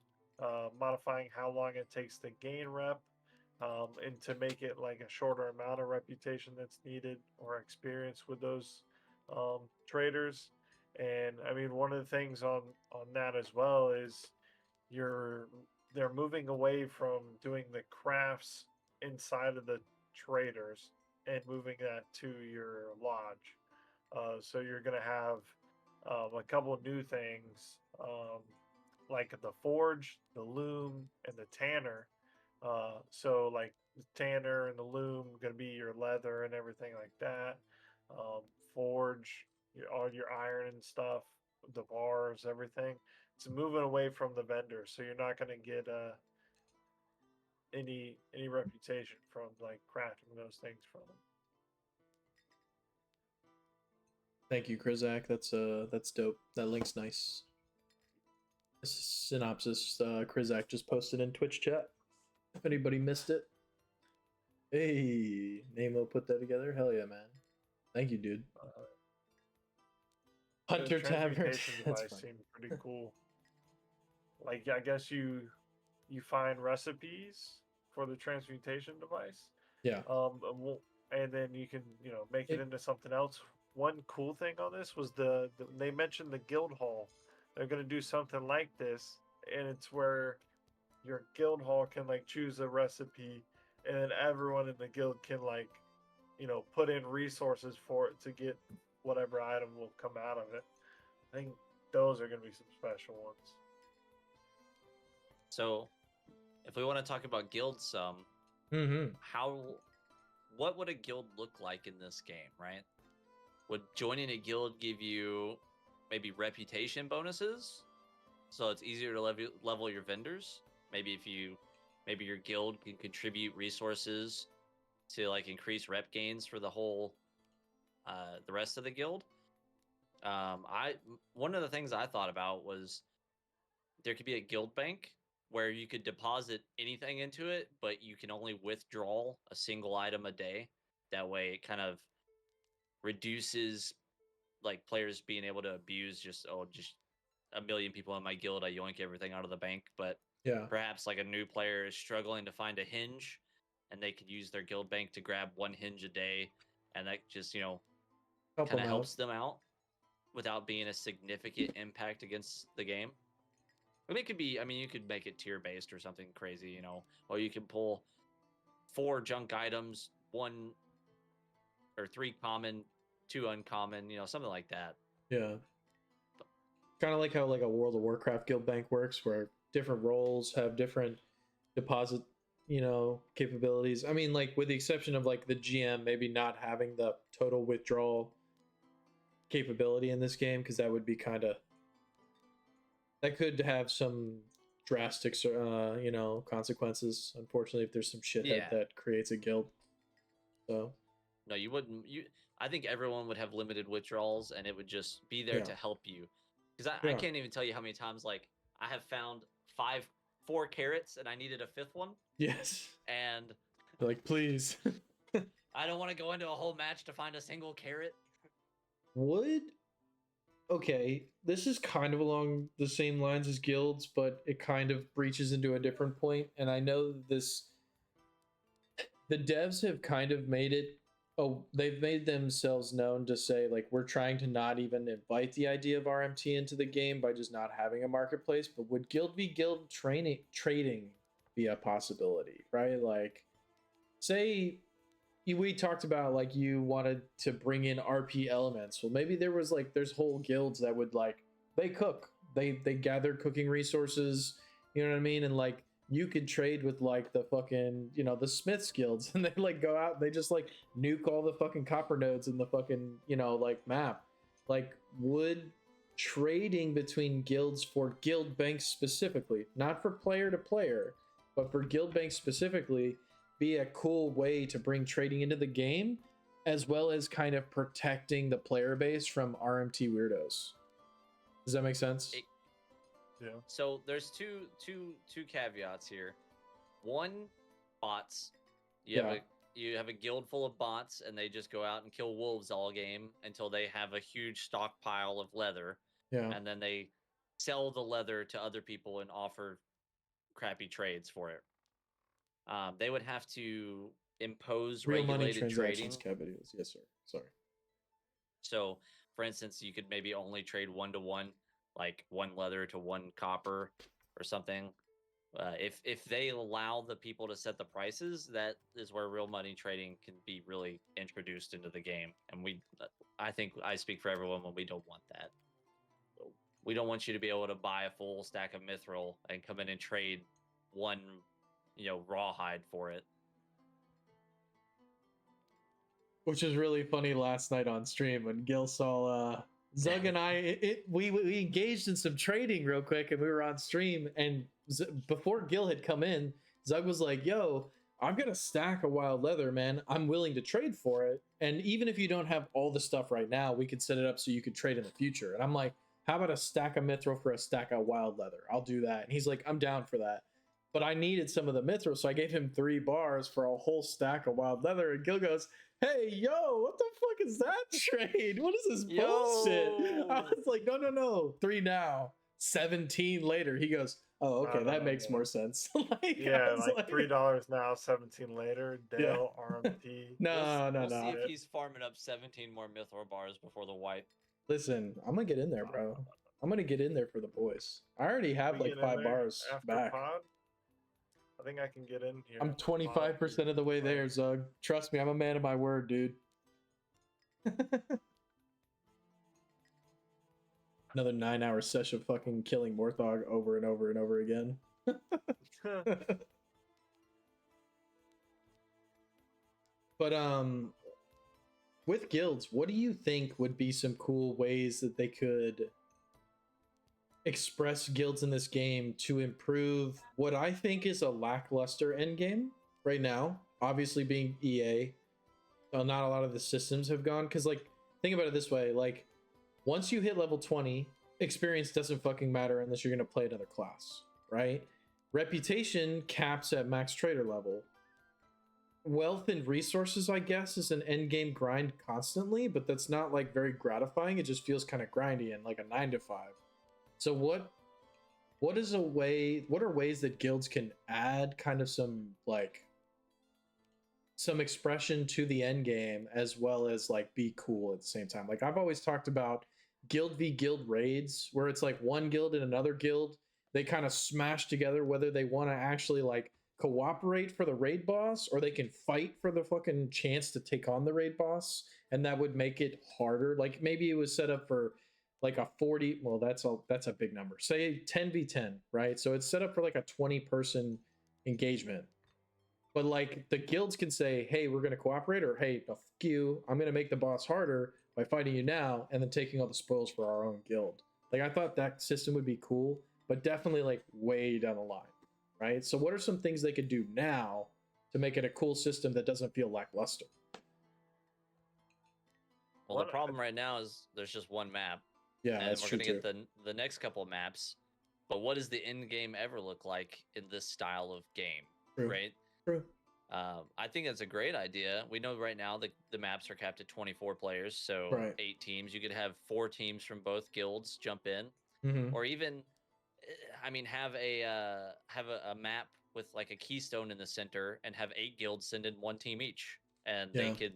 modifying how long it takes to gain rep, and to make it like a shorter amount of reputation that's needed or experience with those traders. And I mean, one of the things on that as well is they're moving away from doing the crafts inside of the traders and moving that to your lodge. So you're going to have a couple of new things, like the forge, the loom, and the tanner. So like the tanner and the loom going to be your leather and everything like that. Forge, all your iron and stuff, the bars, everything. It's moving away from the vendor, so you're not going to get any reputation from like crafting those things from them. Thank you, Krizak. That's dope. That link's nice. This synopsis Krizak just posted in Twitch chat. If anybody missed it. Hey, Nemo put that together. Hell yeah, man. Thank you, dude. Hunter the Tavern. transmutation That's device fine. seemed pretty cool. Like, I guess you find recipes for the transmutation device. Yeah. And then you can make it into something else. One cool thing on this was they mentioned the guild hall. They're gonna do something like this, and it's where your guild hall can like choose a recipe, and then everyone in the guild can like put in resources for it to get whatever item will come out of it. I think those are gonna be some special ones. So, if we want to talk about guild some, what would a guild look like in this game, right? Would joining a guild give you maybe reputation bonuses, so it's easier to level your vendors? Maybe your guild can contribute resources to like increase rep gains for the whole the rest of the guild. One of the things I thought about was there could be a guild bank where you could deposit anything into it, but you can only withdraw a single item a day. That way it kind of reduces like players being able to abuse just a million people in my guild, I yoink everything out of the bank. But yeah, perhaps like a new player is struggling to find a hinge and they could use their guild bank to grab one hinge a day, and that just kind of helps them out without being a significant impact against the game. I mean, it could be, you could make it tier based or something crazy, or you can pull 4 junk items, 1 or 3 common, 2 uncommon, something like that. Yeah. Kind of like how like a World of Warcraft guild bank works, where different roles have different deposit, capabilities. I mean, like with the exception of like the GM maybe not having the total withdrawal capability in this game, because that would be that could have some drastic consequences, unfortunately, if there's some shithead that creates a guild. So no, you wouldn't. I think everyone would have limited withdrawals, and it would just be there to help you. Because I can't even tell you how many times like I have found 4 carrots and I needed a 5th one. Yes. And like, please. I don't want to go into a whole match to find a single carrot. Okay, this is kind of along the same lines as guilds, but it kind of breaches into a different point. And I know the devs have kind of made it, they've made themselves known to say, like, we're trying to not even invite the idea of RMT into the game by just not having a marketplace. But would guild trading be a possibility, right? Like, say we talked about like you wanted to bring in RP elements. Well, maybe there's whole guilds that would like they cook, they gather cooking resources, you know what I mean, and like you could trade with like the fucking the Smiths guilds, and they like go out, they just like nuke all the fucking copper nodes in the fucking like map. Like, would trading between guilds for guild banks specifically, not for player to player, but for guild banks specifically, be a cool way to bring trading into the game, as well as kind of protecting the player base from RMT weirdos? Does that make sense? Yeah. So there's two caveats here. One, bots. You have a guild full of bots, and they just go out and kill wolves all game until they have a huge stockpile of leather. Yeah. And then they sell the leather to other people and offer crappy trades for it. They would have to impose real regulated money transactions trading. caveats. Yes, sir. Sorry. So, for instance, you could maybe only trade 1-to-1, like 1 leather to 1 copper or something. If they allow the people to set the prices, that is where real money trading can be really introduced into the game. And I think I speak for everyone when we don't want that. We don't want you to be able to buy a full stack of mithril and come in and trade 1 rawhide for it. Which is really funny last night on stream when Gil saw Zug and I. We engaged in some trading real quick, and we were on stream. And before Gil had come in, Zug was like, "Yo, I've got a stack of wild leather, man. I'm willing to trade for it. And even if you don't have all the stuff right now, we could set it up so you could trade in the future. And I'm like, how about a stack of mithril for a stack of wild leather? I'll do that. And he's like, I'm down for that. But I needed some of the mithril, so I gave him 3 bars for a whole stack of wild leather. And Gil goes, hey, yo, what the fuck is that trade? What is this bullshit? I was like, no. 3 now, 17 later. He goes, oh, okay, that makes more sense. like, yeah, like $3 now, 17 later. Dale, RMT. We'll see if he's farming up 17 more mithril bars before the wipe. Listen, I'm gonna get in there, bro. I'm gonna get in there for the boys. I already have like 5 bars back. Pod? I think I can get in here. I'm 25% of the way there, Zug. Trust me, I'm a man of my word, dude. Another 9-hour session of fucking killing Morthog over and over and over again. But with guilds, what do you think would be some cool ways that they could express guilds in this game to improve what I think is a lackluster endgame right now? Obviously, being EA, not a lot of the systems have gone, because like, think about it this way, like, once you hit level 20, experience doesn't fucking matter unless you're going to play another class, right? Reputation caps at max trader level. Wealth and resources, I guess, is an end game grind constantly, but that's not like very gratifying. It just feels kind of grindy and like a 9 to 5. So what are ways that guilds can add kind of some expression to the end game, as well as like be cool at the same time? Like, I've always talked about guild v guild raids, where it's like one guild and another guild, they kind of smash together, whether they want to actually like cooperate for the raid boss, or they can fight for the fucking chance to take on the raid boss, and that would make it harder. Like, maybe it was set up for like a 40, well, that's a big number, say 10v10, right? So it's set up for like a 20 person engagement, but like the guilds can say, hey, we're going to cooperate, or hey, no, fuck you, I'm going to make the boss harder by fighting you now and then taking all the spoils for our own guild. Like, I thought that system would be cool, but definitely like way down the line, right? So what are some things they could do now to make it a cool system that doesn't feel lackluster? Well, the problem right now is there's just one map. Yeah, and that's we're true gonna too. get the next couple of maps. But what does the end game ever look like in this style of game? True. Right? True. I think that's a great idea. We know right now the maps are capped at 24 players, so Right. 8 teams. You could have 4 teams from both guilds jump in, or even, I mean, have a map with like a keystone in the center, and have 8 guilds send in 1 team each, and they can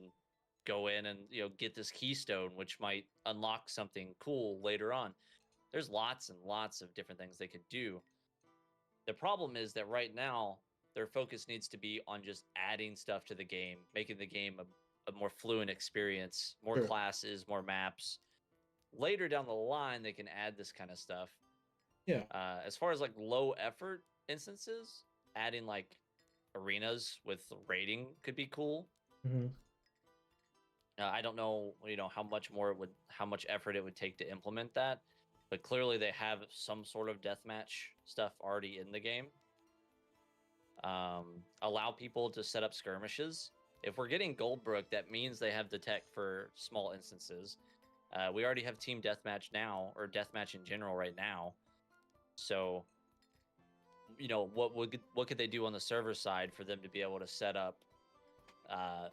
go in and get this keystone, which might unlock something cool later on. There's lots and lots of different things they could do. The problem is that right now their focus needs to be on just adding stuff to the game, making the game a more fluent experience, more classes, more maps. Later down the line, they can add this kind of stuff. Yeah. As far as like low effort instances, adding like arenas with rating could be cool. I don't know, how much effort it would take to implement that, but clearly they have some sort of deathmatch stuff already in the game. Allow people to set up skirmishes. If we're getting Goldbrook, that means they have the tech for small instances. We already have team deathmatch now, or deathmatch in general right now. So, what could they do on the server side for them to be able to set up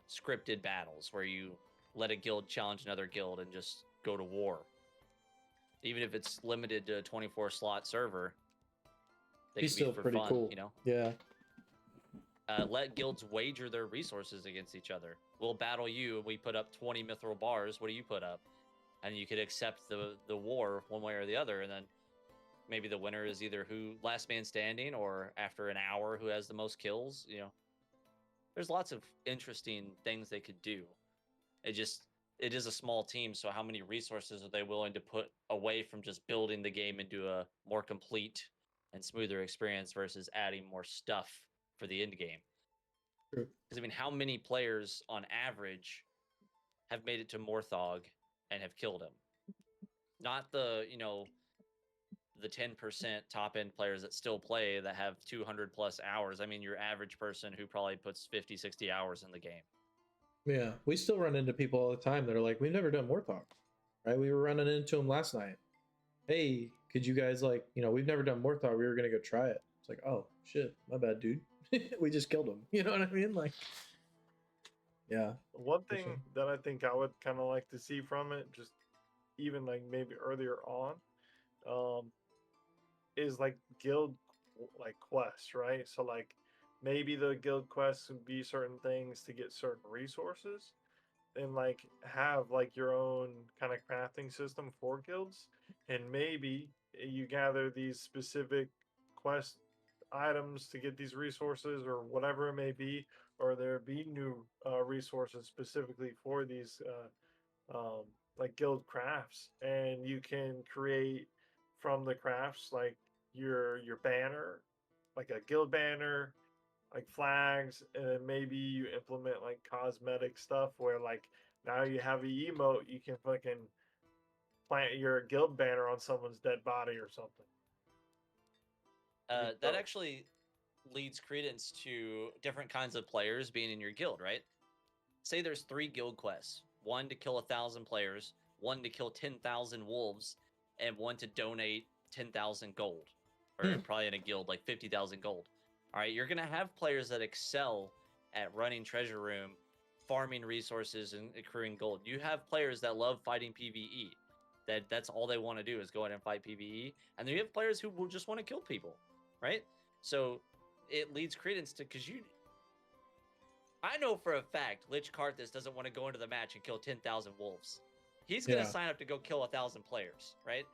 scripted battles where you let a guild challenge another guild and just go to war? Even if it's limited to a 24 slot server, they can still be for pretty fun, cool. Yeah. Let guilds wager their resources against each other. We'll battle you, and we put up 20 mithril bars. What do you put up? And you could accept the war one way or the other, and then maybe the winner is either who last man standing, or after an hour who has the most kills. There's lots of interesting things they could do. It is a small team, so how many resources are they willing to put away from just building the game into a more complete and smoother experience versus adding more stuff for the end game? True. Because, I mean, how many players on average have made it to Morthog and have killed him? Not the the 10% top end players that still play that have 200 plus hours. I mean, your average person who probably puts 50, 60 hours in the game. Yeah, we still run into people all the time that are like, we've never done Warthog, right? We were running into them last night. Hey, could you guys we've never done Warthog. We were gonna go try it. It's like, oh shit, my bad, dude. We just killed him. You know what I mean? Like, yeah. One thing that I think I would kind of like to see from it, just even like maybe earlier on, is like guild like quests, right? So like maybe the guild quests would be certain things to get certain resources, and like have like your own kind of crafting system for guilds, and maybe you gather these specific quest items to get these resources or whatever it may be, or there be new resources specifically for these like guild crafts, and you can create from the crafts like your banner, like a guild banner, like flags, and then maybe you implement like cosmetic stuff where like now you have a emote, you can fucking plant your guild banner on someone's dead body or something. That actually leads credence to different kinds of players being in your guild, right? Say there's 3 guild quests: 1 to kill 1,000 players, 1 to kill 10,000 wolves, and 1 to donate 10,000 gold, or probably in a guild like 50,000 gold. All right, you're gonna have players that excel at running treasure room, farming resources, and accruing gold. You have players that love fighting PvE. That's all they want to do is go in and fight PvE, and then you have players who will just want to kill people, right? So it leads credence to, because I know for a fact Lich Karthus doesn't want to go into the match and kill 10,000 wolves. He's going to sign up to go kill 1,000 players, right?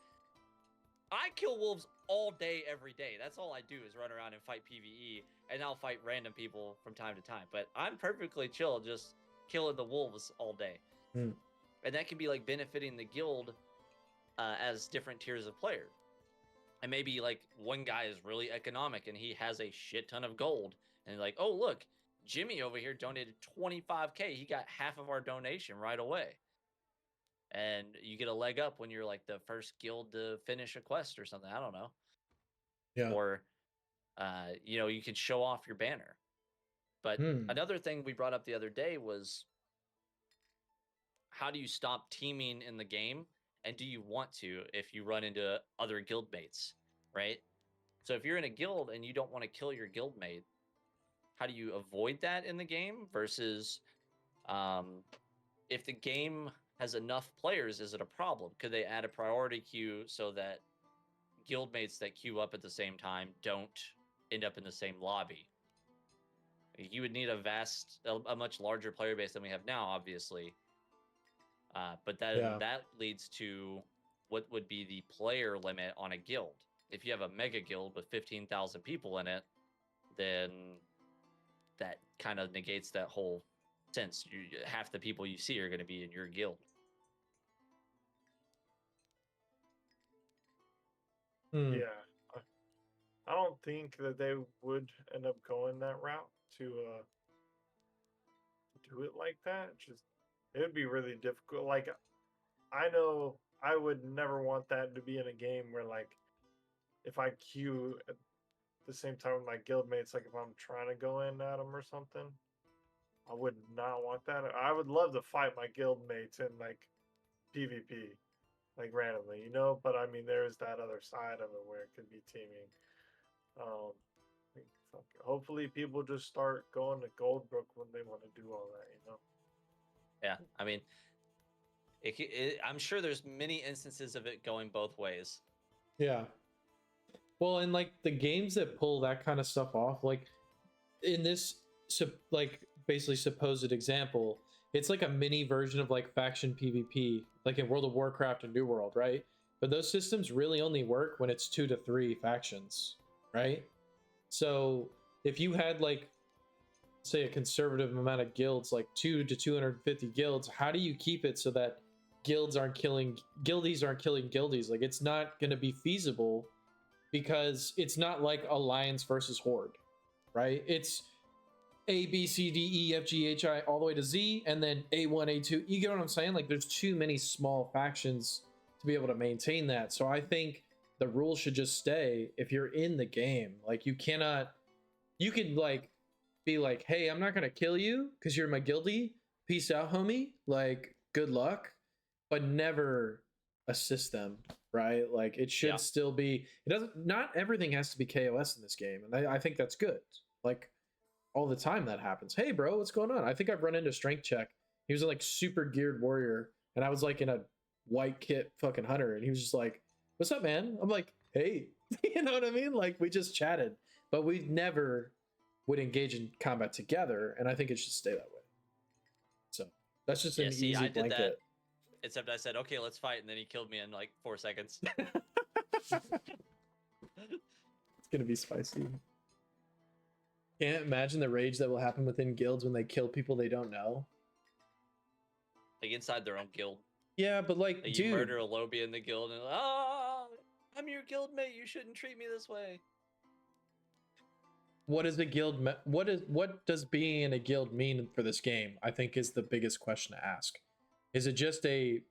I kill wolves all day, every day. That's all I do is run around and fight PvE, and I'll fight random people from time to time. But I'm perfectly chill just killing the wolves all day. And that can be like benefiting the guild as different tiers of player. And maybe like one guy is really economic and he has a shit ton of gold. And like, oh, look, Jimmy over here donated 25K. He got half of our donation right away. And you get a leg up when you're like the first guild to finish a quest or something. I don't know. Yeah. Or, you can show off your banner. But another thing we brought up the other day was, how do you stop teaming in the game? And do you want to if you run into other guild mates, right? So if you're in a guild and you don't want to kill your guild mate, how do you avoid that in the game? Versus if the game has enough players, is it a problem? Could they add a priority queue so that guild mates that queue up at the same time don't end up in the same lobby? You would need a much larger player base than we have now, obviously. But that leads to what would be the player limit on a guild. If you have a mega guild with 15,000 people in it, then that kind of negates that whole sense. Half the people you see are going to be in your guild. Yeah, I don't think that they would end up going that route to do it like that. It would be really difficult. Like, I know I would never want that to be in a game where, like, if I queue at the same time with my guildmates, like if I'm trying to go in at them or something, I would not want that. I would love to fight my guildmates in like PvP, like randomly, But I mean, there's that other side of it where it could be teaming. Hopefully, people just start going to Goldbrook when they want to do all that, Yeah, I mean, I'm sure there's many instances of it going both ways. Yeah. Well, and like the games that pull that kind of stuff off, like in this, like basically supposed example, it's like a mini version of like faction PvP, like in World of Warcraft and New World, right? But those systems really only work when it's 2 to 3 factions, right? So if you had like, say, a conservative amount of guilds, like 2 to 250 guilds, how do you keep it so that guildies aren't killing guildies? Like, it's not going to be feasible, because it's not like Alliance versus Horde, right? It's A, B, C, D, E, F, G, H, I, all the way to Z, and then A1, A2. You get what I'm saying? Like, there's too many small factions to be able to maintain that. So I think the rule should just stay if you're in the game. Like you could like be like, hey, I'm not gonna kill you because you're my guildie. Peace out, homie. Like, good luck, but never assist them, right? Like it should still be, it doesn't, not everything has to be KOS in this game. And I think that's good. Like all the time that happens. Hey bro, what's going on? I think I've run into Strength Check. He was a like super geared warrior and I was like in a white kit fucking hunter and he was just like, what's up, man? I'm like, hey, you know what I mean? Like we just chatted, but we never would engage in combat together, and I think it should stay that way. So that's just an easy I did blanket. that, except I said, okay, let's fight, and then he killed me in like 4 seconds. It's gonna be spicy. Can't imagine the rage that will happen within guilds when they kill people they don't know. Like inside their own guild. Yeah, but like dude, you murder a lobby in the guild, and I'm your guildmate. You shouldn't treat me this way. What is a guild? What does being in a guild mean for this game? I think is the biggest question to ask. Is it just a,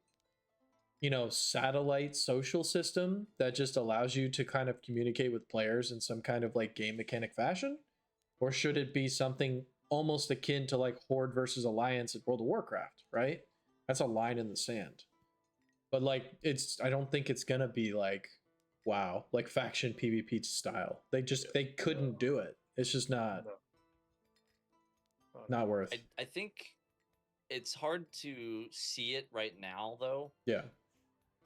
satellite social system that just allows you to kind of communicate with players in some kind of like game mechanic fashion, or should it be something almost akin to like Horde versus Alliance in World of Warcraft? Right, that's a line in the sand. But like, I don't think it's gonna be like, wow, like faction PvP style. They couldn't do it. It's just not worth. I think it's hard to see it right now, though. Yeah.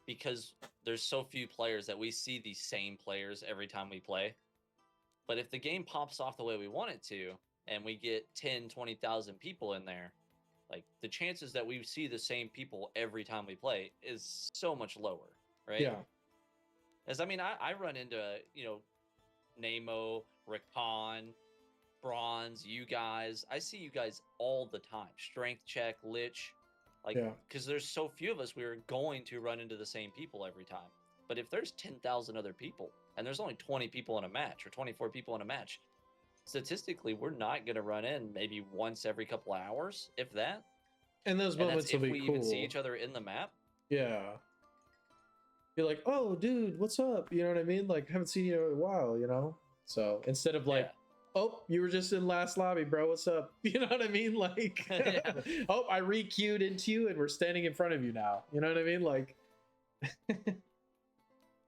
Because there's so few players that we see these same players every time we play. But if the game pops off the way we want it to, and we get 10, 20,000 people in there, like the chances that we see the same people every time we play is so much lower, right? Yeah. As I mean, I run into, Nemo, Rickon, Bronze, you guys. I see you guys all the time. Strength Check, Lich. Like, because there's so few of us, we're going to run into the same people every time. But if there's 10,000 other people, and there's only 20 people in a match, or 24 people in a match, statistically, we're not going to run in maybe once every couple of hours, if that. And those moments will be cool. If we even see each other in the map. Yeah. You're like, oh, dude, what's up? You know what I mean? Like, haven't seen you in a while, So instead of like, oh, you were just in last lobby, bro. What's up? You know what I mean? Like, oh, I re-queued into you and we're standing in front of you now. You know what I mean? Like,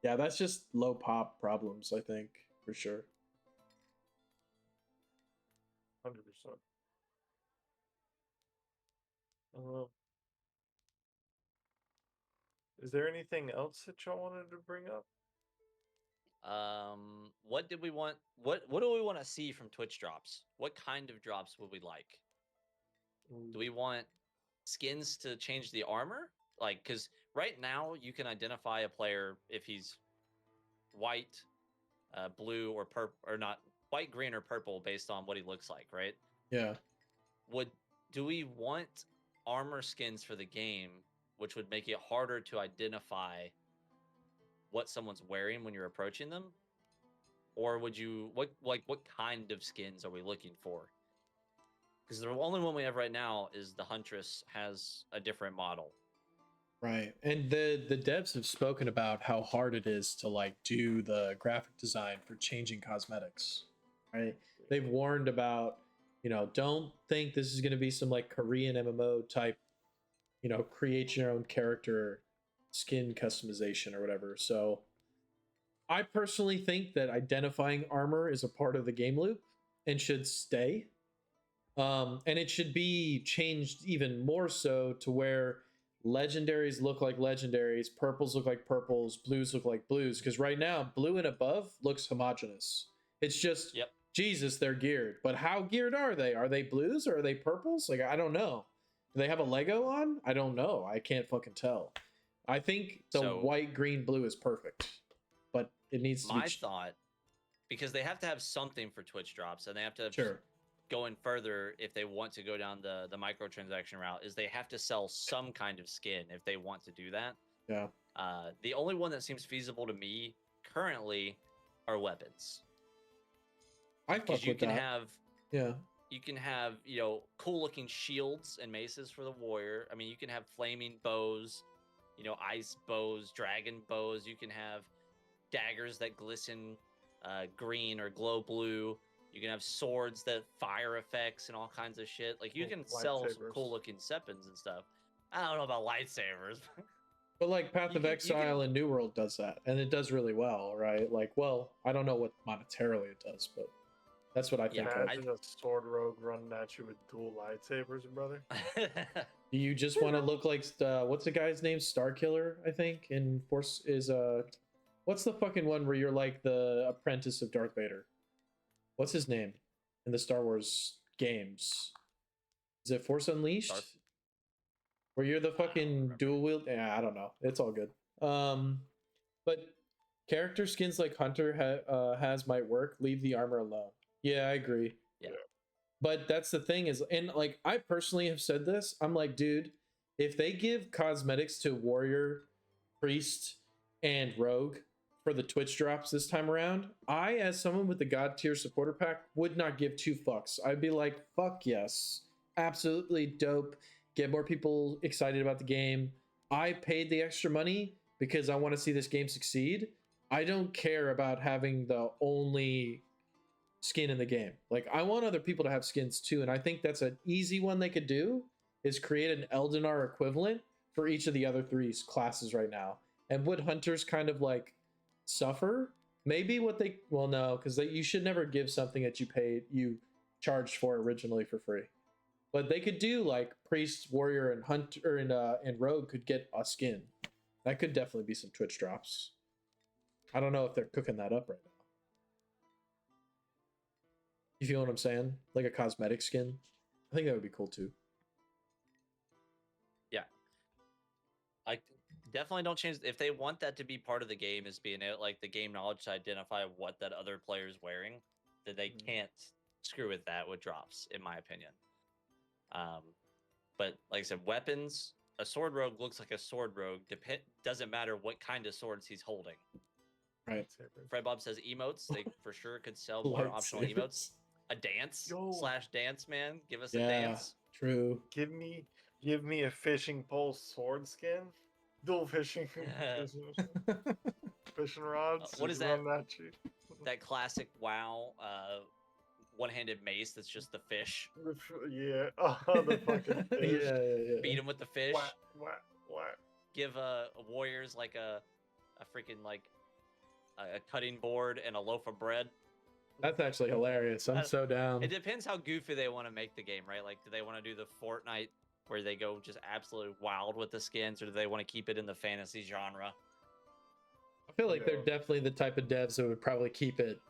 yeah, that's just low pop problems, I think, for sure. 100%. Is there anything else that y'all wanted to bring up? What did we want? What do we want to see from Twitch drops? What kind of drops would we like? Do we want skins to change the armor? Like, because right now you can identify a player if he's white, blue, or purple, or not white, green, or purple based on what he looks like, right? Yeah. Do we want armor skins for the game, which would make it harder to identify what someone's wearing when you're approaching them? Or would you what kind of skins are we looking for? Because the only one we have right now is the Huntress has a different model. Right. And the devs have spoken about how hard it is to like do the graphic design for changing cosmetics. Right. They've warned about, don't think this is going to be some like Korean MMO type, create your own character skin customization or whatever. So I personally think that identifying armor is a part of the game loop and should stay. And it should be changed even more so to where legendaries look like legendaries, purples look like purples, blues look like blues. Because right now, blue and above looks homogenous. It's just, Jesus, they're geared. But how geared are they? Are they blues or are they purples? Like, I don't know. Do they have a Lego on? I don't know. I can't fucking tell. I think the white, green, blue is perfect. But it needs to be... My thought, because they have to have something for Twitch drops, and they have to go in further if they want to go down the microtransaction route, is they have to sell some kind of skin if they want to do that. Yeah. The only one that seems feasible to me currently are weapons. I fuck with that. You can have, cool looking shields and maces for the warrior. I mean, you can have flaming bows, ice bows, dragon bows. You can have daggers that glisten green or glow blue. You can have swords that fire effects and all kinds of shit. Like you can sell some cool looking weapons and stuff. I don't know about lightsabers. But like Path of Exile and New World does that, and it does really well, right? Like, well, I don't know what monetarily it does, but that's what I think. Imagine a sword rogue running at you with dual lightsabers, brother. Do you just want to look like what's the guy's name? Starkiller, I think. In Force is what's the fucking one where you're like the apprentice of Darth Vader? What's his name in the Star Wars games? Is it Force Unleashed? Where you're the fucking dual wield? Yeah, I don't know. It's all good. But character skins like Hunter has might work. Leave the armor alone. Yeah, I agree. Yeah. But that's the thing is, and like I personally have said this, I'm like, dude, if they give cosmetics to warrior, priest, and rogue for the Twitch drops this time around, I, as someone with the God tier supporter pack, would not give two fucks. I'd be like, fuck yes, absolutely dope. Get more people excited about the game. I paid the extra money because I want to see this game succeed. I don't care about having the only skin in the game. Like, I want other people to have skins too, and I think that's an easy one they could do, is create an Eldinar equivalent for each of the other three classes right now. And would hunters kind of like suffer? Maybe what they, well, no, because you should never give something that you charged for originally for free. But they could do like priest, warrior, and hunter and rogue could get a skin. That could definitely be some Twitch drops. I don't know if they're cooking that up right now. You feel what I'm saying? Like a cosmetic skin. I think that would be cool too. Yeah. I definitely don't change. If they want that to be part of the game, is being like the game knowledge to identify what that other player is wearing, that they can't screw with that with drops, in my opinion. But like I said, weapons, a sword rogue looks like a sword rogue. Doesn't matter what kind of swords he's holding. Right. Fred Bob says emotes. They for sure could sell more optional emotes. A dance / dance man. Give us a dance. True. Give me a fishing pole sword skin. Dual fishing fishing rods. What is that? That classic WoW one-handed mace that's just the fish. Yeah. Oh, the fucking fish. Yeah. Beat him with the fish. What? Give warriors like a freaking like a cutting board and a loaf of bread. That's actually hilarious. I'm so down. It depends how goofy they want to make the game, right? Like, do they want to do the Fortnite where they go just absolutely wild with the skins, or do they want to keep it in the fantasy genre? I feel like they're definitely the type of devs that would probably keep it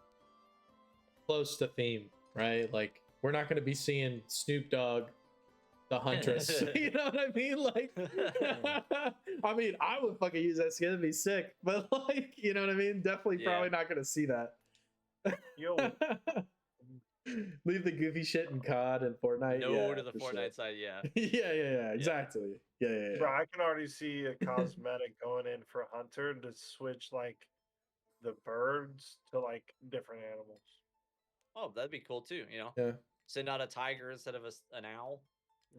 close to theme, right? Like, we're not going to be seeing Snoop Dogg, the Huntress. You know what I mean? Like, I mean, I would fucking use that skin. It'd be sick. But, like, you know what I mean? Definitely probably not going to see that. Yo. Leave the goofy shit in COD and Fortnite. No to the Fortnite side, yeah. Yeah, exactly. Yeah. Bro, I can already see a cosmetic going in for Hunter to switch like the birds to like different animals. Oh, that'd be cool too, you know? Yeah. Send out a tiger instead of an owl.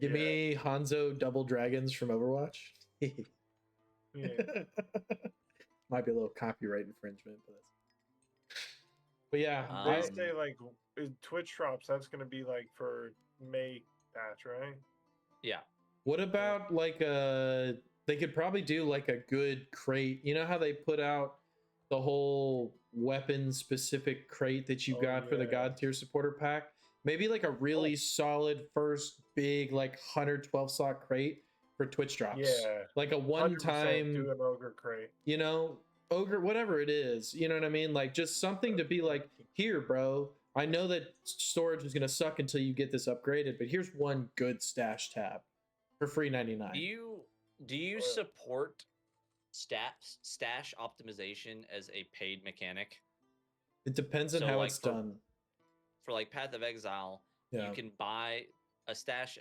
Give me Hanzo double dragons from Overwatch. Might be a little copyright infringement, but yeah. They say like Twitch drops, that's gonna be like for May patch, right? Yeah. What about like they could probably do like a good crate. You know how they put out the whole weapon specific crate that you got for the God tier supporter pack? Maybe like a really solid first big like 112 slot crate for Twitch drops. Yeah. Like a one time do an ogre crate. You know, ogre, whatever it is, you know what I mean? Like just something to be like, here, bro, I know that storage is gonna suck until you get this upgraded, but here's one good stash tab for free 99. Do you support stash optimization as a paid mechanic? It depends on how like it's done. For like Path of Exile, you can buy a stash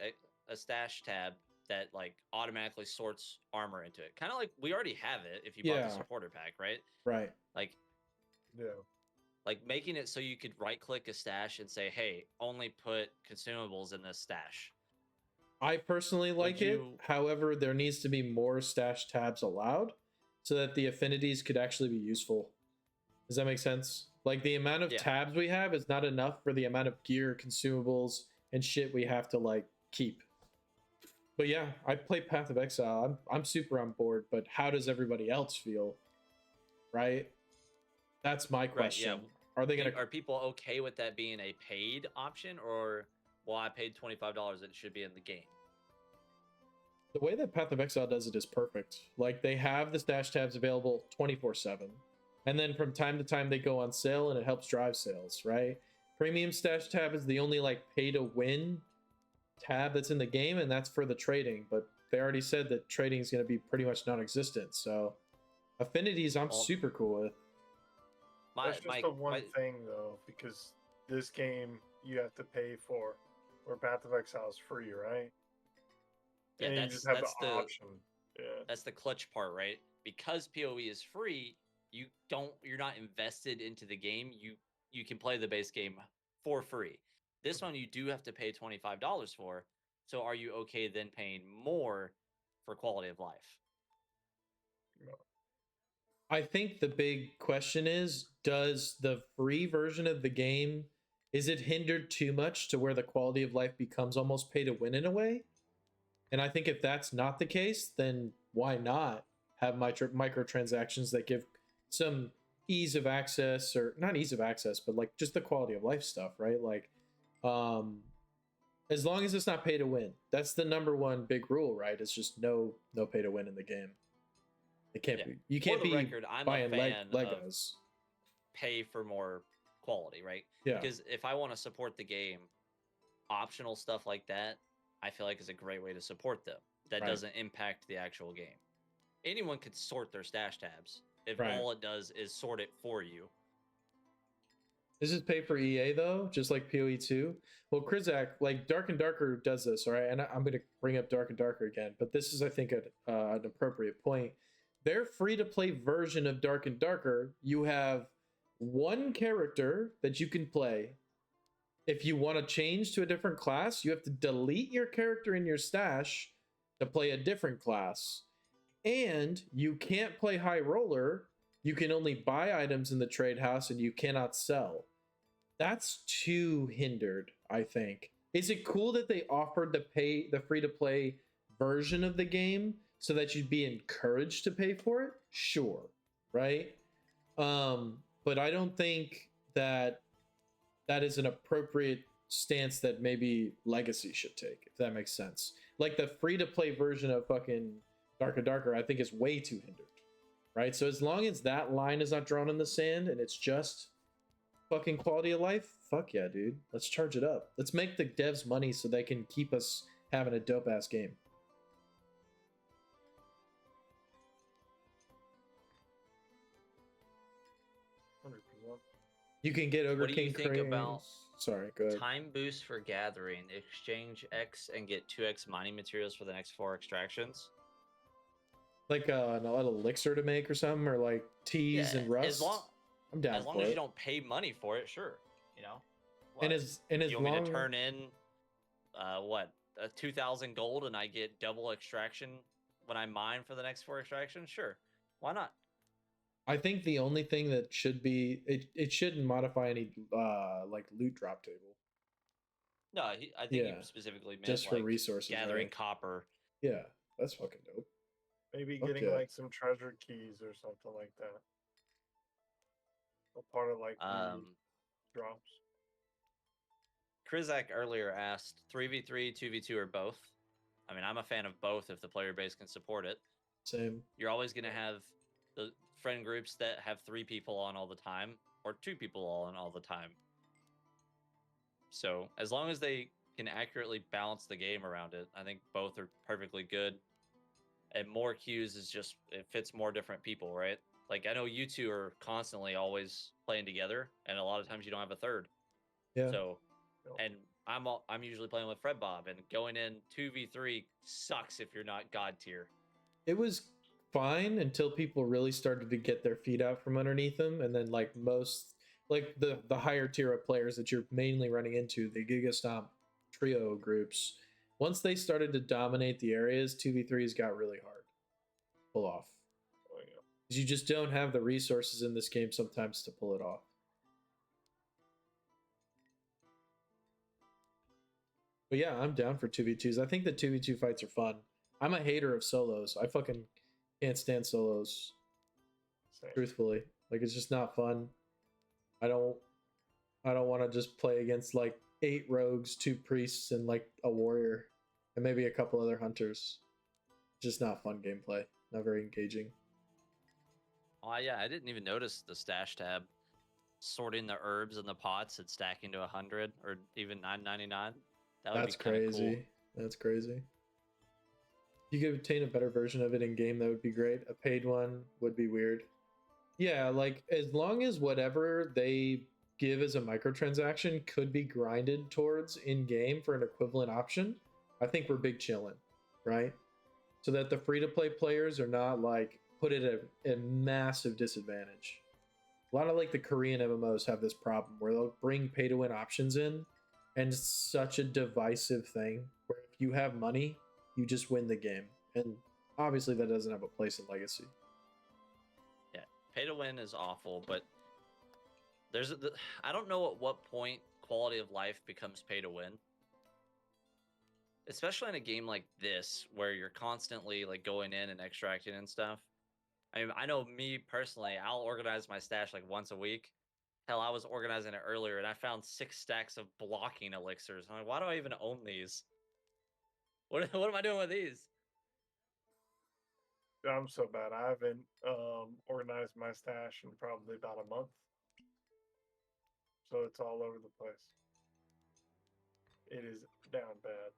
tab that like automatically sorts armor into it. Kind of like we already have it if you bought the supporter pack, right? Right. Like, like making it so you could right click a stash and say, hey, only put consumables in this stash. I personally like it. However, there needs to be more stash tabs allowed so that the affinities could actually be useful. Does that make sense? Like the amount of Yeah. tabs we have is not enough for the amount of gear, consumables, and shit we have to like keep. But yeah, I play Path of Exile. I'm super on board, but how does everybody else feel? Right? That's my question. Right, yeah. Are they gonna Are people okay with that being a paid option, or well, I paid $25, it should be in the game? the way that Path of Exile does it is perfect. Like they have the stash tabs available 24/7. And then from time to time they go on sale and it helps drive sales, right? Premium stash tab is the only like pay to win tab that's in the game, and that's for the trading, but they already said that trading is going to be pretty much non-existent. So affinities I'm super cool with. That's just the one thing though, because this game you have to pay for, where Path of Exile is free, right? Yeah, and that's, you just have that's the the option. Yeah. That's the clutch part, right? Because PoE is free, you're not invested into the game. You can play the base game for free. This one you do have to pay $25 for. So are you okay then paying more for quality of life? No. I think the big question is, does the free version of the game, is it hindered too much to where the quality of life becomes almost pay to win in a way? And I think if that's not the case, then why not have microtransactions that give some ease of access, or not ease of access, but like just the quality of life stuff, right? Like, as long as it's not pay to win, that's the number one big rule, right? It's just no pay to win in the game. It can't be. You can't be record, I'm buying a fan Legos. Pay for more quality, right? Yeah. Because if I want to support the game, optional stuff like that, I feel like is a great way to support them. That doesn't impact the actual game. Anyone could sort their stash tabs if all it does is sort it for you. This is pay for EA though, just like PoE 2. Well, Krizak, like Dark and Darker does this, all right? And I'm going to bring up Dark and Darker again, but this is, I think, an appropriate point. Their free-to-play version of Dark and Darker, you have one character that you can play. If you want to change to a different class, you have to delete your character in your stash to play a different class. And you can't play High Roller. You can only buy items in the trade house and you cannot sell. That's too hindered, I think. Is it cool that they offered the free-to-play version of the game so that you'd be encouraged to pay for it? Sure, right? But I don't think that is an appropriate stance that maybe Legacy should take, if that makes sense. Like the free-to-play version of fucking Dark and Darker, I think is way too hindered, right? So as long as that line is not drawn in the sand and it's just fucking quality of life, fuck yeah, dude. Let's charge it up. Let's make the devs money so they can keep us having a dope-ass game. You can get Ogre King King Cranes. About Sorry, go ahead. Time boost for gathering. Exchange X and get 2x mining materials for the next 4 extractions. Like an elixir to make or something, or like teas and rust. I'm down. As long as you don't pay money for it, sure. You know. What? And as you want me to turn in, 2,000 gold and I get double extraction when I mine for the next 4 extractions? Sure, why not? I think the only thing that should be it shouldn't modify any like loot drop table. No, I think he specifically meant just for resources, gathering copper. Yeah, that's fucking dope. Maybe getting like some treasure keys or something like that. A part of like the drops. Krizak earlier asked 3v3, 2v2, or both. I mean, I'm a fan of both if the player base can support it. Same. You're always going to have the friend groups that have 3 people on all the time or 2 people on all the time. So as long as they can accurately balance the game around it, I think both are perfectly good. And more queues is just, it fits more different people, right? Like I know you two are constantly always playing together, and a lot of times you don't have a third. Yeah. So, and I'm usually playing with Fred Bob, and going in 2v3 sucks if you're not God tier. It was fine until people really started to get their feet out from underneath them, and then like most, like the higher tier of players that you're mainly running into, the Giga Stomp trio groups, once they started to dominate the areas, 2v3s got really hard. Pull off. Oh, yeah. because you just don't have the resources in this game sometimes to pull it off. But yeah, I'm down for 2v2s. I think the 2v2 fights are fun. I'm a hater of solos. I fucking can't stand solos. Same. Truthfully, like it's just not fun. I don't want to just play against like 8 rogues, 2 priests, and like a warrior, and maybe a couple other hunters. Just not fun gameplay. Not very engaging. Oh yeah, I didn't even notice the stash tab. Sorting the herbs and the pots and stacking to 100 or even 9.99. That would That's be kind of crazy. cool. That's crazy. You could obtain a better version of it in game. That would be great. A paid one would be weird. Yeah, like as long as whatever they give as a microtransaction could be grinded towards in game for an equivalent option, I think we're big chillin', right? So that the free to play players are not like put at a massive disadvantage. A lot of like the Korean MMOs have this problem where they'll bring pay to win options in, and it's such a divisive thing where if you have money, you just win the game. And obviously that doesn't have a place in Legacy. Yeah, pay to win is awful, but I don't know at what point quality of life becomes pay to win. Especially in a game like this where you're constantly like going in and extracting and stuff. I mean, I know me personally, I'll organize my stash like once a week. Hell, I was organizing it earlier and I found 6 stacks of blocking elixirs. I'm like, why do I even own these? What am I doing with these? I'm so bad. I haven't organized my stash in probably about a month. So it's all over the place. It is down bad.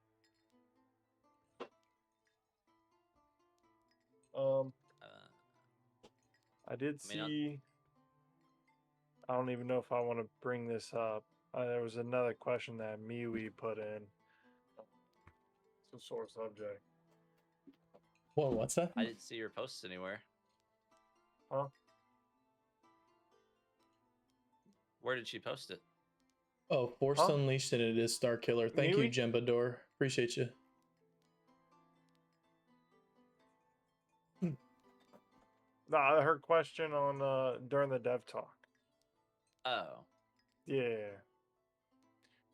I did see. I don't even know if I want to bring this up. There was another question that MeWe put in. It's a sore subject. Whoa, what's that? I didn't see your posts anywhere. Huh? Where did she post it? Oh, Force Unleashed, and it is Star Killer. Thank you, Jembador. Appreciate you. Nah, her question on during the dev talk. Oh. Yeah.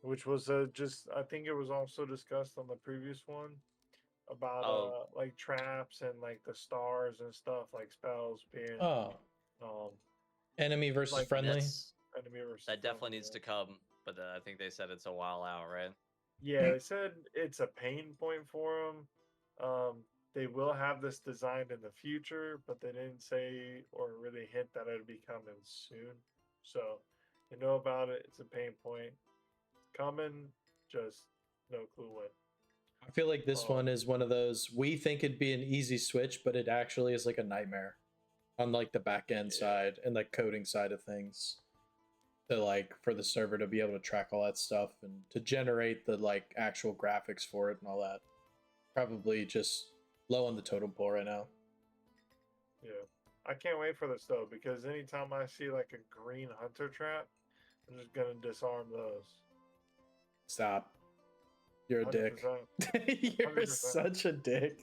Which was just, I think it was also discussed on the previous one about like traps and like the stars and stuff, like spells being enemy versus like, friendly. Enemy versus that definitely needs to come, but I think they said it's a while out, right? Yeah, they said it's a pain point for them. They will have this designed in the future, but they didn't say or really hint that it'll be coming soon. So you know about it. It's a pain point. Coming, just no clue when. I feel like this one is one of those, we think it'd be an easy switch, but it actually is like a nightmare on like the back end side and like coding side of things, to like for the server to be able to track all that stuff and to generate the like actual graphics for it and all that. Probably just low on the totem pole right now. Yeah, I can't wait for this though, because anytime I see like a green hunter trap, I'm just gonna disarm those. Stop. You're a 100%. dick. You're 100%. such a dick.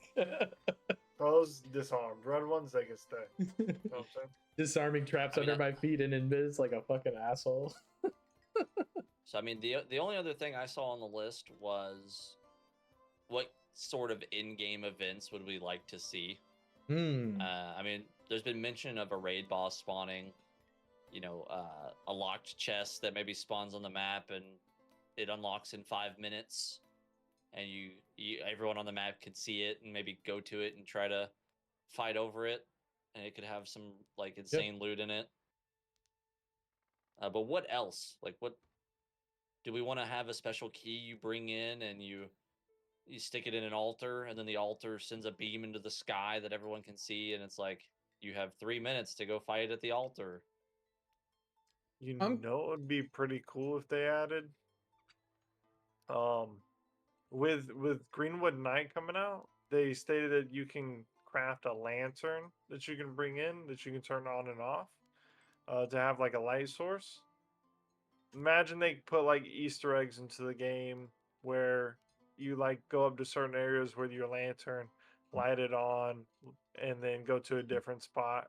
Those disarmed. Red ones, they can stay. You know what I'm saying? Disarming traps under my feet and invis like a fucking asshole. So I mean, the only other thing I saw on the list was what sort of in-game events would we like to see? I mean, there's been mention of a raid boss spawning, you know, a locked chest that maybe spawns on the map and it unlocks in 5 minutes, and you everyone on the map could see it and maybe go to it and try to fight over it, and it could have some like insane loot in it. But what else? Like, what do we want to have? A special key you bring in and you stick it in an altar, and then the altar sends a beam into the sky that everyone can see, and it's like you have 3 minutes to go fight at the altar. You know, it would be pretty cool if they added, with Greenwood Night coming out, they stated that you can craft a lantern that you can bring in, that you can turn on and off, to have like a light source. Imagine they put like Easter eggs into the game where you like go up to certain areas with your lantern, light it on, and then go to a different spot,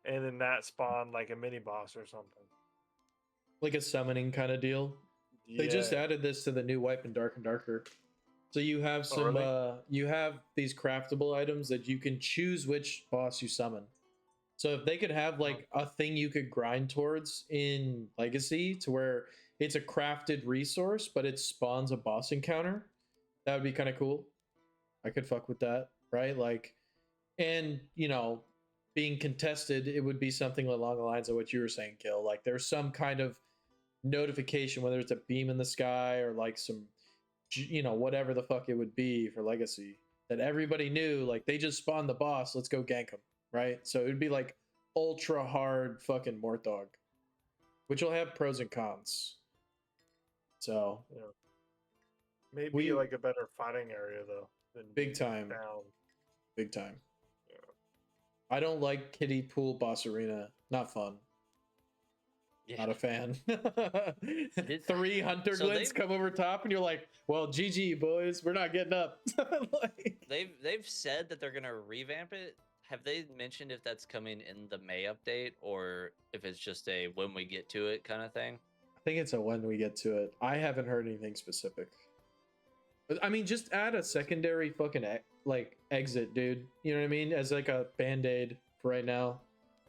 and then that spawned like a mini boss or something. Like a summoning kind of deal. They just added this to the new Wipe and Dark and Darker. So you have some you have these craftable items that you can choose which boss you summon. So if they could have like a thing you could grind towards in Legacy to where it's a crafted resource, but it spawns a boss encounter, that would be kind of cool. I could fuck with that, right? Like, and you know, being contested, it would be something along the lines of what you were saying, Gil. Like there's some kind of notification, whether it's a beam in the sky or like some, you know, whatever the fuck it would be for Legacy, that everybody knew, like they just spawned the boss, let's go gank him, right? So it would be like ultra hard fucking Mortdog, which will have pros and cons. So yeah. Maybe like a better fighting area though. Than big time. Down. Big time. Yeah. I don't like kiddie pool boss arena. Not fun. Yeah. Not a fan. 3 hunter glints come over top and you're like, well, GG boys, we're not getting up. Like, they've said that they're gonna revamp it. Have they mentioned if that's coming in the May update or if it's just a when we get to it kind of thing? I think it's a when we get to it. I haven't heard anything specific. But I mean, just add a secondary fucking like exit, dude. You know what I mean? As like a band-aid for right now.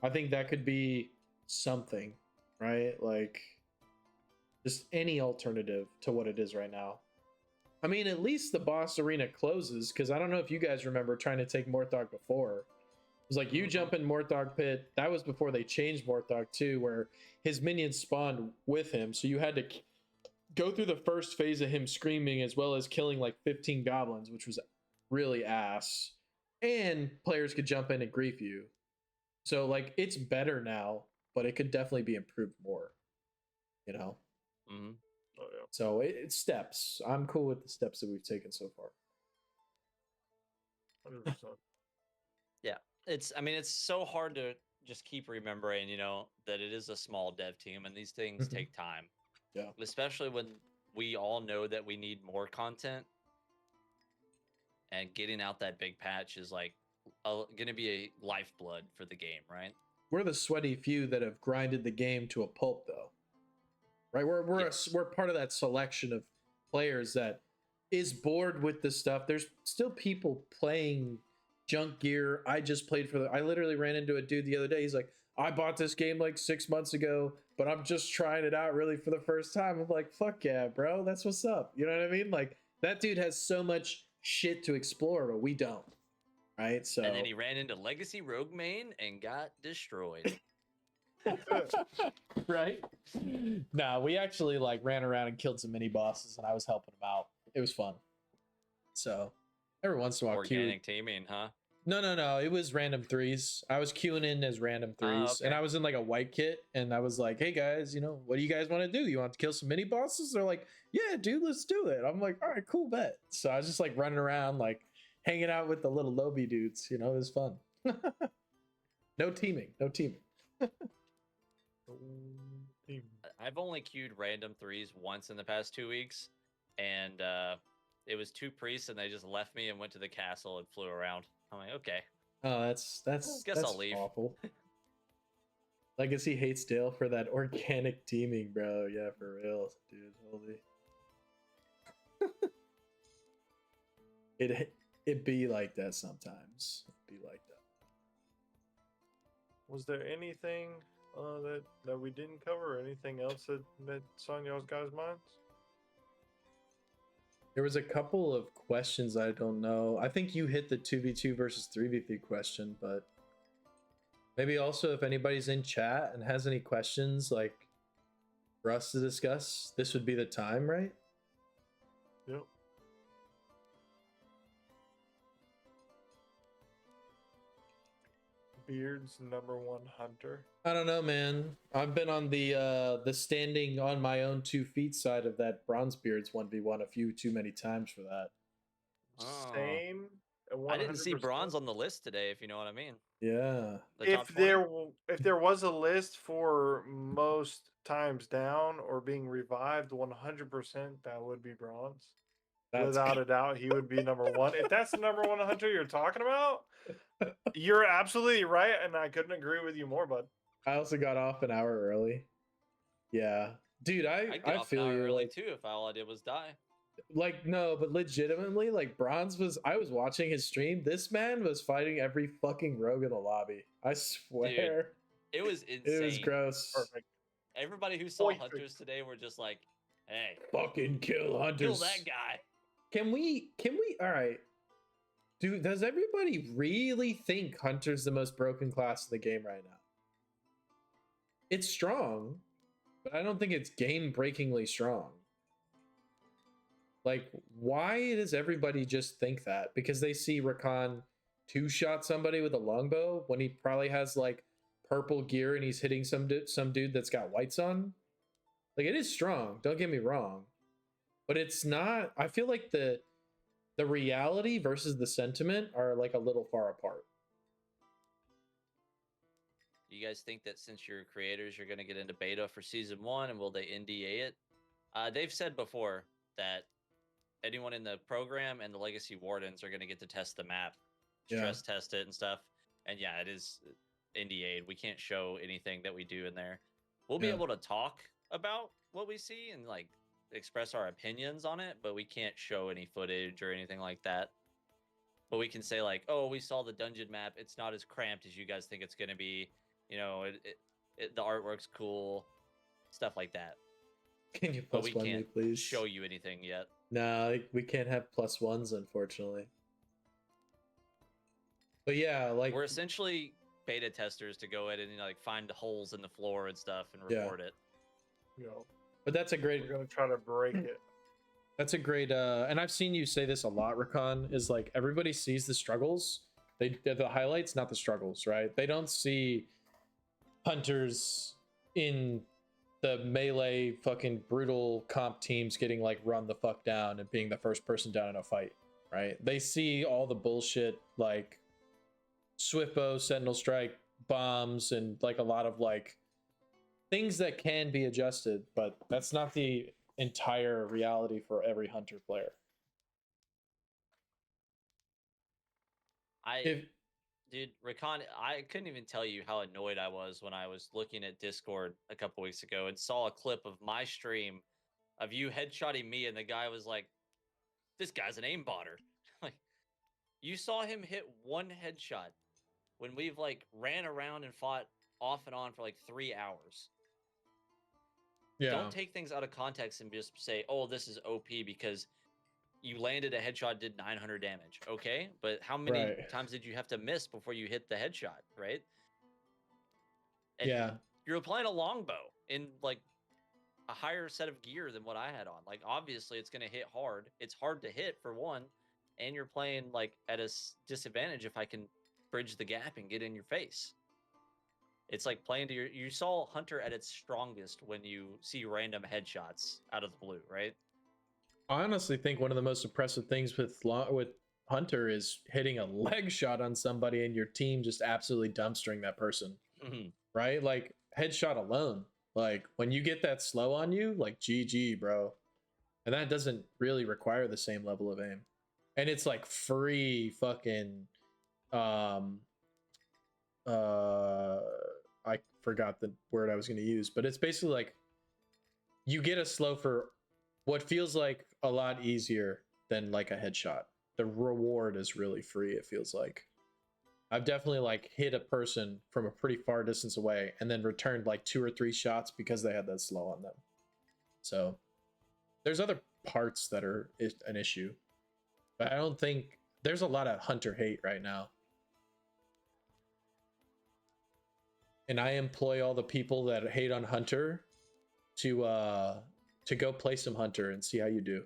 I think that could be something, right? Like just any alternative to what it is right now. I mean, at least the boss arena closes, because I don't know if you guys remember trying to take Mortdog before. It was like you jump in Mortdog pit. That was before they changed Mortdog too, where his minions spawned with him. So you had to go through the first phase of him screaming as well as killing like 15 goblins, which was really ass. And players could jump in and grief you. So like it's better now, but it could definitely be improved more. You know? Mm-hmm. Oh, yeah. So it's steps. I'm cool with the steps that we've taken so far. 100%. Yeah. I mean, it's so hard to just keep remembering, you know, that it is a small dev team and these things take time. Yeah. Especially when we all know that we need more content. And getting out that big patch is like going to be a lifeblood for the game, right? We're the sweaty few that have grinded the game to a pulp, though. Right? We're part of that selection of players that is bored with this stuff. There's still people playing junk gear. I literally ran into a dude the other day. He's like, I bought this game like 6 months ago, but I'm just trying it out really for the first time. I'm like, fuck yeah, bro. That's what's up. You know what I mean? Like that dude has so much shit to explore, but we don't. Right? So and then he ran into Legacy Rogue Main and got destroyed. Right? No, we actually like ran around and killed some mini bosses and I was helping them out. It was fun. So every once in a while, organic teaming, huh? No. It was random threes. I was queuing in as random threes, okay. and I was in like a white kit, and I was like, "Hey guys, you know, what do you guys want to do? You want to kill some mini bosses?" They're like, "Yeah, dude, let's do it." I'm like, "All right, cool, bet." So I was just like running around, like hanging out with the little lobby dudes. You know, it was fun. No teaming. I've only queued random threes once in the past 2 weeks, and it was 2 priests, and they just left me and went to the castle and flew around. I'm like, okay. Oh, that's I'll leave. Awful. Legacy hates Dale for that organic teaming, bro. Yeah, for real, dude. Holy. It be like that sometimes. It be like that. Was there anything that we didn't cover, or anything else that's on y'all's guys' minds? There was a couple of questions I don't know. I think you hit the 2v2 versus 3v3 question, but maybe also if anybody's in chat and has any questions like for us to discuss, this would be the time, right? Yep. Beard's #1 hunter. I don't know, man. I've been on the standing on my own 2 feet side of that Bronzebeard's 1v1 a few too many times for that. Same. I didn't see bronze on the list today, if you know what I mean. Yeah. If there was a list for most times down or being revived, 100% that would be bronze. Without a doubt, he would be #1. If that's the #1 hunter you're talking about, You're absolutely right, and I couldn't agree with you more, bud. I also got off an hour early. Yeah, dude, I'd get I off an feel hour you. early Like, too if all I did was die. no, but legitimately, like Bronze was. I was watching his stream. This man was fighting every fucking rogue in the lobby. I swear, Dude, it was insane. it was gross. Perfect. Everybody who saw Perfect. Hunters today were just like, "Hey, Fucking kill Hunters. kill that guy." Can we? All right. Does everybody really think Hunter's the most broken class in the game right now? It's strong, but I don't think it's game-breakingly strong. Like, why does everybody just think that? Because they see Rakan two-shot somebody with a longbow when he probably has like purple gear and he's hitting some dude that's got whites on? Like, it is strong, don't get me wrong, but it's not. I feel like the reality versus the sentiment are like a little far apart. Do you guys think that since you're creators, you're going to get into beta for season 1, and will they NDA it? They've said before that anyone in the program and the Legacy Wardens are going to get to test the map, stress test it and stuff. And yeah, it is NDA'd. We can't show anything that we do in there. We'll be able to talk about what we see and like express our opinions on it, but we can't show any footage or anything like that. But we can say like, oh, we saw the dungeon map. It's not as cramped as you guys think it's going to be. You know, the artwork's cool, stuff like that. Can you but we plus one can't me, please? show you anything yet. No, we can't have plus ones, unfortunately. But yeah, like we're essentially beta testers to go in and like find the holes in the floor and stuff and report it. You know, but that's a great. We're gonna try to break it. That's a great. And I've seen you say this a lot, Rakan. Is like everybody sees the struggles. They're the highlights, not the struggles, right? They don't see Hunters in the melee fucking brutal comp teams getting like run the fuck down and being the first person down in a fight, right? They see all the bullshit like swift bow, sentinel strike, bombs, and like a lot of like things that can be adjusted, but that's not the entire reality for every Hunter player. Dude, Rakan, I couldn't even tell you how annoyed I was when I was looking at Discord a couple weeks ago and saw a clip of my stream of you headshotting me, and the guy was like, "This guy's an aimbotter." Like, you saw him hit one headshot when we've like ran around and fought off and on for like 3 hours. Yeah. Don't take things out of context and just say, "Oh, this is OP," because you landed a headshot, did 900 damage. Okay, but how many times did you have to miss before you hit the headshot, right? And you're applying a longbow in like a higher set of gear than what I had on. Like, obviously, it's going to hit hard. It's hard to hit for one, and you're playing like at a disadvantage if I can bridge the gap and get in your face. It's like playing to you saw Hunter at its strongest when you see random headshots out of the blue, right? I honestly think one of the most impressive things with Hunter is hitting a leg shot on somebody and your team just absolutely dumpstering that person. Right? Like headshot alone. Like when you get that slow on you, like GG, bro. And that doesn't really require the same level of aim. And it's like free fucking I forgot the word I was going to use, but it's basically like you get a slow for what feels like a lot easier than like a headshot. The reward is really free, it feels like. I've definitely like hit a person from a pretty far distance away and then returned like 2 or 3 shots because they had that slow on them. So there's other parts that are an issue, but I don't think there's a lot of Hunter hate right now. And I employ all the people that hate on Hunter to go play some Hunter and see how you do.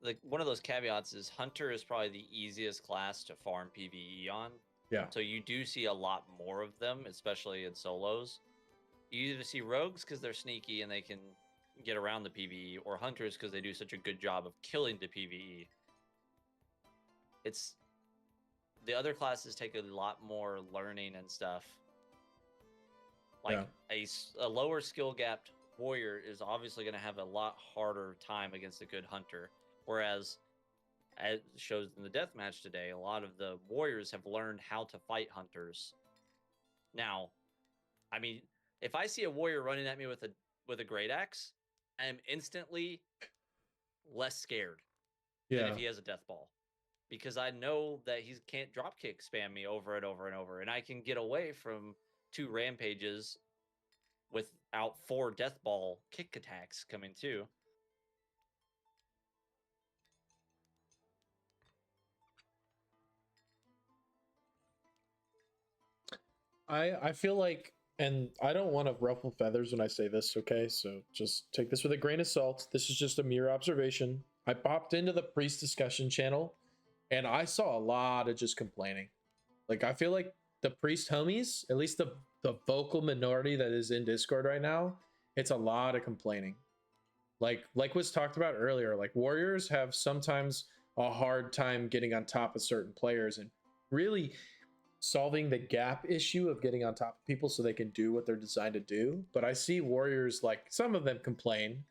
Like one of those caveats is Hunter is probably the easiest class to farm PvE on. Yeah. So you do see a lot more of them, especially in solos. You either see rogues because they're sneaky and they can get around the PvE, or hunters because they do such a good job of killing the PvE. It's the other classes take a lot more learning and stuff. Like a lower skill gapped warrior is obviously going to have a lot harder time against a good hunter, whereas as shows in the deathmatch today, a lot of the warriors have learned how to fight hunters. Now, I mean, if I see a warrior running at me with a great axe, I am instantly less scared than if he has a death ball, because I know that he can't drop kick spam me over and over and over, and I can get away from 2 rampages without 4 death ball kick attacks coming too. I feel like, and I don't want to ruffle feathers when I say this, okay? So just take this with a grain of salt. This is just a mere observation. I popped into the priest discussion channel and I saw a lot of just complaining. Like, I feel like the priest homies, at least the vocal minority that is in Discord right now, it's a lot of complaining. Like was talked about earlier, like warriors have sometimes a hard time getting on top of certain players and really solving the gap issue of getting on top of people so they can do what they're designed to do. But I see warriors, like some of them complain,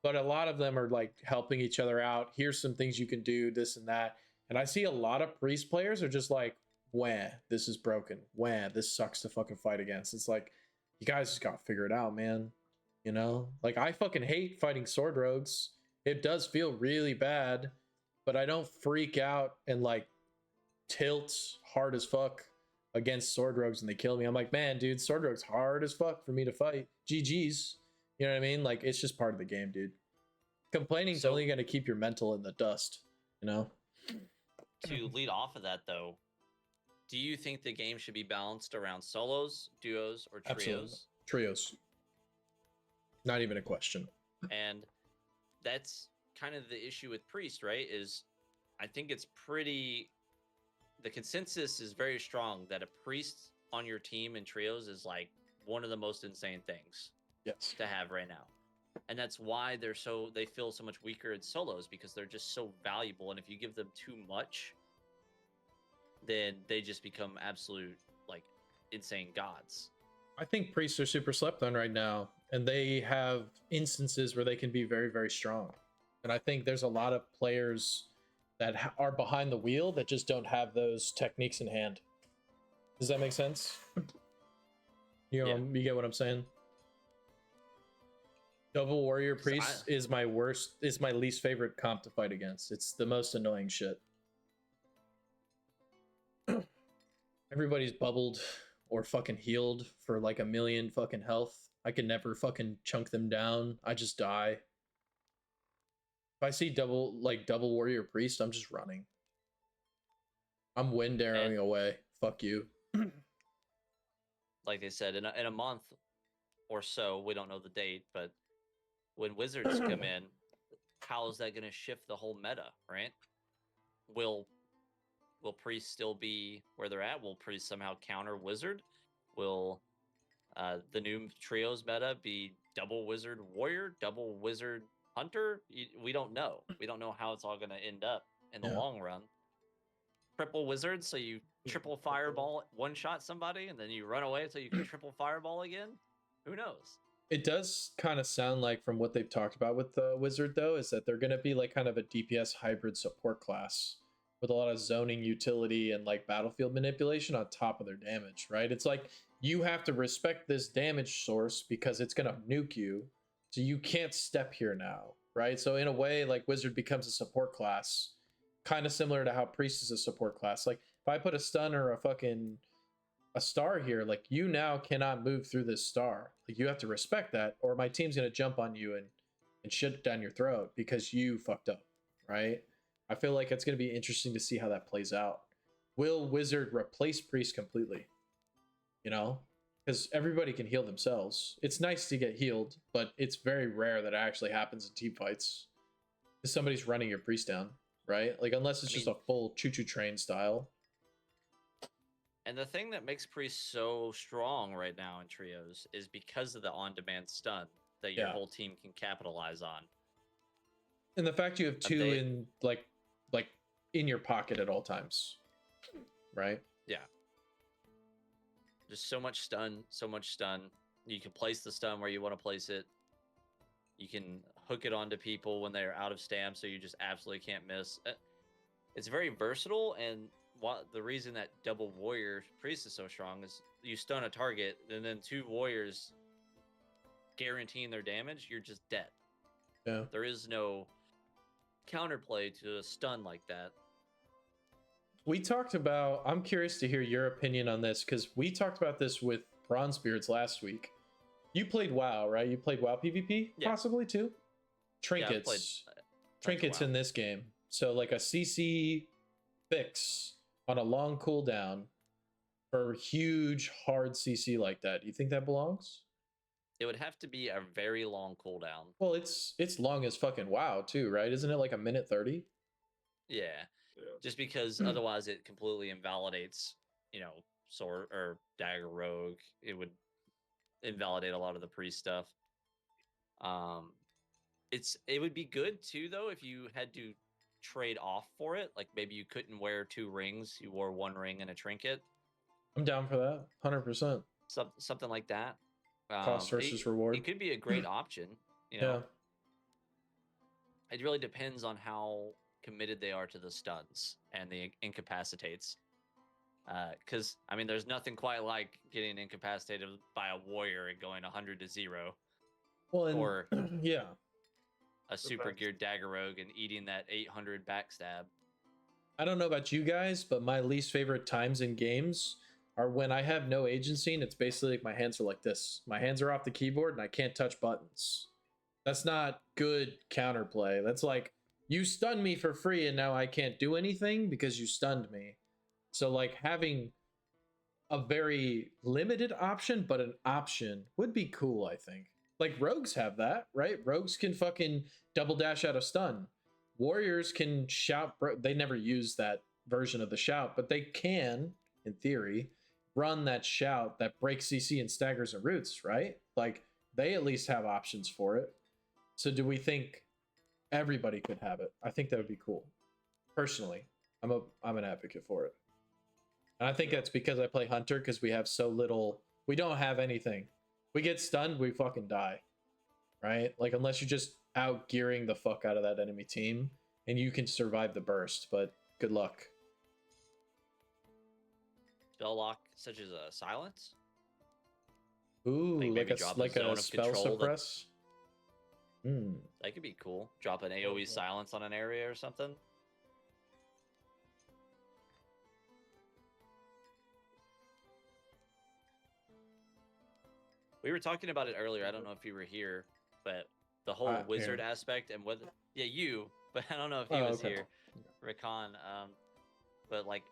but a lot of them are like helping each other out. Here's some things you can do, this and that. And I see a lot of priest players are just like, wah, this is broken. Wah, this sucks to fucking fight against. It's like, you guys just gotta figure it out, man. You know, like I fucking hate fighting sword rogues. It does feel really bad, but I don't freak out and like tilt hard as fuck against sword rogues and they kill me. I'm like, man, dude, sword rogues hard as fuck for me to fight. GG's. You know what I mean? Like, it's just part of the game, dude. Complaining's only going to keep your mental in the dust, you know? To lead off of that, though, do you think the game should be balanced around solos, duos, or trios? Absolutely. Trios. Not even a question. And that's kind of the issue with priest, right? Is I think it's pretty... The consensus is very strong that a priest on your team in trios is like one of the most insane things to have right now. And that's why they feel so much weaker in solos, because they're just so valuable. And if you give them too much, then they just become absolute like insane gods. I think priests are super slept on right now, and they have instances where they can be very, very strong. And I think there's a lot of players that are behind the wheel that just don't have those techniques in hand. Does that make sense? You know, you get what I'm saying? Double warrior priest is my least favorite comp to fight against. It's the most annoying shit. Everybody's bubbled or fucking healed for like 1,000,000 fucking health. I can never fucking chunk them down. I just die. If I see double warrior priest, I'm just running. I'm wind arrowing away. Fuck you. Like they said, in a month or so, we don't know the date, but when wizards come in, how is that going to shift the whole meta, right? Will priests still be where they're at? Will priests somehow counter wizard? Will the new trios meta be double wizard warrior, double wizard hunter? We don't know. We don't know how it's all going to end up in the long run. Triple wizard, so you triple fireball, one shot somebody, and then you run away so you can triple fireball again. Who knows? It does kind of sound like, from what they've talked about with the wizard, though, is that they're going to be like kind of a DPS hybrid support class with a lot of zoning utility and like battlefield manipulation on top of their damage, right? It's like you have to respect this damage source because it's going to nuke you, so you can't step here now, right? So in a way, like wizard becomes a support class, kind of similar to how priest is a support class. Like if I put a stun or a star here, like you now cannot move through this star. Like you have to respect that, or my team's gonna jump on you and shit down your throat because you fucked up, right? I feel like it's gonna be interesting to see how that plays out. Will wizard replace priest completely? You know, because everybody can heal themselves. It's nice to get healed, but it's very rare that it actually happens in team fights. If somebody's running your priest down, right? Like unless it's just a full choo-choo train style. And the thing that makes priest so strong right now in trios is because of the on-demand stun that your whole team can capitalize on. And the fact you have two in like in your pocket at all times, right? Yeah. Just so much stun, so much stun. You can place the stun where you want to place it. You can hook it onto people when they're out of stam, so you just absolutely can't miss. it's very versatile, and the reason that double warrior priest is so strong is you stun a target, and then 2 warriors guaranteeing their damage, you're just dead. Yeah. There is no counterplay to a stun like that. We talked about, I'm curious to hear your opinion on this, because we talked about this with Bronzebeards last week. You played WoW, right? You played WoW PvP, possibly too? Trinkets. Yeah, Trinkets in this game. So like a CC fix on a long cooldown for huge, hard CC like that. Do you think that belongs? It would have to be a very long cooldown. Well, it's long as fucking WoW too, right? Isn't it like a minute 30? Yeah. Just because otherwise it completely invalidates, sword or dagger rogue. It would invalidate a lot of the priest stuff. It would be good too though if you had to trade off for it. Like maybe you couldn't wear 2 rings, you wore 1 ring and a trinket. I'm down for that, 100%. Something like that. Cost versus reward. It could be a great option. Yeah. It really depends on how committed they are to the stuns and the incapacitates. Because there's nothing quite like getting incapacitated by a warrior and going 100 to 0. Well, and, or yeah, a super geared dagger rogue and eating that 800 backstab. I don't know about you guys, but my least favorite times in games are when I have no agency and it's basically like my hands are like this. My hands are off the keyboard and I can't touch buttons. That's not good counterplay. That's like, you stunned me for free and now I can't do anything because you stunned me. So like having a very limited option, but an option would be cool, I think. Like rogues have that, right? Rogues can fucking double dash out of stun. Warriors can shout. They never use that version of the shout, but they can, in theory, run that shout that breaks CC and staggers and roots, right? Like they at least have options for it. So do we think everybody could have it? I think that would be cool. Personally, I'm an advocate for it. And I think that's because I play Hunter, because we have so little. We don't have anything. We get stunned, we fucking die, right? Like unless you're just out gearing the fuck out of that enemy team and you can survive the burst, but good luck. Spell lock such as a silence. Ooh, like a spell suppress. That could be cool. Drop an AoE silence on an area or something. We were talking about it earlier. I don't know if you were here, but the whole wizard aspect and whether you, but I don't know if he was here, Rakan. But like,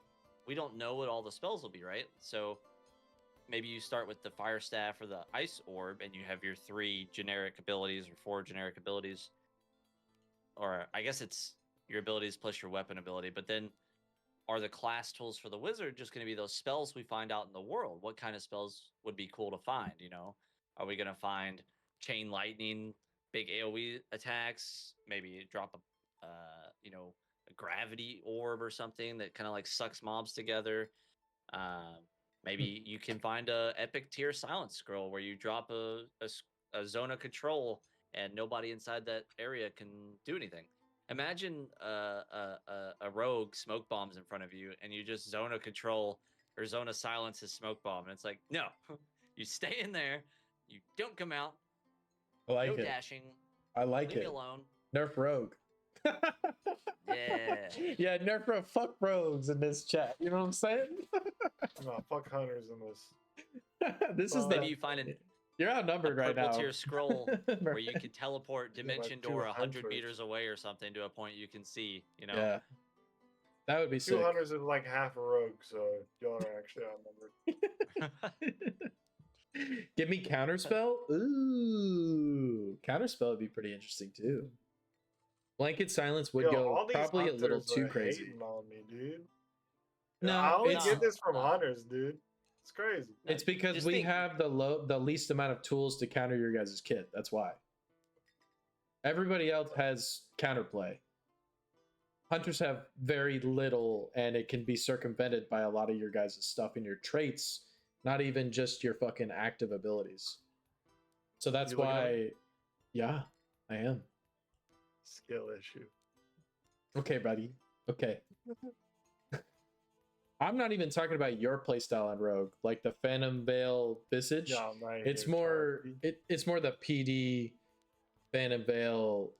we don't know what all the spells will be, right? So maybe you start with the fire staff or the ice orb, and you have your 3 generic abilities or 4 generic abilities, or I guess it's your abilities plus your weapon ability. But then, are the class tools for the wizard just going to be those spells we find out in the world? What kind of spells would be cool to find, Are we going to find chain lightning, big AoE attacks, maybe drop a gravity orb or something that kind of like sucks mobs together? Maybe you can find a epic tier silence scroll where you drop a zone of control and nobody inside that area can do anything. Imagine a rogue smoke bombs in front of you, and you just zone of control or zone of silence his smoke bomb, and it's like, no, you stay in there, you don't come out. I like no it. Dashing. I like Leave it. me alone. Nerf rogue. Yeah. Yeah, nerf rogue. Fuck rogues in this chat. You know what I'm saying? No, fuck hunters in this. This is maybe you find you're outnumbered right now. Purple tier scroll where you can teleport dimension door 100 meters away or something to a point you can see, Yeah. That would be 2 sick. hunters is like half a rogue, so y'all are actually outnumbered. Give me counterspell. Ooh, counterspell would be pretty interesting too. Blanket silence would go probably a little too crazy. On me, dude. No, I only get this from hunters, dude. It's crazy. It's because we have the least amount of tools to counter your guys' kit. That's why. Everybody else has counterplay. Hunters have very little, and it can be circumvented by a lot of your guys' stuff in your traits, not even just your fucking active abilities. So that's why, yeah, I am. Skill issue. Okay, buddy. Okay. I'm not even talking about your playstyle on Rogue, like the Phantom Veil Visage. Yeah, I'm right It's here, more Charlie. it's more the PD Phantom Veil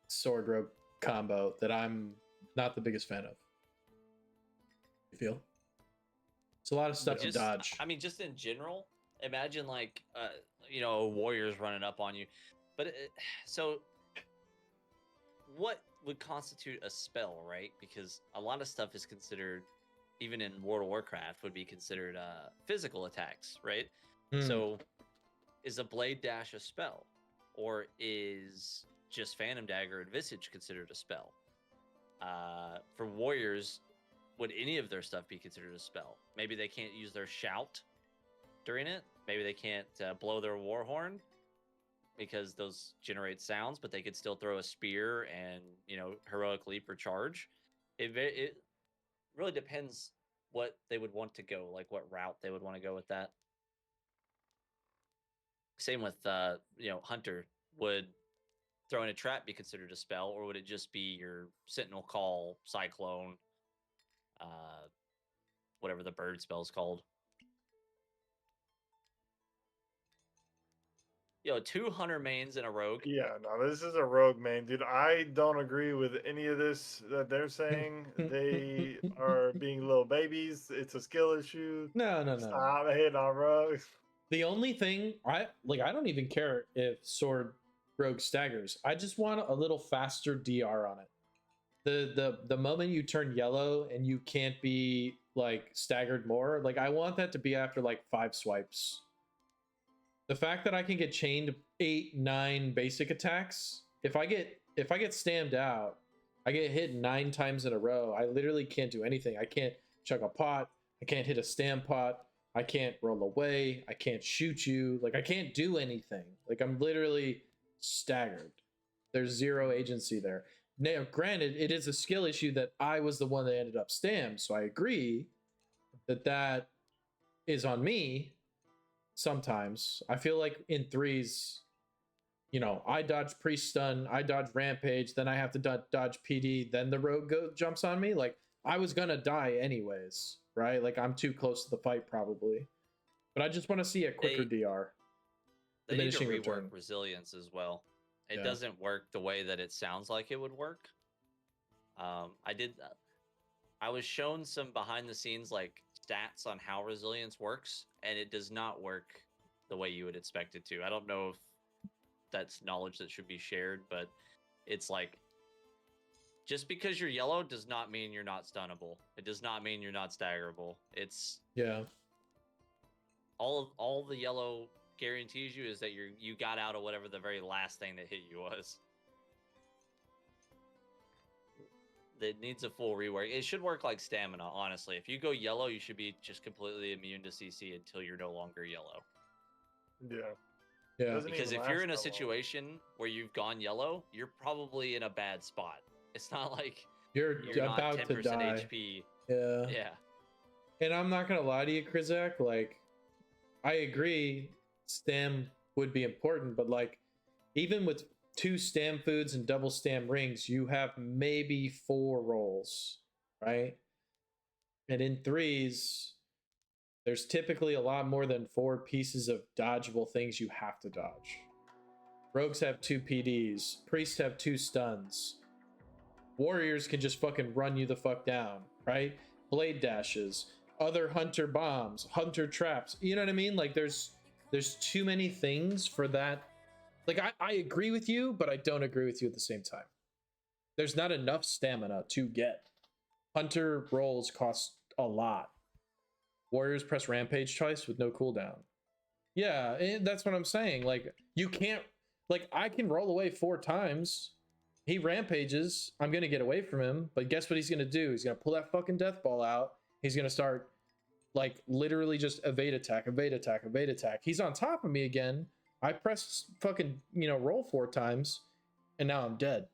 Sword Rogue combo that I'm not the biggest fan of. You feel? It's a lot of stuff to Just, dodge. I mean, just in general, imagine like, a warrior's running up on you. But so, what would constitute a spell, right? Because a lot of stuff is considered, even in World of Warcraft, would be considered physical attacks, right? So, is a blade dash a spell, or is just Phantom Dagger and Visage considered a spell? For warriors, would any of their stuff be considered a spell? Maybe they can't use their shout during it. Maybe they can't blow their war horn because those generate sounds, but they could still throw a spear and heroic leap or charge. It really depends what they would want to go, like what route they would want to go with that. Same with Hunter. Would throwing a trap be considered a spell, or would it just be your Sentinel Call, Cyclone, whatever the bird spell is called? 200 mains in a rogue. Yeah, no, this is a rogue main, dude. I don't agree with any of this that they're saying. They are being little babies. It's a skill issue. No. Stop hitting on rogues. The only thing I don't even care if Sword Rogue staggers. I just want a little faster DR on it. The moment you turn yellow and you can't be like staggered more, like I want that to be after like 5 swipes. The fact that I can get chained 8, 9 basic attacks, if I get stammed out, I get hit 9 times in a row. I literally can't do anything. I can't chuck a pot. I can't hit a stam pot. I can't roll away. I can't shoot you. Like I can't do anything. Like I'm literally staggered. There's 0 agency there. Now, granted, it is a skill issue that I was the one that ended up stammed, so I agree that is on me. Sometimes I feel like in 3s, I dodge priest stun, I dodge rampage, then I have to dodge PD, then the rogue jumps on me. Like I was gonna die anyways, right? Like I'm too close to the fight probably, but I just want to see a quicker DR. They need to rework resilience as well. It doesn't work the way that it sounds like it would work. I was shown some behind the scenes like stats on how resilience works, and it does not work the way you would expect it to. I don't know if that's knowledge that should be shared, but it's like, just because you're yellow does not mean you're not stunnable. It does not mean you're not staggerable. It's all the yellow guarantees you is that you got out of whatever the very last thing that hit you was. It needs a full rework. It should work like stamina, honestly. If you go yellow, you should be just completely immune to CC until you're no longer yellow. Yeah. Because if you're in a situation where you've gone yellow, you're probably in a bad spot. It's not like you're about not 10% to die. HP. Yeah. And I'm not gonna lie to you, Krizak. Like, I agree, stam would be important, but like, even with 2 stam foods and double stam rings, you have maybe 4 rolls, right? And in 3s, there's typically a lot more than 4 pieces of dodgeable things you have to dodge. Rogues have 2 PDs. Priests have 2 stuns. Warriors can just fucking run you the fuck down, right? Blade dashes, other hunter bombs, hunter traps. You know what I mean? Like there's too many things for that. Like I agree with you, but I don't agree with you at the same time. There's not enough stamina to get. Hunter rolls cost a lot. Warriors press rampage twice with no cooldown. Yeah, that's what I'm saying. Like you can't, like I can roll away 4 times. He rampages. I'm going to get away from him. But guess what he's going to do? He's going to pull that fucking death ball out. He's going to start like literally just evade attack, evade attack, evade attack. He's on top of me again. I press fucking, roll 4 times. And now I'm dead.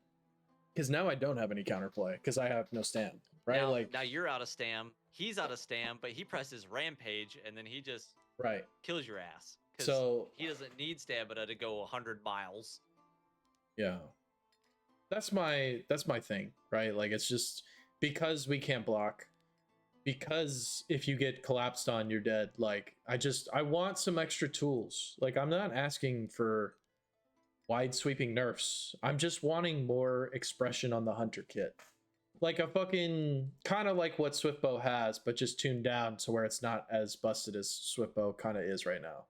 Because now I don't have any counterplay. Because I have no stam. Right? Now you're out of stam. He's out of stam. But he presses rampage. And then he just kills your ass. Because he doesn't need stamina to go 100 miles. Yeah. That's my thing, right? Like it's just because we can't block, because if you get collapsed on, you're dead. Like, I want some extra tools. Like, I'm not asking for wide sweeping nerfs. I'm just wanting more expression on the hunter kit. Like a fucking kind of like what Swiftbow has, but just tuned down to where it's not as busted as Swiftbow kind of is right now.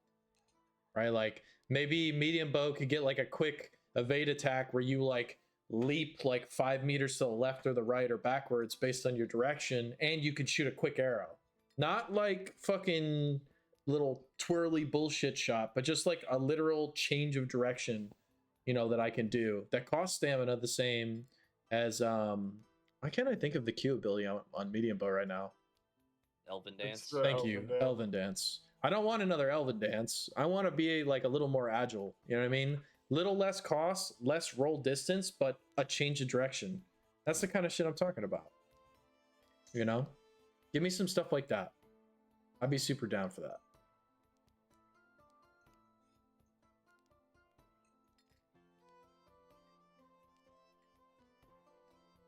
Right? Like maybe medium bow could get like a quick evade attack where you like leap like 5 meters to the left or the right or backwards based on your direction, and you could shoot a quick arrow. Not like fucking little twirly bullshit shot, but just like a literal change of direction, you know, that I can do that costs stamina the same as why can't I think of the Q ability on medium bow right now? Elven Dance. Thank you, Elven Dance. I don't want another Elven Dance. I want to be like a little more agile. You know what I mean? Little less cost, less roll distance, but a change of direction. That's the kind of shit I'm talking about. You know? Give me some stuff like that. I'd be super down for that.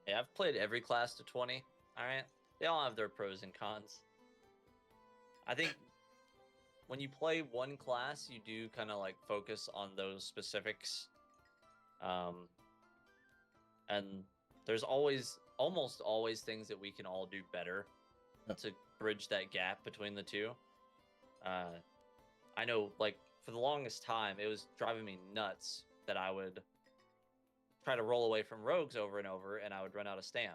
Yeah, I've played every class to 20. All right. They all have their pros and cons. I think when you play one class, you do kind of like focus on those specifics. And there's almost always things that we can all do better to bridge that gap between the two. I know, like, for the longest time, it was driving me nuts that I would try to roll away from rogues over and over, and I would run out of stam.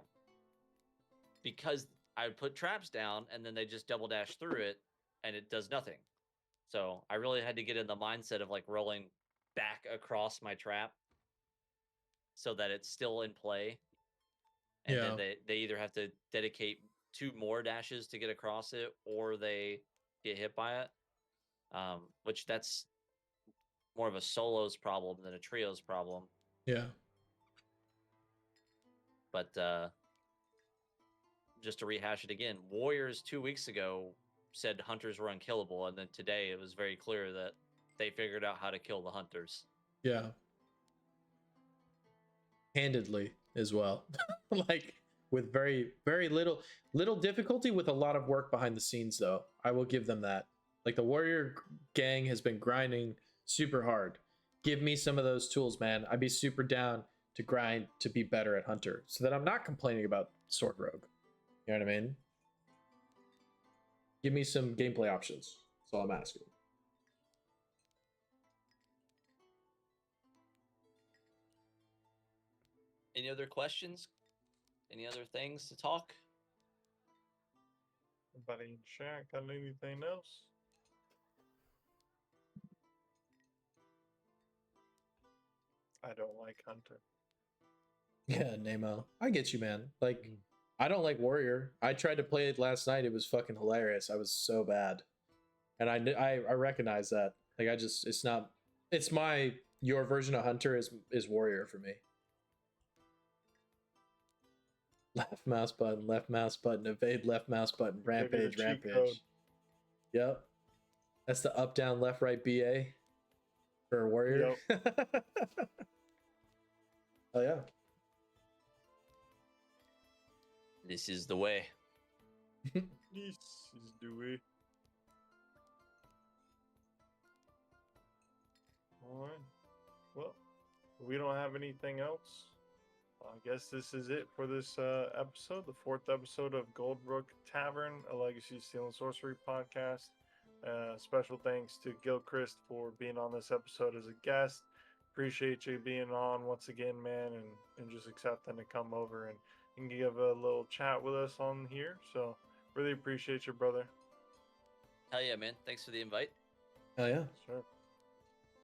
Because I would put traps down, and then they just double dash through it, and it does nothing. So I really had to get in the mindset of, like, rolling back across my trap so that it's still in play. And then they either have to dedicate 2 more dashes to get across it, or they get hit by it. Which that's more of a solo's problem than a trio's problem. Yeah. But just to rehash it again, Warriors 2 weeks ago said hunters were unkillable, and then today it was very clear that they figured out how to kill the hunters. Yeah. Handedly as well. Like with very, very little difficulty, with a lot of work behind the scenes, though. I will give them that. Like the Warrior gang has been grinding super hard. Give me some of those tools, man. I'd be super down to grind to be better at Hunter, so that I'm not complaining about Sword Rogue. You know what I mean? Give me some gameplay options. That's all I'm asking. Any other questions? Any other things to talk? Anybody in chat got anything else? I don't like Hunter. Yeah, Nemo. I get you, man. Like, I don't like Warrior. I tried to play it last night. It was fucking hilarious. I was so bad. And I recognize that. Like, it's your version of Hunter is Warrior for me. Left mouse button, evade, left mouse button, rampage. Code. Yep. That's the up, down, left, right, BA for a Warrior. Yep. Oh, yeah. This is the way. This is the way. All right. Well, we don't have anything else. I guess this is it for this episode, the 4th episode of Goldbrook Tavern, a Legacy Steel Sorcery podcast. Special thanks to Gilchriist for being on this episode as a guest. Appreciate you being on once again, man, and just accepting to come over and give a little chat with us on here. So really appreciate you, brother. Hell yeah, man. Thanks for the invite. Hell yeah. Sure.